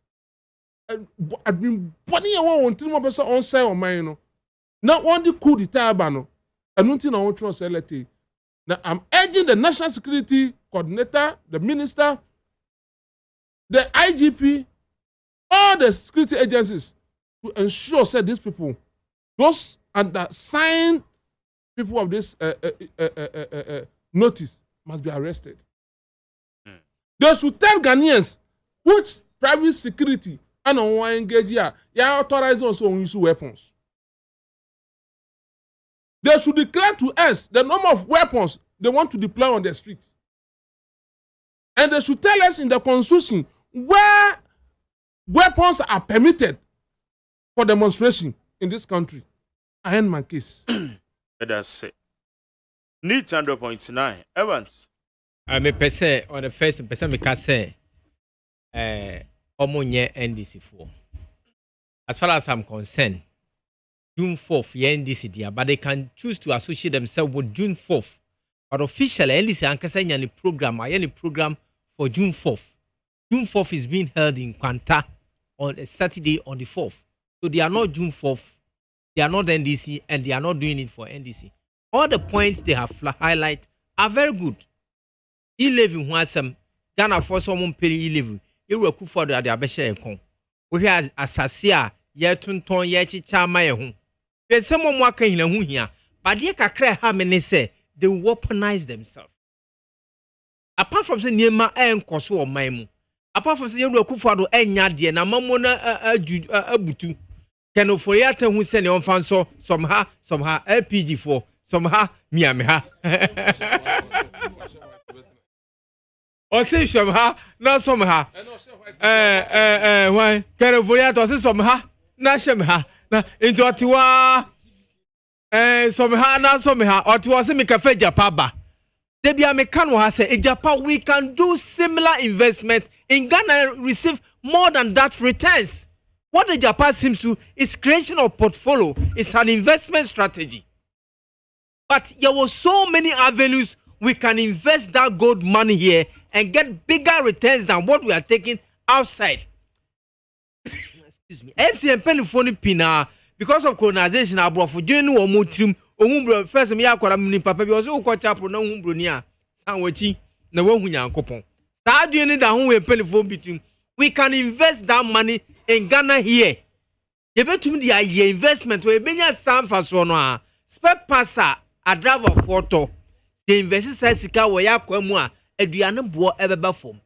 I've been body one till Empesa on say on mine no. Not one the coup d'etat ba no. Anu nti na won trust elete. Now, I'm urging the National Security Coordinator, the Minister, the IGP, all the security agencies to ensure that these people, those undersigned people of this notice must be arrested. They should tell Ghanaians which private security and on engage here, they are authorized also to use weapons. They should declare to us the number of weapons they want to deploy on the streets. And they should tell us in the constitution where weapons are permitted for demonstration in this country. I end my case. That's it. Need 100.9. Evans. Me pese on the first pese me ka say omonye NDC for. As far as I'm concerned, June 4th, NDC there, but they can choose to associate themselves with June 4th. But officially, NDC ankasa any program for June 4th. June 4th is being held in Kwanta on a Saturday on the 4th. So they are not June 4th. They are not NDC and they are not doing it for NDC. All the points they have highlighted are very good. E-levy huasem Ghana for someone pay e-levy. You will cook for the abesha ekon. We have assasia ye tunton ye chicha maye. There's someone working in a here, but they can cry how many say they weaponize themselves. Apart from saying Nema and Koso or Maimu, apart from saying you could follow any idea, na mamona butu. Can Oforiata who send on fan so somehow LPG4, somehow Miamiha. Or say somehow, not somehow. Why? Can Oforiata say somehow, not somehow. Na into atiwa somehow na somehow atiwa se me cafe Japaba. Debia me kan wa say Japa we can do similar investment in Ghana receive more than that returns. What the Japan seems to is creation of portfolio, it's an investment strategy. But there were so many avenues we can invest that gold money here and get bigger returns than what we are taking outside. Excuse me. FCM telephone pina because of colonization abroad for joining or mutrim or first me akwara mni papa bi oso ko chapo na humbro ni a san wachi na wahu nyankopon. Start doing that who we telephone between we can invest that money in Ghana here. You betumi the investment we benya san fa so no a spare passa a driver photo the invest sika we yakwa mu a aduane bo ebeba fom.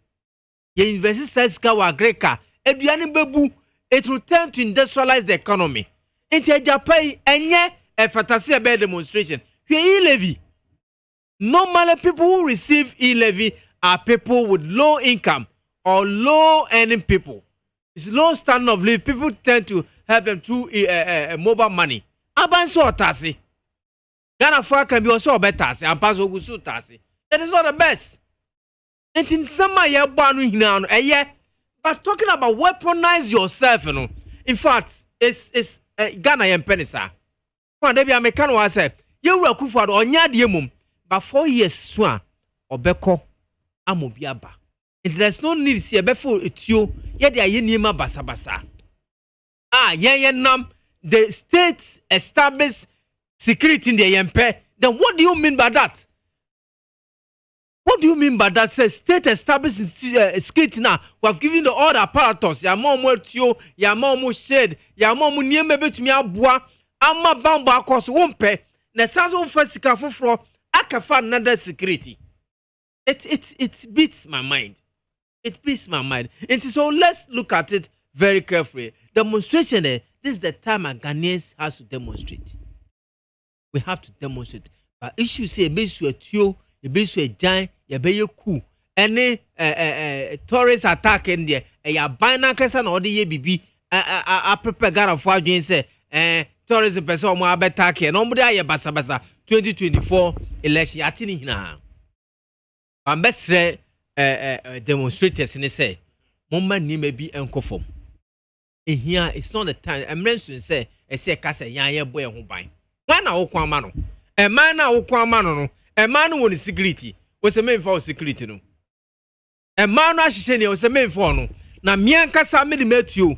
You invest sika wa agreka aduane bebu. It will tend to industrialize the economy. Into Japan, enye a fantasy about demonstration. E-levy. Normally, people who receive e-levy are people with low income or low earning people. It's low standard of living. People tend to help them through mobile money. Aban so tasi. Ghana for can be also better and pass ogusu tasi. It is not the best. And in some year banu now, but talking about weaponize yourself, you know. In fact, it's Ghana and Penisa. For Debbie American was said, you will cook for on yard but 4 years swan or beko amobiaba. There's no need to see a before it's you, yet they are yenima basabasa. Nam, the state established security in the MP. Then what do you mean by that? What do you mean by that? Says state established security now. We have given the order apparatus. Ya momo tio, ya momo shed, ya momo nieme betumi aboa, ama bamba akos wompe. Na sanso fasika foforo akafa another security. It beats my mind. It beats my mind. And so let's look at it very carefully. Demonstration, this is the time a Ghanaians has to demonstrate. We have to demonstrate. But issue say a tio, a giant, a be coup. Any tourist attack in there, a binacasan or the ye bibi, a prepare Ghana for say, tourist person more attack and nobody a basabasa 2024 election atini na. I'm best demonstrators in say, Mumma ni may be unconform. In here, it's not the time. I'm mentioning say, a say, Cassa, ya boy, who buy. Man, I will mano. A man, I will mano. A man with security was a man for security. No. A man, I should say, was a man for no. Now, Mianca Sammy met you.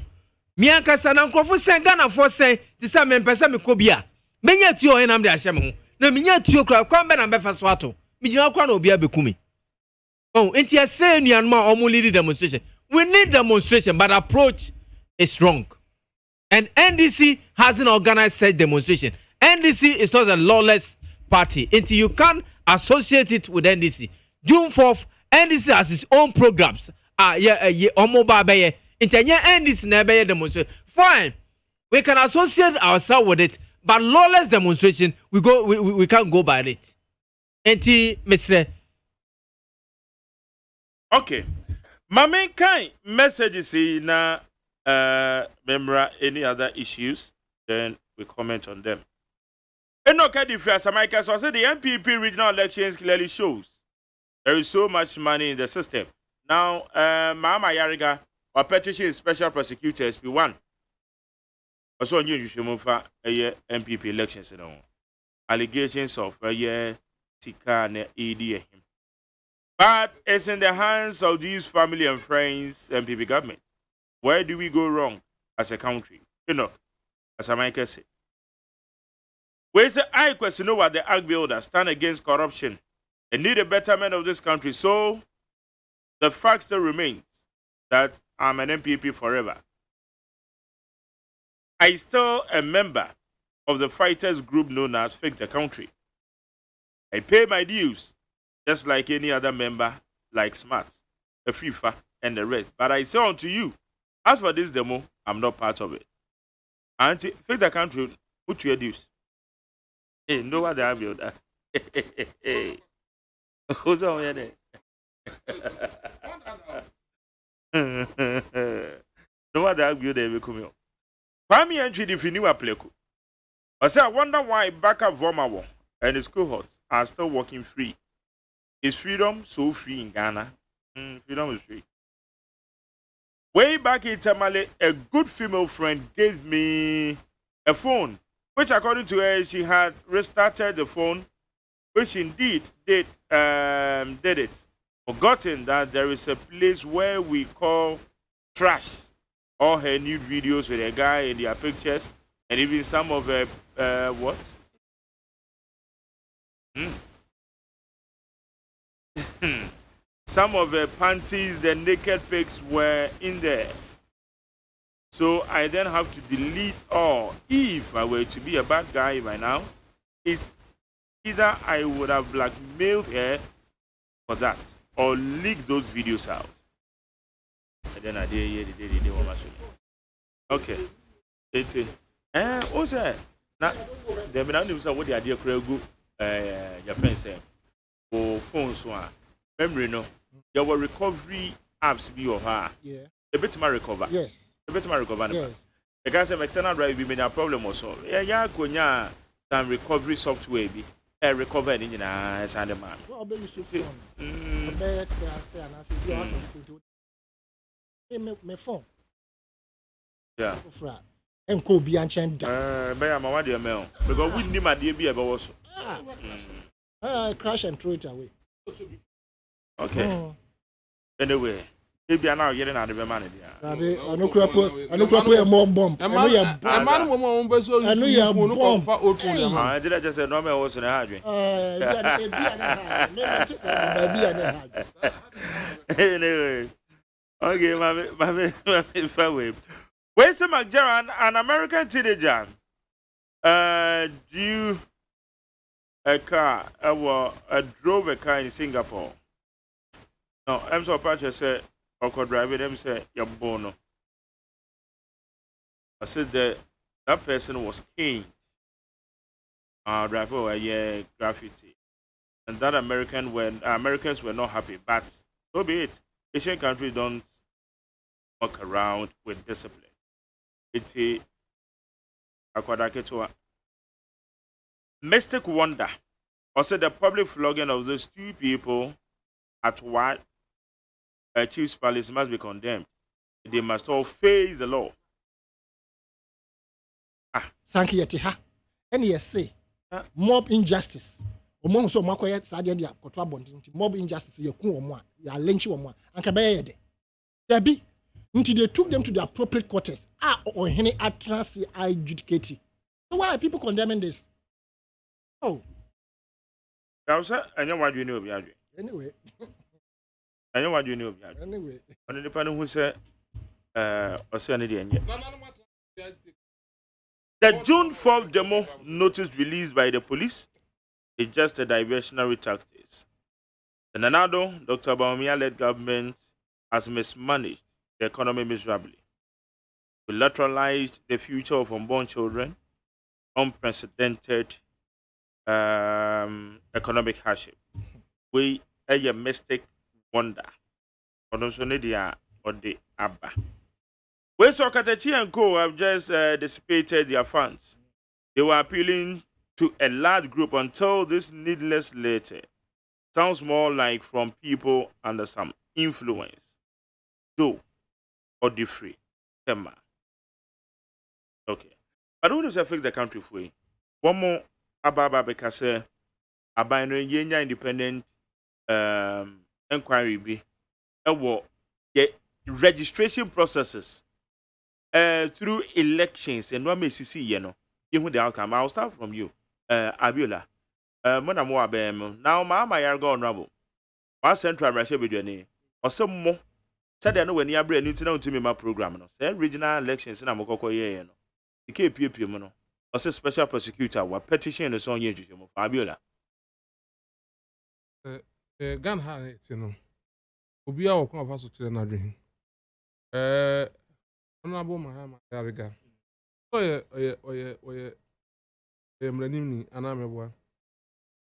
Mianca San Uncle for Sangana for say, the same person Cobia. Many at you and I'm the Ashamu. No, Minya, you crowd, come back and Befaswato. Mijano Crano be a Becumi. Oh, and you say you are more only demonstration. We need demonstration, but approach is wrong. And NDC hasn't organized such demonstration. NDC is not a lawless party. Until you can't associate it with NDC. June 4th, NDC has its own programs. On mobile bay. Until NDC never demonstration. Fine, we can associate ourselves with it, but lawless demonstration, we can't go by it. Until Mr. Okay. My main kind messages say na memra any other issues, then we comment on them. And okay, the first America so say the MPP regional elections clearly shows there is so much money in the system. Now, Mama Yariga or petition special prosecutor SP1. Also new Yushimofa MPP elections you know. Allegations of Tika and ED. But it's in the hands of these family and friends and MPP government. Where do we go wrong as a country? You know, as America said. We say, I question what the ag builders stand against corruption and need a betterment of this country. So the fact still remains that I'm an MPP forever. I still a member of the fighters group known as Fix the Country. I pay my dues just like any other member, like Smart, the FIFA, and the rest. But I say unto you, as for this demo, I'm not part of it. And Fix the Country, put your dues. Hey, know what I have that. Who's on here? No what I have you there, we come here. Family entry, if you knew a pleco. I say, I wonder why Baka Vomawo and his cohorts are still working free. Is freedom so free in Ghana? Freedom is free. Way back in Tamale, a good female friend gave me a phone, which according to her, she had restarted the phone, which indeed did it. Forgotten that there is a place where we call trash all her nude videos with a guy in their pictures, and even some of her, what? Some of the panties, the naked pics were in there. So I then have to delete all. If I were to be a bad guy by now, it's either I would have blackmailed her for that or leak those videos out. And then I did one machine. Okay. What's that? Now, the man knows what the idea could go. Japan said, for phones one. Memory no, there were recovery apps be of her. Yeah. A bit to recover. Yes. A bit to recover. Yes. The guy said external drive be a problem also. Yeah, konya some recovery software be recover in as and man. Well, be you phone. Be say and I say you out of me phone. Yeah. And ko bi anchen da. Be am what dey mail because we need my dey be ebe wo so. Crash and throw it away. Okay. Anyway, maybe now you're not the man there. Anu kura e mo bomb. Anu ya bomb. Man wo mo be so Anu ya bomb. Fa old phone ya I did just say no me wo so na hadwe. Anyway. Okay, my fair. Where's the McJaran, an American teenager? Drew a car, drove a car in Singapore. No, I'm so patch said, I could drive it, them say, you're bono. I said that person was king. Driver, yeah, graffiti. And that Americans were not happy, but so be it. Asian countries don't walk around with discipline. It's a Mystic Wonder. Also, the public flogging of those two people at what Chief's Palace must be condemned. They must all face the law. Sanki yeti ha. Any say mob injustice. Omo so makoye sade dia koto abonti mob injustice ye ku omo a ya lynch omo a anka be ye de. Debi until they took them to the appropriate quarters. Or any atrocity adjudicated. So why are people condemning this? Oh. I know what you know. Anyway. I know what you know. Anyway. On the panel who said, the June 4th demo notice released by the police is just a diversionary tactics. The Nanado, Dr. Bawumia-led government has mismanaged the economy miserably. We lateralized the future of unborn children, unprecedented economic hardship. We a mystic wonder. Or the Abba. We saw Katachi and Co. have just dissipated their funds. They were appealing to a large group until this needless letter sounds more like from people under some influence. Though or the free. Tema. Okay. I don't want to fix the country for you. One more Ababa because Abano Yenya independent inquiry be the registration processes through elections and what may see you know the outcome. I'll start from you. Abiola. Mona mo abem now ma yargo honorable. What central Russia be doing or some more. Said I know when you are bringing to me my program. No, say regional elections in Amokoko ye no. The KPP no. Or say special prosecutor what petition is on you Fabiola. Gan ha you know. Obi a okon afa so kire na dwen. Honorable Mahama Yariga. Oye mranim ni anameboa.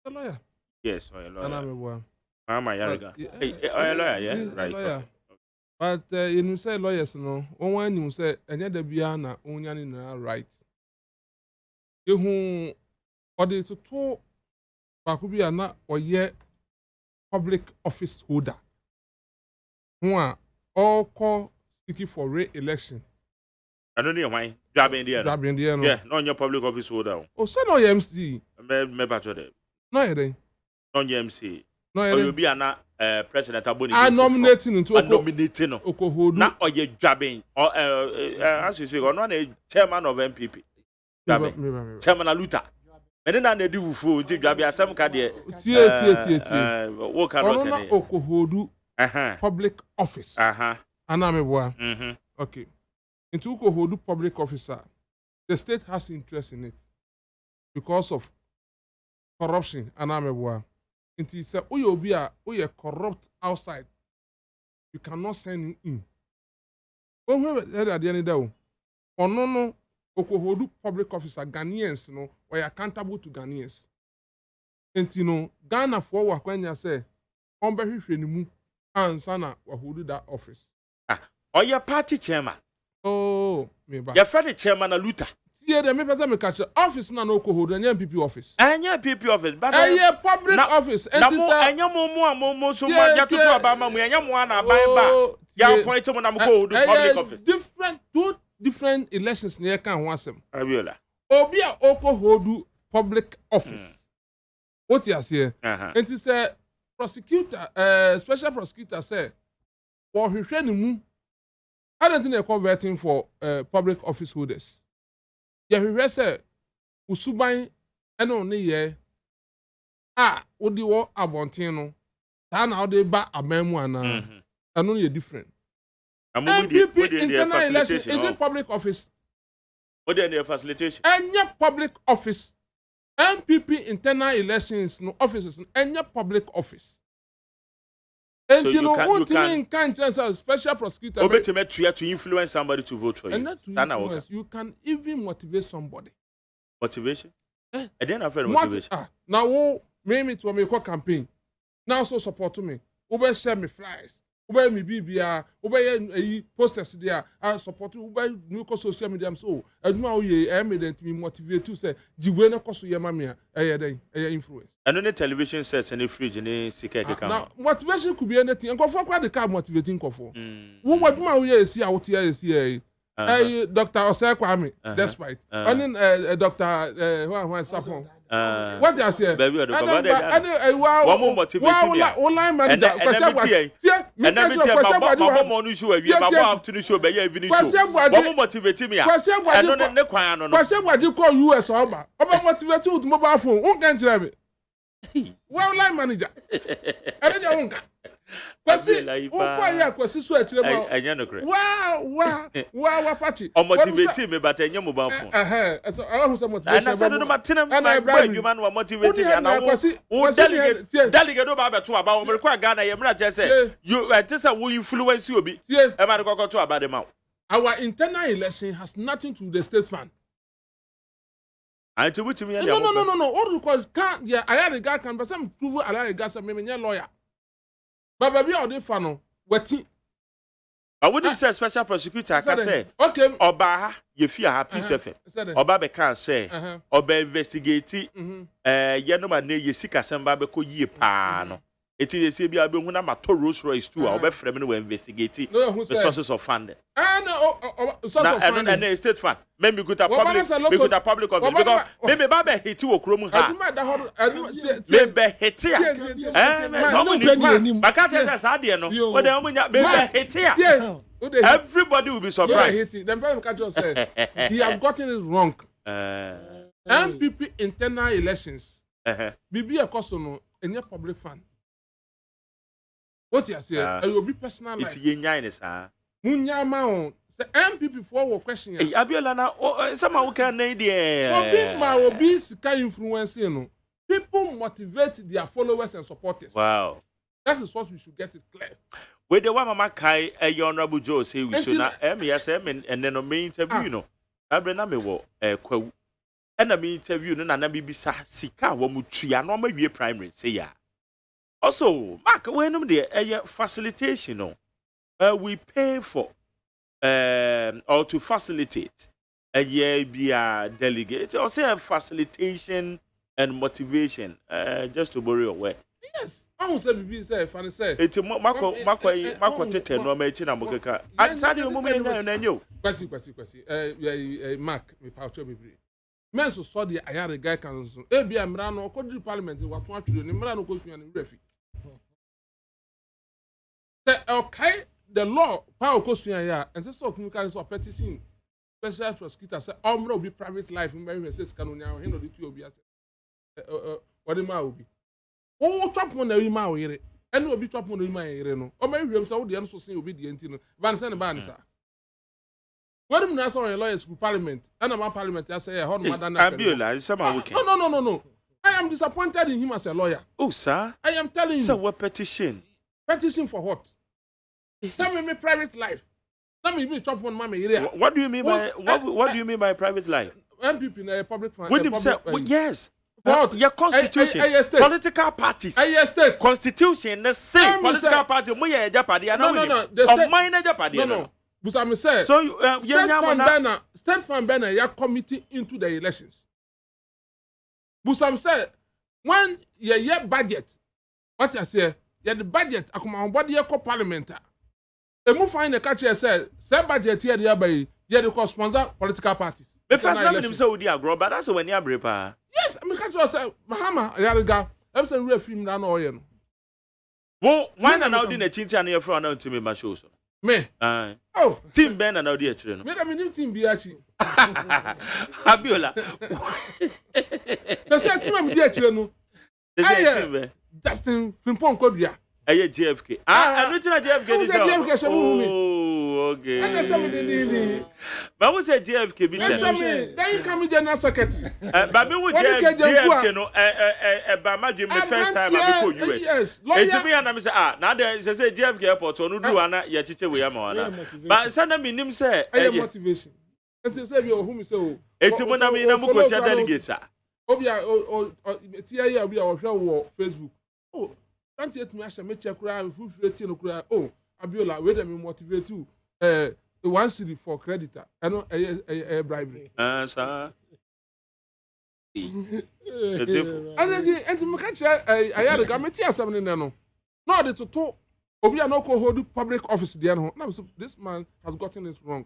The lawyer. Yes, oye lawyer. Anameboa. Mahama Yariga. Oye lawyer, yeah. Right. Lawyer. But you say lawyers no, one you say enya da bia na onya ni na right. Ehu odi to ba ku bia na oye public office holder. Who are all call seeking for re-election. I don't know why. Driving there. No. Yeah, not your public office holder. Oh, so no MC. Me batch them. No, you don't. Non MC. No, you you'll be an president Aboni. I nominating into nominating. Now, or you driving or as we speak, or not a chairman of MPP. Chairman Aluta. And then they do food. Jabia some cardia. Tie. What kind of Okohodu public office. Anameboa. Okay. Into Okohodu public officer, the state has interest in it because of corruption. Anameboa. Into say, we corrupt outside. You cannot send him in. When we at the end of the day, no. Okohodu public officer Ghanaians no we accountable to Ghanaians. Enti no Ghana for wakwanya say onbehwehwe ni mu ansa na wahodu that office. Or your party chairman. Oh, me ba. Your friend chairman a Luther. Yeah, the me person me catch office na no ko hold any MPP office. Any PP office, but yeah, public office. Na mo anya mo so mo ya to abama mu anya mo na ban ba. Ya appoint mo na mo ko hold public office. Two different elections near kan ho asem. Abiola. Obi a oko hold public office. What you say? And it say prosecutor, special prosecutor say for hwehwe ni mu. I don't think they're converting for public office holders. Yeah, we say usuban eno ne ye odi wo abonten no ta na odi ba amemu ana eno ye different. MPP internal election is it public office? What the facilitation? Any public office. MPP internal elections no offices any public office. And so you can special prosecutor to influence somebody to vote for you. And not to influence, you can even motivate somebody. Motivation? I didn't have motivation. Now, maybe to make a campaign. Now, so support me. Ube share me flyers. Ube me BBR. Ube posters there. I support you. Ube new social media. So, I do know you evident me motivate to say, Jiwena koso yamamia. Influence. And on the television sets and the fridge and the sick. Now, motivation could be anything. And go for quite the car motivating for. What do you see out here? See, Dr. OSEI Kwame, despite. And then Dr. Juan Sapon. What do you say? One more motivating me. Online manager. And I'm on issue. We have to show by evening. One more motivating me. And on the choir. Question what you call US Oba. Oba motivate you with mobile phone. Who can tell me? Well, line manager. I don't know. Wow, party. Or motivate me, but I know mobile phone. So I don't know what I said, Martin, and I bribe you, man, were motivating me. And I was delegate about to about require Ghana. I'm not just saying you just will influence you. Be am I going to about the mouth? Our internal election has nothing to do with the state fund. And to which me, no. All you call can't, yeah, I had a guy can, but some prove I had a guy, some lawyer. But baby, all the fun, waiting. I wouldn't say special prosecutor. I can say, okay, Oba, you feel happy, sir. Oba can say, Oba investigate. You know, you seek a samba because ye pan. It is a CBA when I'm a Rolls Royce too. Our best friend will investigate the sources of funding. And state fund. Maybe good at public office because maybe Baba hit you a chrome. Maybe hit here. Everybody will be surprised. He have gotten it wrong. MPP internal elections. BB a cost in your public fund. What you say? I will be personal. It's yen, sir. Munyama say MPP for question. Abiola na someone can need will be influence, you know. People motivate their followers and supporters. Wow. That is what we should get it clear. With the one Mama Kai, Honorable Joe say we should not MESM and then on main interview, you know. Abrena me wo kwa. And I mean interview no na bi bisa sika wo mutua no ma wie primary say ya. Also, Mark, when the facilitation, we pay for or to facilitate a year be a delegate or say a facilitation and motivation, just to borrow your word. Yes, I won't say be say funny say. It's Marco Tete no me china mokeka. I said you moment na you. Kwasi. Mark, me paucho bebre. Men so saw the ayare guy council. Ebi amra no ko di parliament wa to atwe ni mra no ko suya ni refi. Okay, the law power ko suya ya and so communicate so petition special prosecutor say omra be private life in very say canonia he no di tu obi ase. What ma obi. Wo chop mo na wi ma wo yire. Ene obi chop mo na wi ma yire no. O ma wiem say wo de no so sin obi de enti no. Van say ne ba ni sa. When we are in lawyers school parliament, and I'm parliament, I say, hold on, No. I am disappointed in him as a lawyer. Oh, sir. I am telling you. So what petition? Petition for what? Some me private life. Some me chop on my area. What do you mean by what do you mean by private life? MPP in a public fund. When you say yes. Your constitution, political parties, constitution, the same political party. No. Busami said, So State Farm Banner, ya committee into the elections. Busam said, when ye budget, what I say, the budget, akuma body ye ko parliament. E mu find the catcher said, say budget here the by ye the sponsor political parties. The first time him say we dey agro, but that's when you brepa. Yes, I catcher say, Mahama, yariga, I'm saying real film na no ye no. Wo, why na now di na chincha na ye from na ntimi ma show so. Me. Oh, team Ben na now di akire no. Me da me new team bi achi. Abiola. The same team bi akire no. The same team Ben. Justin Pimpon Kodua. Eye JFK. I know na JFK this. Oh, okay. And that's something. But we say JFK bi say. Then you come in general secretary. But me we JFK no ba ma dream the first time I go US. Yes. Enti me na me say na dey say JFK airport no do ana ye chiche we am ana. But say na me nim say motivation. Enti say bi o hu me say o. Enti mo na me na mo ko share delegates a. Obi a o tia ya obi a wo hwe wo Facebook. Oh, can't yet me asha me check kura full free no kura. Oh, Abiola, wait let me motivate you. 1 city for creditor. I know a bribery. Sir. And then me catch I had a committee or something no. No, the to obi a no ko hold public office there no. Now this man has gotten this wrong.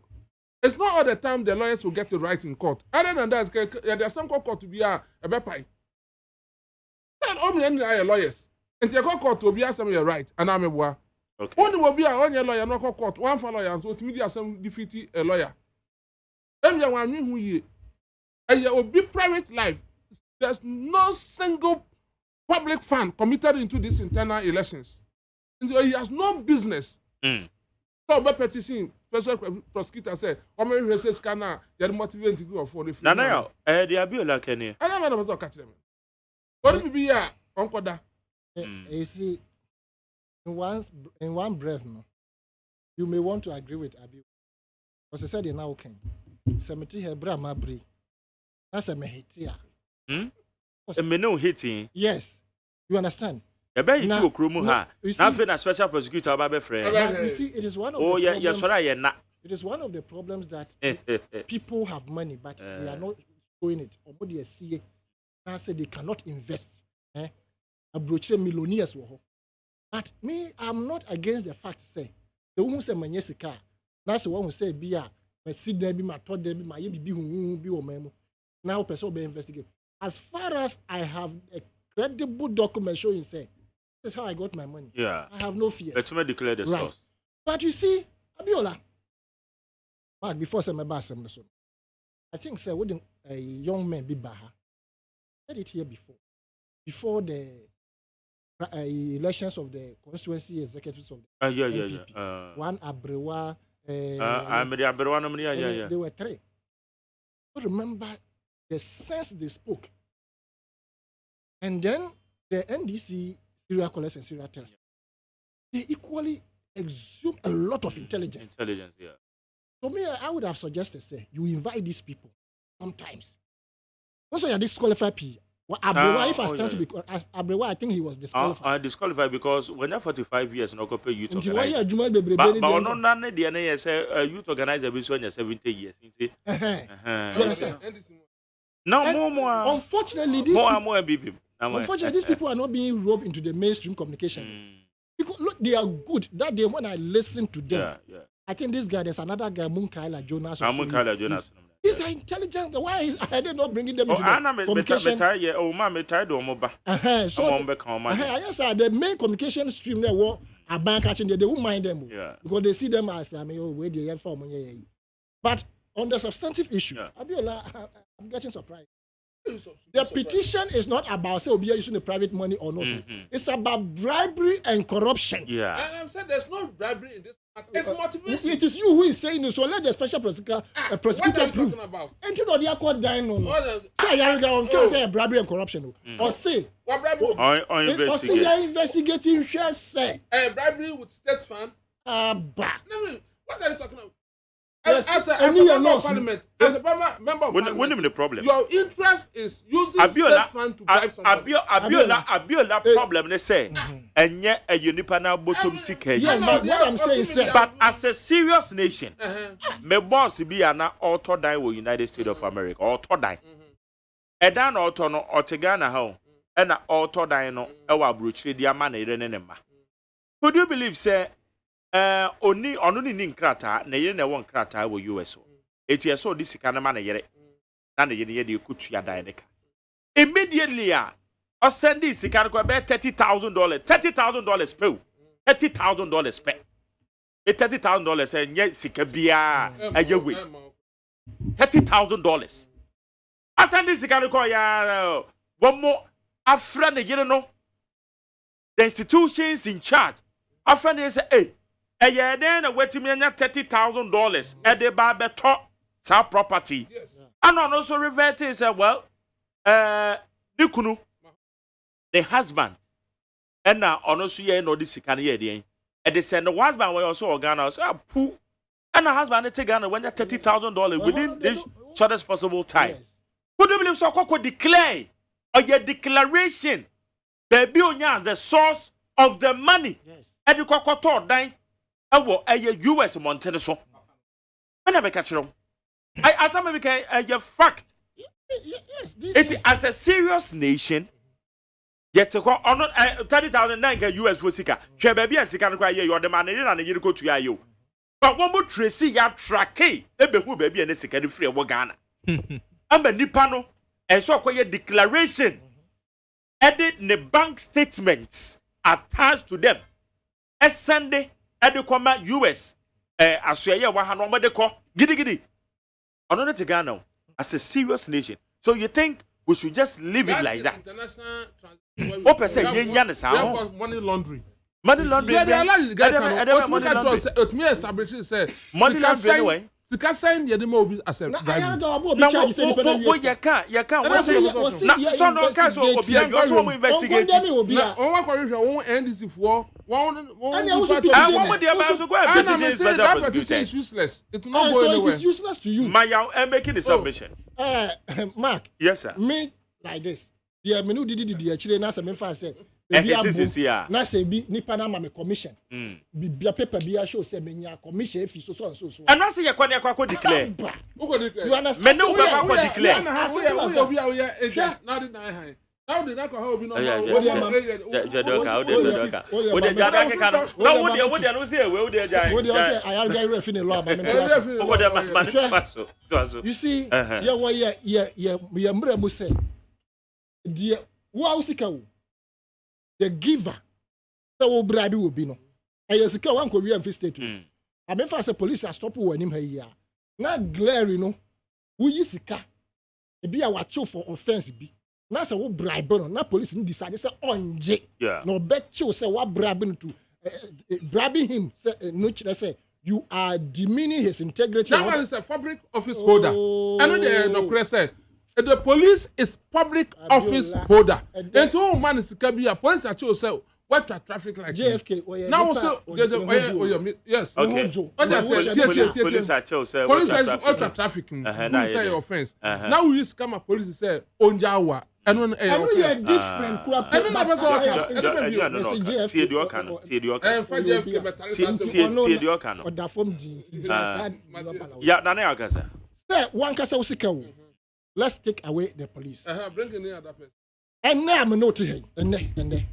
It's not all the time the lawyers will get it right in court. Other than that, there's some court to be a bepai. Then only any lawyers. And the court to be some you're right, and I'm a boy. Okay. Only will be a lawyer, no court, one for lawyer, so to me, some defeat a lawyer. Everyone who ye, and you will be private life. There's no single public fund committed into these internal elections. And so he has no business. So, but petition, special prosecutor said, "How many races can I get motivated to go for the?" Nana, the Abiola Kenny. I never was catch them. What will be here, Uncle Da? You see, in one breath, no, you may want to agree with Abi. Because I said in now can. Cemetery Hebra Mabri. That's a mehitia. A menu hitting. Yes. You understand? You bet you to Krumu ha. Nothing a special prosecutor about friend. You see, it is one of the problems. Yes, right, not. It is one of the problems that people have money, but they are not showing it. Or what they see, now say they cannot invest. A brochure millionaires were. But me, I'm not against the fact say the woman say manyesika. That's the one who say be my seed there be my thought there be my be o memo. Now person be investigate. As far as I have a credible document showing say this is how I got my money. Yeah. I have no fears. Let's declare the source. But you see, Abiola. But before say my boss I think say wouldn't a young man be baha. I said it here before. Before the elections of the constituency executives of the NPP. One Abrewa. They were three. But remember the sense they spoke. And then the NDC serial collects and serial tells. They equally exude a lot of intelligence. So me, I would have suggested, say, you invite these people sometimes. Also, you are disqualified people. Abrewa, if I stand to be Abrewa, I think he was disqualified. Disqualified because when you're 45 years, no compare youth organizer. But no, none of the NAS youth organizer be when you're 70 years. You understand? No more. Unfortunately, these people are not being roped into the mainstream communication. Because look, they are good. That day when I listened to them, I think this guy, there's another guy, Munkaila Jonas. These are intelligent. Why are they not bringing them into the communication? So the main communication stream there, are bank catching they won't mind them because they see them as where they have for money. But on the substantive issue, Abiola, I'm getting surprised. The petition is not about say Obia using the private money or not. It's about bribery and corruption. And I'm saying there's no bribery in this matter. It's motivation. It is you who is saying it. So let the special prosecutor prove. About? And you know they are called dying on. Say you say bribery and corruption. Or say what bribery? Or investigate. Or say investigating shares say. Bribery with state fund. What are you talking about? As a member of parliament, as a member of parliament, when the problem. Your interest is using state fund to bribe somebody. Abiola problem they say, and yet a unipa bottom sick. Yes, but what I'm saying is, but as a serious nation, my boss be an auto die with United States of America, auto die. Edan auto no Otegana how, and auto die no, our brutally dear man, Renema. Could you believe, say, only in krata, na yere na won krata wo US. It is so this kind of man yere. Na na yere de kutu ya daideka. Immediately I send this can go be $30,000. $30,000 pay. $30,000 pay. $30,000 and yet sika bia ayewe. $30,000. I send this can go ya one more afra na yere no. The institutions in charge. Afra na say hey eye den na wetimi anya $30,000 e de ba beto sa property. Yes. And also revert is well Nikunu the husband and now also ye no this can ye dey and they send the husband we also Ghana say poo and the husband take Ghana when $30,000 within this shortest possible time. Could you believe so kwako declare or your declaration baby onya the source of the money and you kwako to dan ewo US mountain so when I make catch you I as I make a fact. yes, It as a serious nation, yet to call on 30,000 US for Sika. Share baby and Sika cry you are the man and you go to you. But one more Tracy ya track, ebe who baby and Sika free of Ghana. I'm a Nipano and so a declaration. Edit the bank statements attached to them. As Sunday, at the comma US, as you are 100 de call, giddy. Another to Ghana. As a serious nation. So you think we should just leave it like that? What percent? Money laundering. Money laundering. Yeah, they allow you to get money laundering. It may establish it. Say money laundering anyway. You can sign the demo as a bribe. No, you can't. So no case will be. You also investigate. Now, one correction. One NDC for one. That petition is useless. It will not go anywhere. It is useless to you. I'm making the submission. Mark. Yes, sir. Me like this. The menu did the actually na se me fa say. It is here. Na say bi nipa na ma me commission. Bi paper bi show say me nya commission fi so. And I say you kwa declare. You understand? Me no kwa declare. Now did I hide? How did that go? You see, the giver, the will bribe will be no. And you see, one Korean free state. I mean, for the police are stopping when him here. Not glare, you know. Who you see, be a watch for offense be. Now say what bribe no. Now police ni decide say onje. No bet you say what bribing to bribing him. Say no say you are demeaning his integrity. That one is a public office holder. I know the said. The police is public office holder. And two man is can be a police at you say what traffic like JFK. Now also yes. Okay. Police at you say police ultra traffic. Say offense. Now we use come police say onjawa. I know you're different. Let's take away the police. Bring in the other person. And now I'm not here. And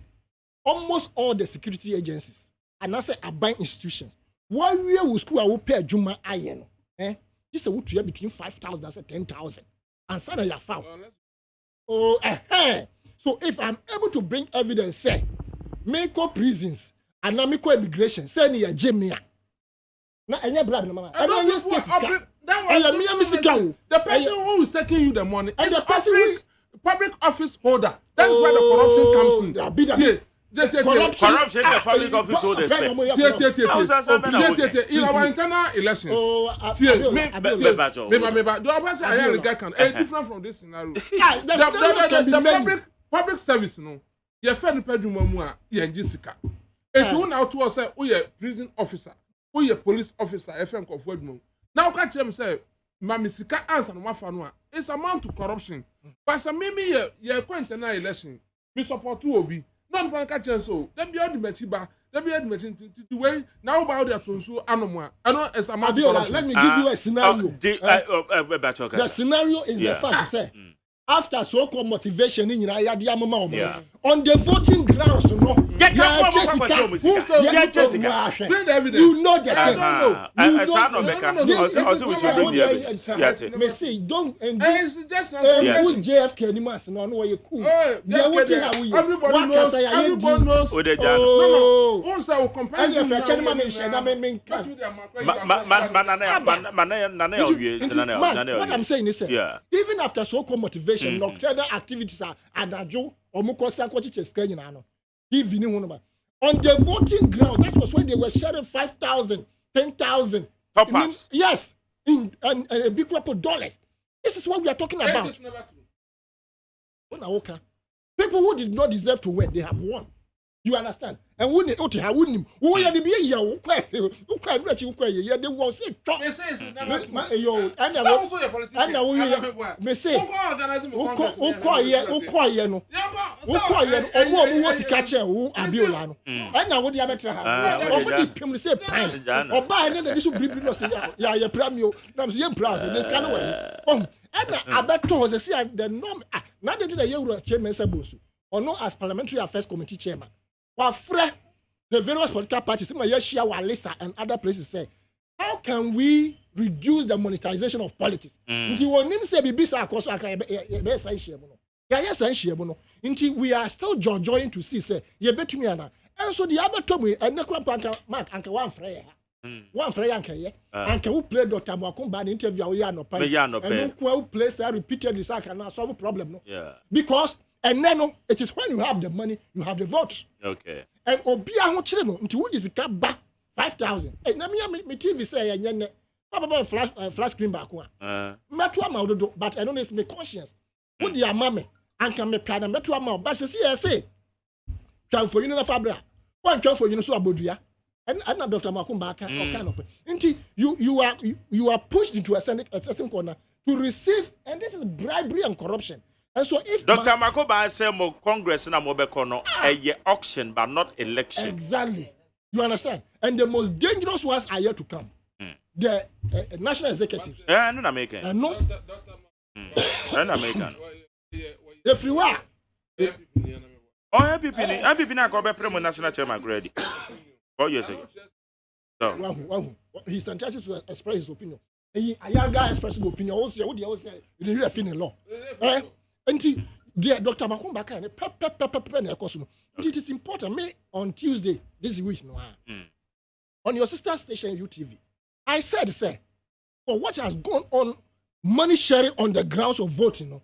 almost all the security agencies and I say buying institutions. One year we school I will pay Juma Iron. This is what you have between 5,000 and 10,000. And so you found. So if I'm able to bring evidence, say, make up prisons and now make immigration, say near Jimmy. Now I never the person who is taking you the money is the public office holder. That's where the corruption comes in. Corruption, the public office holders. In our internal elections. Different from this scenario. The public service, no. You're fair to pay you Jessica. And you now to us, we are prison officer, we are police officer, FM of Wedmon. Now catch them say, Mammy Sika answer no mafanua. It's amount to corruption. But some mimi ye point na election. We support to obi. No one catch us so. Then be all the mechiba. Then be all the mechin to way now about their tonsu anomwa. I know it's amount to corruption. Let me give you a scenario. The scenario is the fact say after so-called motivation in Yadiamama on the voting grounds, no. Jessica, bring evidence. You know that. I Me say don't and just who's JFK anymore? No, no, you cool. Everybody knows. Everybody knows. Oh, Also, we'll compare and if I tell my what I'm saying is, even after so-called motivation, nocturnal activities are adajo or mukosa kochiche on the voting ground. That was when they were sharing 5,000, 10,000 top ups. Yes, in a big crop of dollars. This is what we are talking about. People who did not deserve to win, they have won. You understand? And when they have won, who are the be here? Who they will say, as parliamentary affairs committee chairman. The various political parties, Walisa and other places say, how can we reduce the monetization of politics? Until we are still joined to see, say, and so the other told me, and Mark, Uncle one Freya. One Freya, Uncle who played Dr. Mwakumba in interview, and who plays repeatedly, so I can solve a problem. Because and then it is when you have the money, you have the votes. Okay. And Obia who children until what is the cap back 5,000. And now me TV say and Papa flash screen back one. Metro but I don't know it's my conscience. What the mammy and can me plan metro amount. But see I say try for you no fabra. One try for you no so abodia. And not Dr. Makumba kind of you are pushed into a certain corner to receive, and this is bribery and corruption. And so if Dr. Makoba said more Congress na mobekono a auction but not election. Exactly. You understand? And the most dangerous ones are yet to come. The national executives. No American. And no American. Everywhere. Oh, MPP na ko be premo national chairman already. 4 years ago. So he's entitled to express his opinion. A young guy expressing opinion also what they say you hear a law. And Dr. Makumba can it is important. Me on Tuesday this week on your sister station UTV, I said, say, for what has gone on, money sharing on the grounds of voting,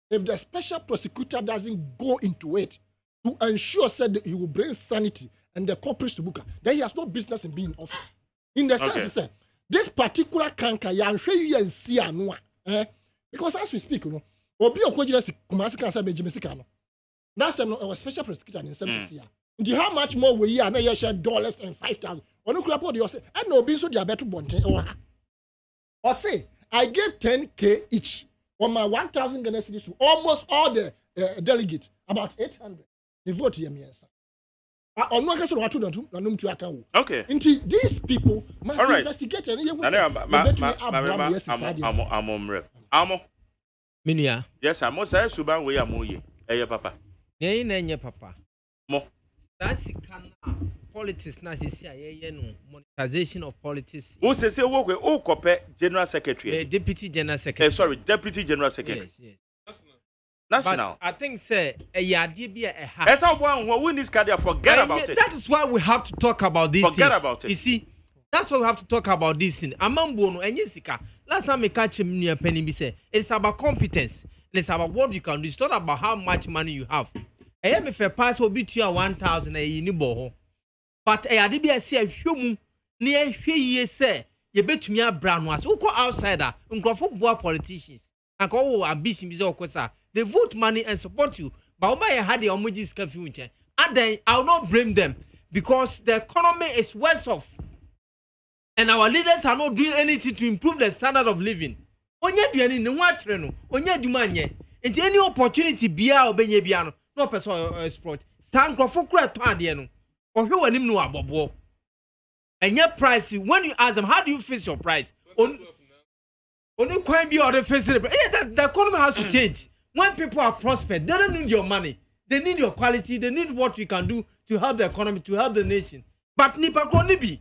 if the special prosecutor doesn't go into it to ensure said that he will bring sanity and the culprits to book, then he has no business in being in office. In the sense, say, this particular canker, because as we speak, Obi Okwojira Kumasi Kansa Bejimesikano. Last time, I was special prosecutor in 76 years. How much more we are now share dollars and 5,000? Or no crap, you say, I know, being so they are better bonting. Or say, I gave 10K each on my 1,000 Ghana cedis to almost all the delegates, about 800. They vote here, okay. These people must investigate and Minia. Yes, I'm most Suban way amoye. Papa. Nye papa. Mo. That's politics na no monetization of politics. Who says you work with Okope General Secretary? Deputy General Secretary. Sorry, Deputy General Secretary. Yes. National. But I think say a yadi be a ha. That's how one who win this card forget about it. That is why we have to talk about this. Forget about it. You see, that's why we have to talk about this thing. Amambono and Jessica. Last time I catch him near Penny, be say it's about competence. It's about what you can do. It's not about how much money you have. I am if a pass will be to you 1,000 a year. But I did be a see a human near here say you bet me a brown ones who go outsider and go for politicians and go ambition is of course. They vote money and support you. But I had the omojis future. And then I'll not blame them because the economy is worse off. and our leaders are not doing anything to improve the standard of living. Onye duani ne watre no, onye duma nye. Enti any opportunity bia obenye bia no person exploit. San grofo kura to ade no. Ohwe wanim no abobo. Enye price when you ask them how do you fix your price? Only quite be other face it. The economy has to change. When people are prosperous, they don't need your money. They need your quality. They need what you can do to help the economy, to help the nation. But nipa koni bi.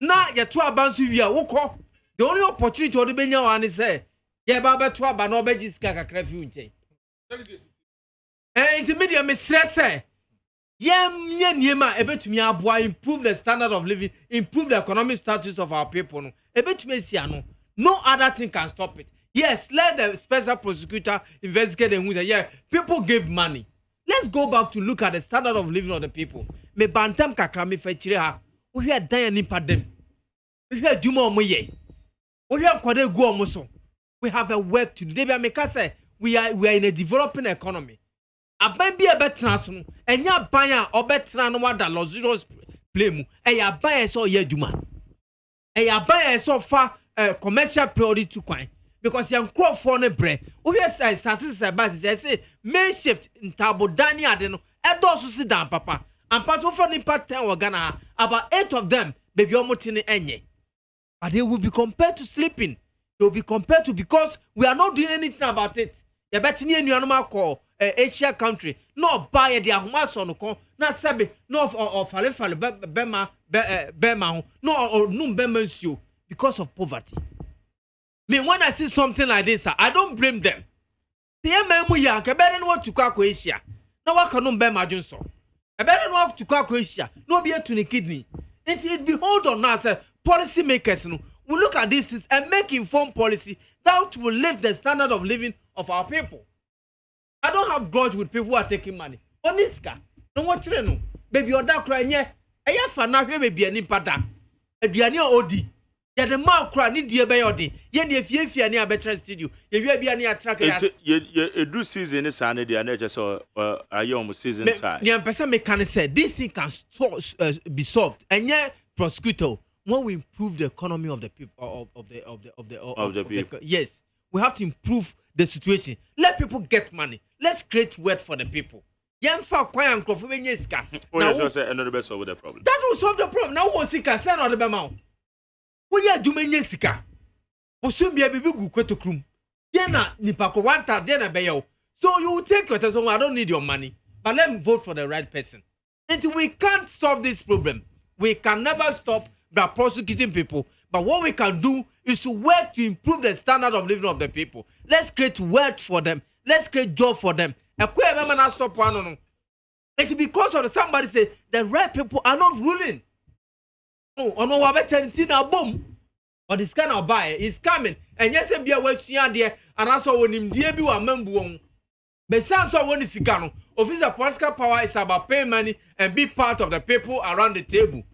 Na ya tu abansu wi a wokọ. The only opportunity odi benya wa ni say, ye ba be tu aba na obeji sika kakra fi unche. Intermediate me stress Nye niema ebetumi aboa improve the standard of living, improve the economic status of our people no. Ebetumi sia no. No other thing can stop it. Yes, let the special prosecutor investigate and who say, yeah, people give money. Let's go back to look at the standard of living of the people. Me bantam kakra me fechire ha. We hear dan nipa dem. We hear duma omo ye. We hear kwade gu omo so. We have a work to do. Debi ameka say we are in a developing economy. Aban bi ebetra so no. Enya ban a obetra no wada luxurious play mu. Eya ban e so ye duma. Eya ban e so fa commercial priority to kwan. Because young crop for the bread. We have started to say, May shift in Tabo Dani Adeno, and also sit down, Papa. And part of the part 10 were gonna about 8 of them, baby Omotini Enye. But they will be compared to sleeping. They will be compared to because we are not doing anything about it. The Betini and Yanama call Asia country, no buy the Ahmason, no Sabi, no of Falefal Bema, no or Num Bemensu because of poverty. Me when I see something like this, I don't blame them. The MMU ya ke better no to kwa Asia. Na waka no be majunso. E better no to kwa Asia. No be to the kidney. It behold on us policy makers no. We look at this and make informed policy that will lift the standard of living of our people. I don't have grudge with people who are taking money. Oniska. No what no. Baby oda kra nye. Eya fa na hwe baby ani pada. Aduane odi. Yeah, the man cry need the bayodi. Yen the fie ni abetra studio. Ye wi bia ni attract ye do season is an the nature so ayom season time. The person me can say this thing can be solved. And yeah, prosecutor when we improve the economy of the people of the people. Yes, we have to improve the situation. Let people get money. Let's create wealth for the people. Yen fa kwan ankrofo benye sika. Oh, say another best solve the problem. That will solve the problem. Now what sika send on the bema. We are doing sika. Osumbia bibi gu kweto krum. Yena nipako 1,000 na beyo. So you will take your time. I don't need your money, but let me vote for the right person. Until we can't solve this problem, we can never stop by prosecuting people. But what we can do is to work to improve the standard of living of the people. Let's create wealth for them. Let's create job for them. And stop one. It's because of somebody say the right people are not ruling. Oh, no, we are boom. Or this kind of buy is coming. And yes, be a way there. And also, when him dear be a member, but sounds so when the Sicano, official political power is about paying money and be part of the people around the table.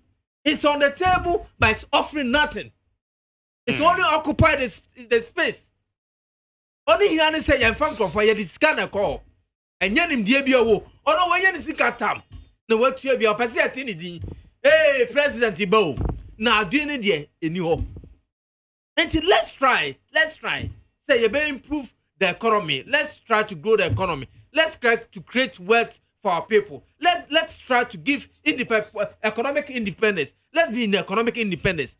It's on the table, but it's offering nothing. It's only occupy the space. Only he only say, I'm from for this kind of call. And yen him dear be a wo. Oh no, when you see Katam, the work to be a passing. Hey, President Ibo, now doing it here in New York. And let's try. Say you better improve the economy. Let's try to grow the economy. Let's try to create wealth for our people. Let's try to give economic independence. Let's be in economic independence.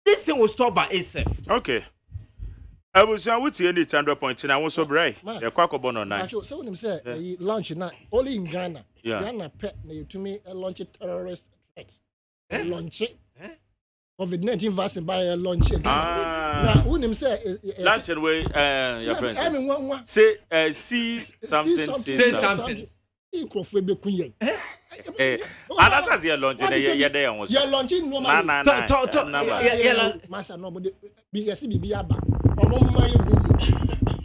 This thing will stop by itself. Okay. I was with you any 100 points and I was so bright. You're quite a bon on night. So when him say launch now only in Ghana. Yeah. Ghana pet to me launch terrorist threat. Launch it. COVID-19 vaccine by a launch it. Now when him say launch away your friend. I mean one say see something. That's a launch yeah there was. You're launching no man. Master nobody be aba.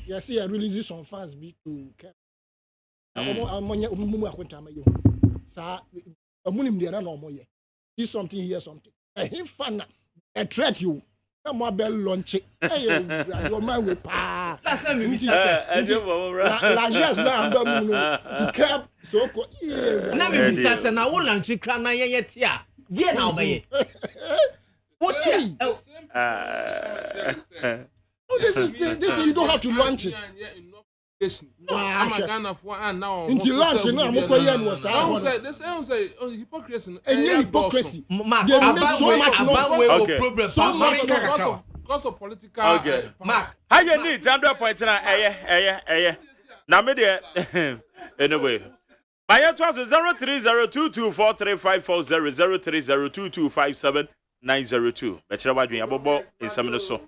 Yes, I release some funds be to care. See something, hear something. He fun a threat you. Come on, bell launch it. Your man with pa. Last time we Lajas now to cap so. Now we say, I will launch it. Can I yet? Yeah, now by What tea? Oh, this you don't have to launch it. I'm a Ghana for now. Until launch, no, I'm okay. They say, hypocrisy. And hypocrisy. Mark, They make so much noise. Okay. So much Because of political. Okay. Mark. How you need 100 points now? Now me there. Anyway. My answer was 0302243540 0302257902. Better what we abobo in some so.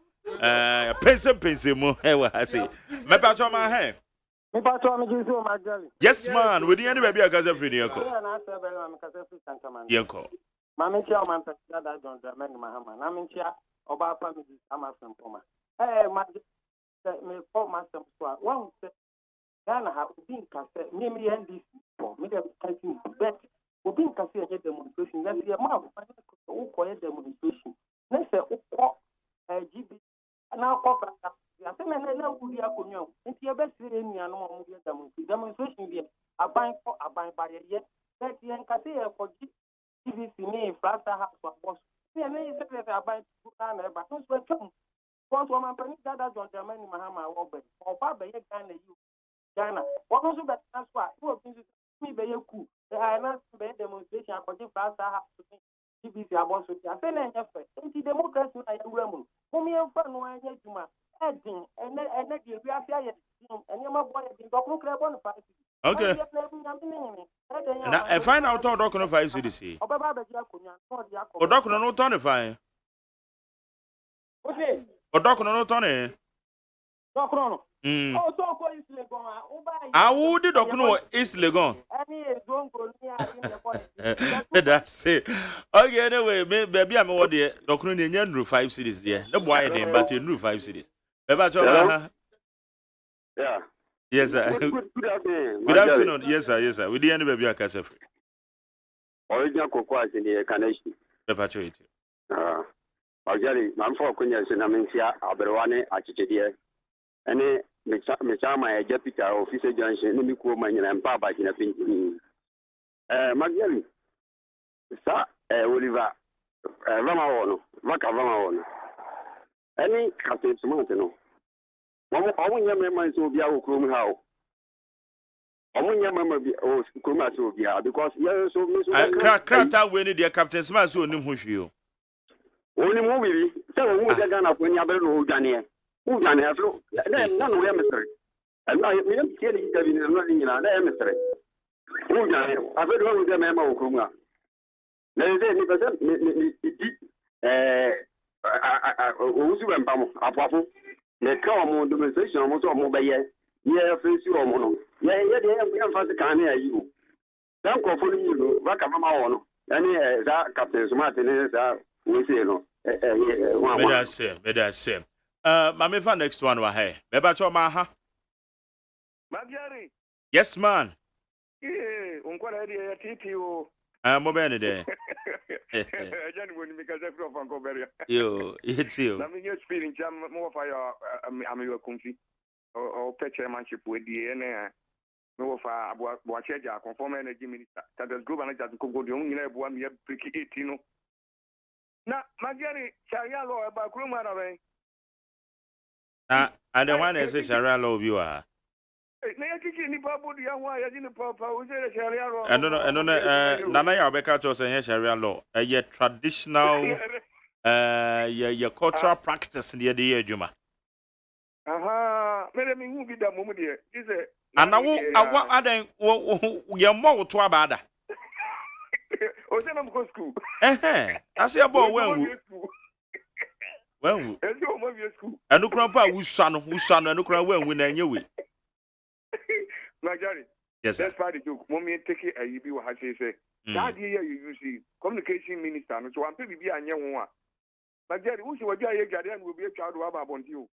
Pense mo. I say. Me pa cho ma he. Me pa to me jisu ma jali. Yes man, we any baby akaza free yanko. Na say be ma kasa free sankaman. Yanko. Ma me chia ma pesa da don da me mahama. Na me chia oba fa me ji ama sempoma. Ma me ko ma sempoma. One say Ghana ha obi nkase me NDC for me dem fighting bet obi nkase ye demonstration na say ma wo ko ye demonstration na say wo GB na ko fa ya say na wuri akonwa nti e be sire nua no mo ye demonstration bi aban ba ye bet ye nkase ye ko GBC ni flata house for boss me na ye say aban na ba so so twam once woman pani dada John Dramani Mahama wo be o ba be ye Ghana you Ghana. What also better as well? Who me be you cool? I not be demonstration. I continue fast. I have to be GBC about so. I say na nyefe. Enti democracy na yewura mu. Mo me enfa no anya juma. Edin ene de wi afia ye. Ene ma boy edin dokun kra bon 5. Okay. Na e find out how dokun 5 cedis. Obaba be ji akonya. No di akọ. Odokun no turn fine. Okay. Odokun no turn. Dokun no. Oh, so ko is Legon. Awu di dokun is Legon. Any is don go near That's it. Okay, anyway, baby I'm what the dokun ni nya 5 cedis there. The boy dey but you 5 cedis. Beba cho. Yeah. Yes sir. Good afternoon. Yes sir. We dey any baby akasa free. Original cocoa in the carnation. Beba cho it. Ajali, man for kunya sinamentia aberwane achichedie. Ene me chama ya Jupiter office junction ni mikuo manyina mpa ba kina pinti. Magyali. Sa Oliver vama wono, vaka vama wono. Eni captain smart no. Omo nyame man so bia wo krom ha o. Omo nyame ma bi o krom aso bia because yeah so me so krata we ni the captain smart so onim ho hwie o. Onim ho bibi. Se wo mu de Ghana ko ni abere no dwane. Who can have no? None of them mystery. And I am telling you, not in a mystery. Who can have? I've heard one with them, Emma Okuma. There is any Usu and Pamo, Apapo. They come on demonstration almost all mobile. Yeah, face you or mono. Yeah, they have fast can hear you. Don't call for you, Vakama on. Any that Captain Martin is we say no. Better say. Mame fa next one wa hey. Beba cho ma ha. Magyari. Yes man. Unkwara dia ya titi o. Mo be ne de. Ajani woni mikaze from Vancouvert. Yo, it's you. Na me feeling jam mo fa ya am you konfi. O chairmanship we die ene. No fa abo cheja conform energy minister. That group manager ko go de on nyina ebo am ya priki 18 no. Na Magyari sharia law ba kuruma na ben. And the one is Sharia law viewer. Na yaki ni babu dia wa ya ni papa o se Sharia law. And no nana ya beka to say Sharia law. A traditional your cultural practice near the ejuma. Aha, mere mi hu bi da mum de. Ise and awa adan ye mo to abada. O se na mo school. I say about when enu kran pa wusa no enu kran wen na anye we Najari. Yes sir. That's part of the joke. Mommy take it a yibi wa ha say that year you see communication minister no so am pe bibi anye ho a Najari wo se wadu aye gade and we be child wa ba bonti o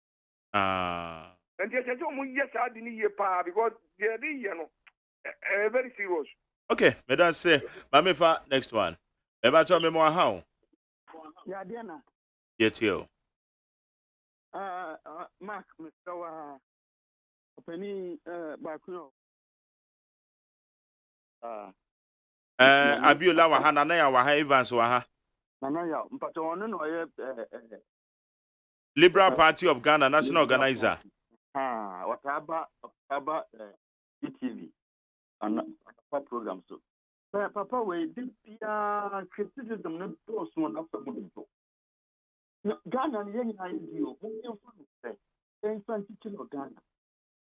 and yes so mo yes adi ni ye pa because the year no very serious. Okay, me dan say mame fa next one e ba cho me mo ha o ya dia na yet you Mark, Mr. Penny Bakuno. Abiola wa ha na ya wa ha Evans wa ha. Nanaya, Mpaton, no, Liberal Party of Ghana, national organizer. Whatever, ETV, and program. So, Papa, we did criticism, not those one after moving. Ghana, and young idea, and teaching of Ghana.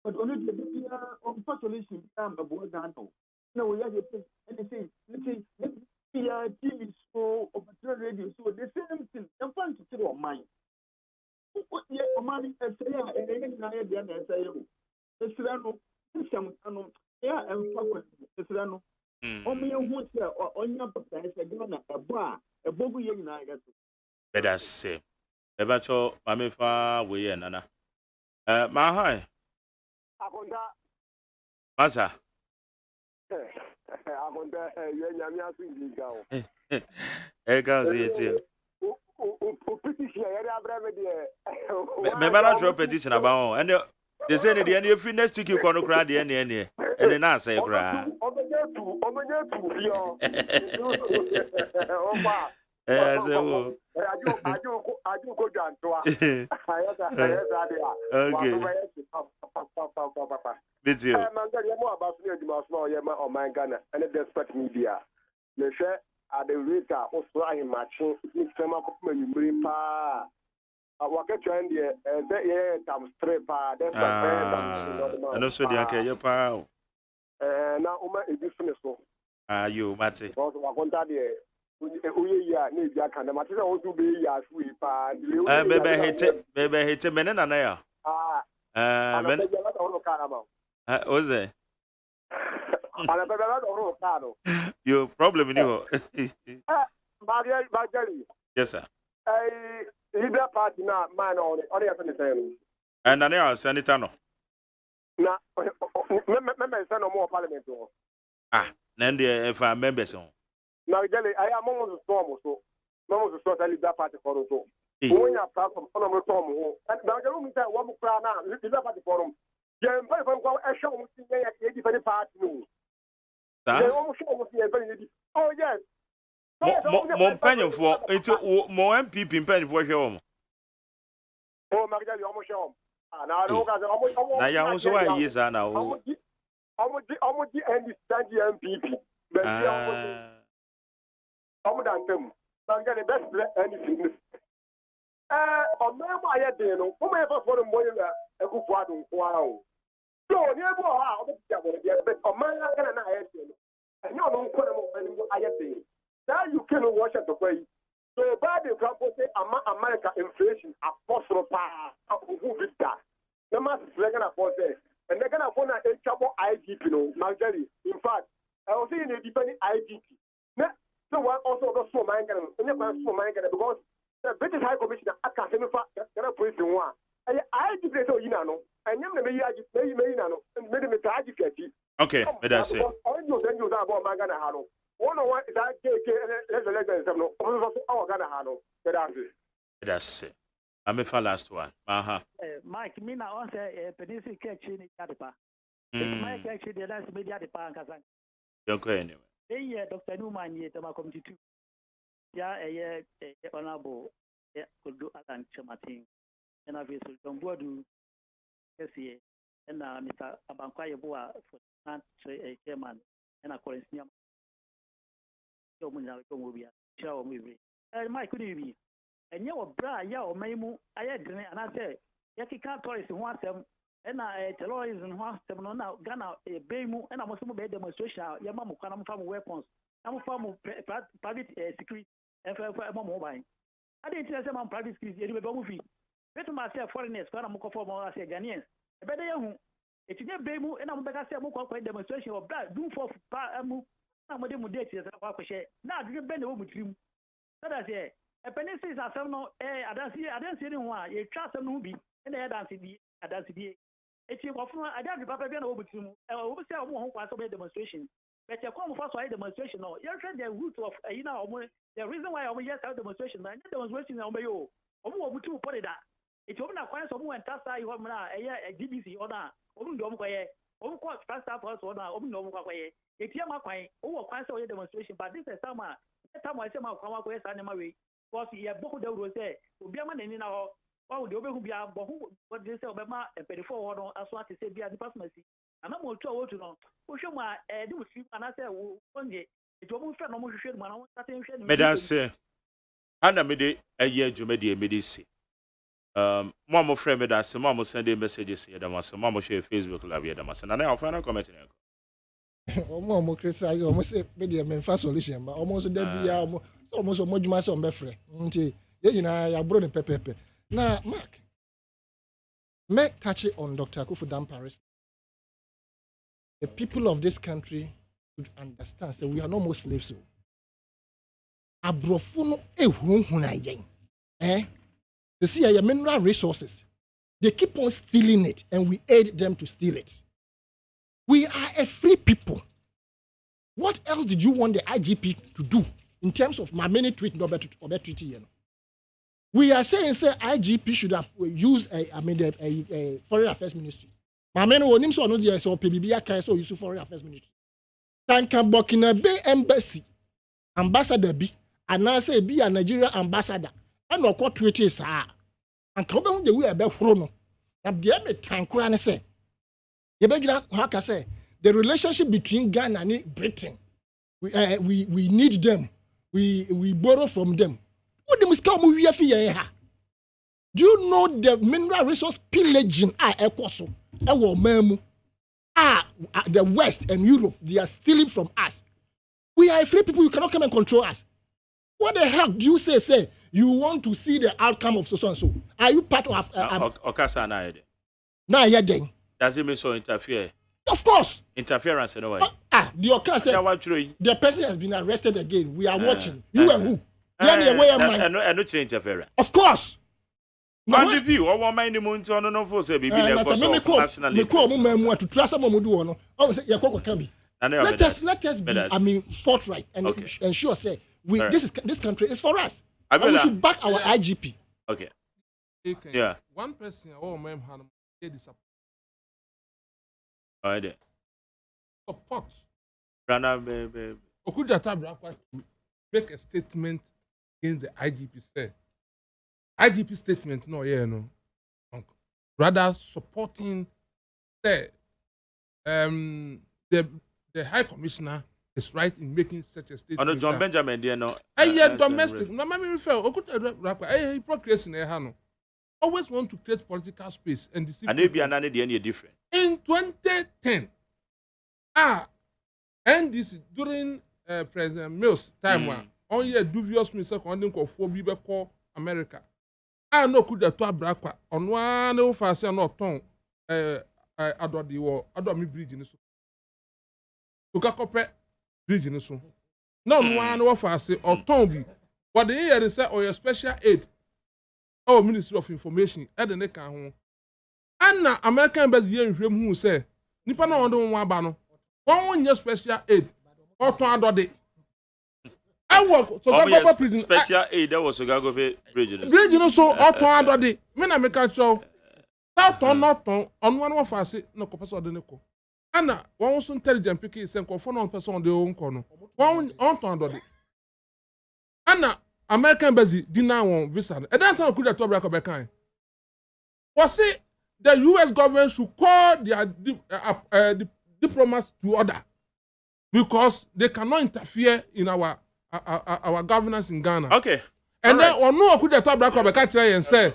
But only the population, the boy Ghana. No, we have anything, TV show, or radio, so the same thing, and fun to tell of mine. Yeah, money, and say, and I had the say, yeah, and fuck with only a wood on your papa, a bar, a bogu young night. Let us say. Ebacho, Mamifa, we and Nana. Mahai. Masa. Member draw petition about and they say the end of next week you can cry the end and then I say cry. With you. Media. The share at the rate of flying matching, it's a pa. I walk at you and the time straight. And also the uncle, your pal. Now, is this so? You, Matty. Also, I want that there. Yeah, need your kind of material also be as we pa. Baby, hate a minute and there. Ose. Your problem in you. Yes, sir. Liberal Party now, man, on the same. And I know Senator. Now, members no more parliament. Then the if I members on. Now, I am almost a storm, so almost a sort of Liberal Party for us. When you pass from Honorable Tom, and now the room is that one crown now, Liberal Party forum. Yeah, but if I'm going to show you a different party. Oh, yes. More penny for into more MPP penny for home. Oh, Magdalene, almost home. Now, you also are years now. Almost the end is MPP. But almost them. Magdalene, best anything. On my way, you know, who may have for the morning a good one. So, near but on my and I and you don't put them on I think. Now you can watch at the way. So, by the example, say America inflation, apostle power, who is that? The mass is going to afford it. And they're going to afford a trouble IGP, Marjorie. In fact, I was saying a different IGP. So, one also got so many, because the British High Commissioner, I can't say, police in one. I declare so, you know, and you may and made me charge you. Okay, let us say. One on one is that That's it. I'm a last one. Mike, me now on say Penisi catching it at the park. Mike actually the last media the park. Okay, anyway. Hey, Dr. Newman, yet my committee too. Yeah, a honorable could do Alan Chamatin. And obviously, don't go do yes, and Mr. Abankwaya Boa for not a chairman and a current name. So, will be a show movie. And Mike, could you be? And you were bra, ya or Maimu, I had dinner, and I said, Yaki can't toys in one term, and I tell lawyers in one term now, Ghana, a Baymu, and I must be demonstration, Yamamu, Kanam weapons, I'm from private security, and for mobile. I didn't tell them private security, anyway, movie. Better myself foreigners, when I'm for more as a Ghanaians. A better young, it's a Baymu, and I'm better say more demonstration of that, do for Pamu, I'm a demo date as a share. Now, you bend the woman trim. So that's it. A penny says, I don't know, I don't see anyone, you trust a movie, and I don't see the. It's often I don't be Papa over to him, I will say I won't pass away demonstration. But you come first for a demonstration, no, you're trying the root of, the reason why I will just have demonstration, but demonstration on you. Over to put it that. It's open a quiet someone and test you have a DBC or not, open the way, open court, fast up or not, open the way. It's your quite over quiet demonstration, but this is summer. time I say my come up with animal way. Because he had both of those say, Obiama and in our oh, the over be a bohu, what they say Obama and 34 on as what to say be a department. And I'm going to know. Push my do sleep and I say, one day, it won't fit no more shit, man. I want to Madam say, Anna made a year Jumedi Medici. Mama friend me that mama send messages here. That was mama share Facebook live here. That was and I final comment. Almost criticize almost say media men fast solution, but almost there be almost a much mass on befre. You know, I brought the pepe. Now, Mark, make touch it on Dr. Akufo-Addo Paris. The people of this country should understand that we are no more slaves. Abrofuno ehunhunayen. They see our mineral resources. They keep on stealing it, and we aid them to steal it. We are a free people. What else did you want the IGP to do in terms of my many tweet or better treaty? We are saying, IGP should have used a foreign affairs ministry. My men will name so no dear so PBB so use foreign affairs ministry. Tanka Burkina Bay embassy ambassador B and I say be a Nigerian ambassador. And no court treaty sa. And come on the way about Chrono. Now the Tankran say. You begin how can say the relationship between Ghana and Britain. We need them. We borrow from them. Do you know the mineral resource pillaging Ekoso? The West and Europe, they are stealing from us. We are free people, you cannot come and control us. What the hell do you say you want to see the outcome of so and so? Are you part of Okasa na yede? Does it mean so interfere? Of course. Interference in a way. The Okasa, the person has been arrested again. We are watching. You and who? And no interfere. Of course. One view, or one mind moon to no for say be nationally. Let us be, forthright and ensure say this country is for us. And we should back our IGP. Okay. Yeah. One person mem support. Okudata make a statement against the IGP say. IGP statement no rather supporting the High Commissioner is right in making such a statement. On John Benjamin there no. Domestic. No me refer hypocrisy na always want to create political space and deceive. And maybe another the different. In 2010 NDC during President Mills time on year dubious mistake on the for be call America. No could that to abrakwa on one no fast no ton adodi wo adomi bridge ni so. Uka kope bridge ni so. No one no fast or ton bi. What the year say or your special aid our Ministry of Information e de ne kan ho. Anna American embassy here hwem hu say nipa na won one aba no. Won your special aid or ton adodi. I work so special aid that was Ogago bridge. Bridge no so auto adode. Me na make show. That ton not ton on one of us no ko person de ne ko. Ana won so intelligent pick say ko for no person de o nko no. Won on ton adode. Ana American embassy deny one visa. E dan say could to break back kan. Was say the US government should call the diplomats to order because they cannot interfere in our governance in Ghana. Okay. And then on no could the top back up and say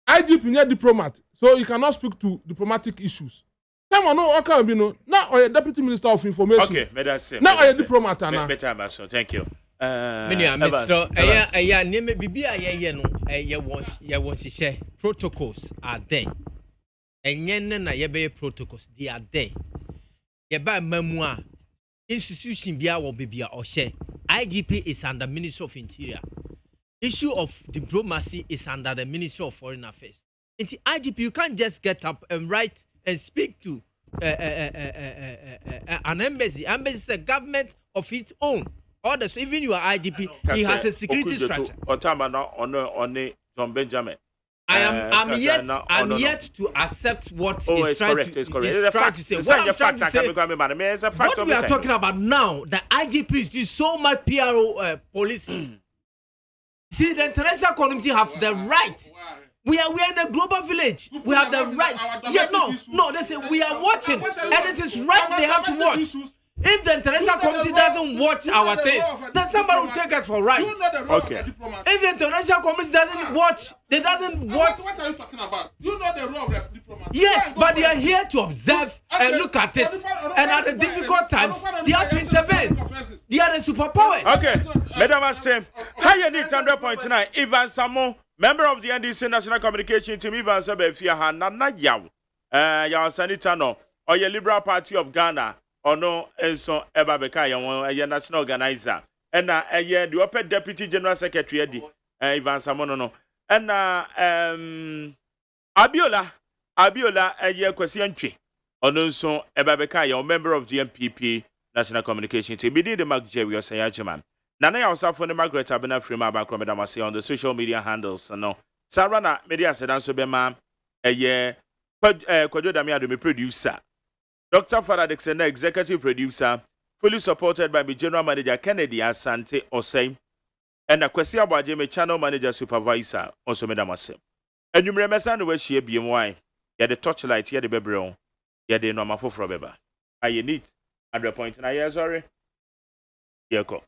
IGP near diplomat, so you cannot speak to diplomatic issues. Time on no okay be no. Now or Deputy Minister of Information. Okay, may I say. Now or a diplomat now. Better Mr. Thank you. Mr. Name bibia no wants share protocols are there. And yen na ye protocols they are there. Ye ba memoir institution bia wo bibia or share. IGP is under Ministry of Interior. Issue of diplomacy is under the Ministry of Foreign Affairs. In the IGP, you can't just get up and write and speak to an embassy. Embassy is a government of its own. Others, even your IGP, he has a security structure. On John Benjamin. I'm yet to accept what is trying correct. to It's correct. It's a trying fact. to say. It's What a I'm trying fact. to say, It's a fact. what we are talking about now, the IGP is doing so much PRO policing. See, the international community have the right. We are in a global village. We have the right. Yeah, no. They say we are watching, and it is right they have to watch. If the international community doesn't watch our things, then somebody will take us for right. Okay. If the international community doesn't watch, they doesn't watch. What are you talking about? You know the role of the diplomat. Yes, but they are here to observe and look at it. And at the difficult times, they have to intervene. They are the superpowers. Okay. Madam Assem, how you need 100.9? Ivan Samo, member of the NDC National Communication Team, Ivan Sabefia Hanana Yaw. Yaw Sanitano, or your Liberal Party of Ghana. Or no, and so Eba Bekaya, a national organizer, and a year the upper deputy general secretary, Ivan Samono, and Abiola, a year question, or no, so Eba Bekaya, member of the MPP National Communication Team, be the Mark Jerry or say AGYEMAN. Nana yourself on the Margaret Abena Frima Bakromedamasi on the social media handles, and no, Sarana Media Sedan Sobema, a year, Kododamia, the producer. Dr. Father Dixon, executive producer, fully supported by my general manager Kennedy Asante OSEI, and Akwesi Abwajeme channel manager supervisor, also Madam Assem. And you remember where she BMY, you the torchlight, you the baby, you the normal for Beba. I need 100.9 years, sorry. Here go.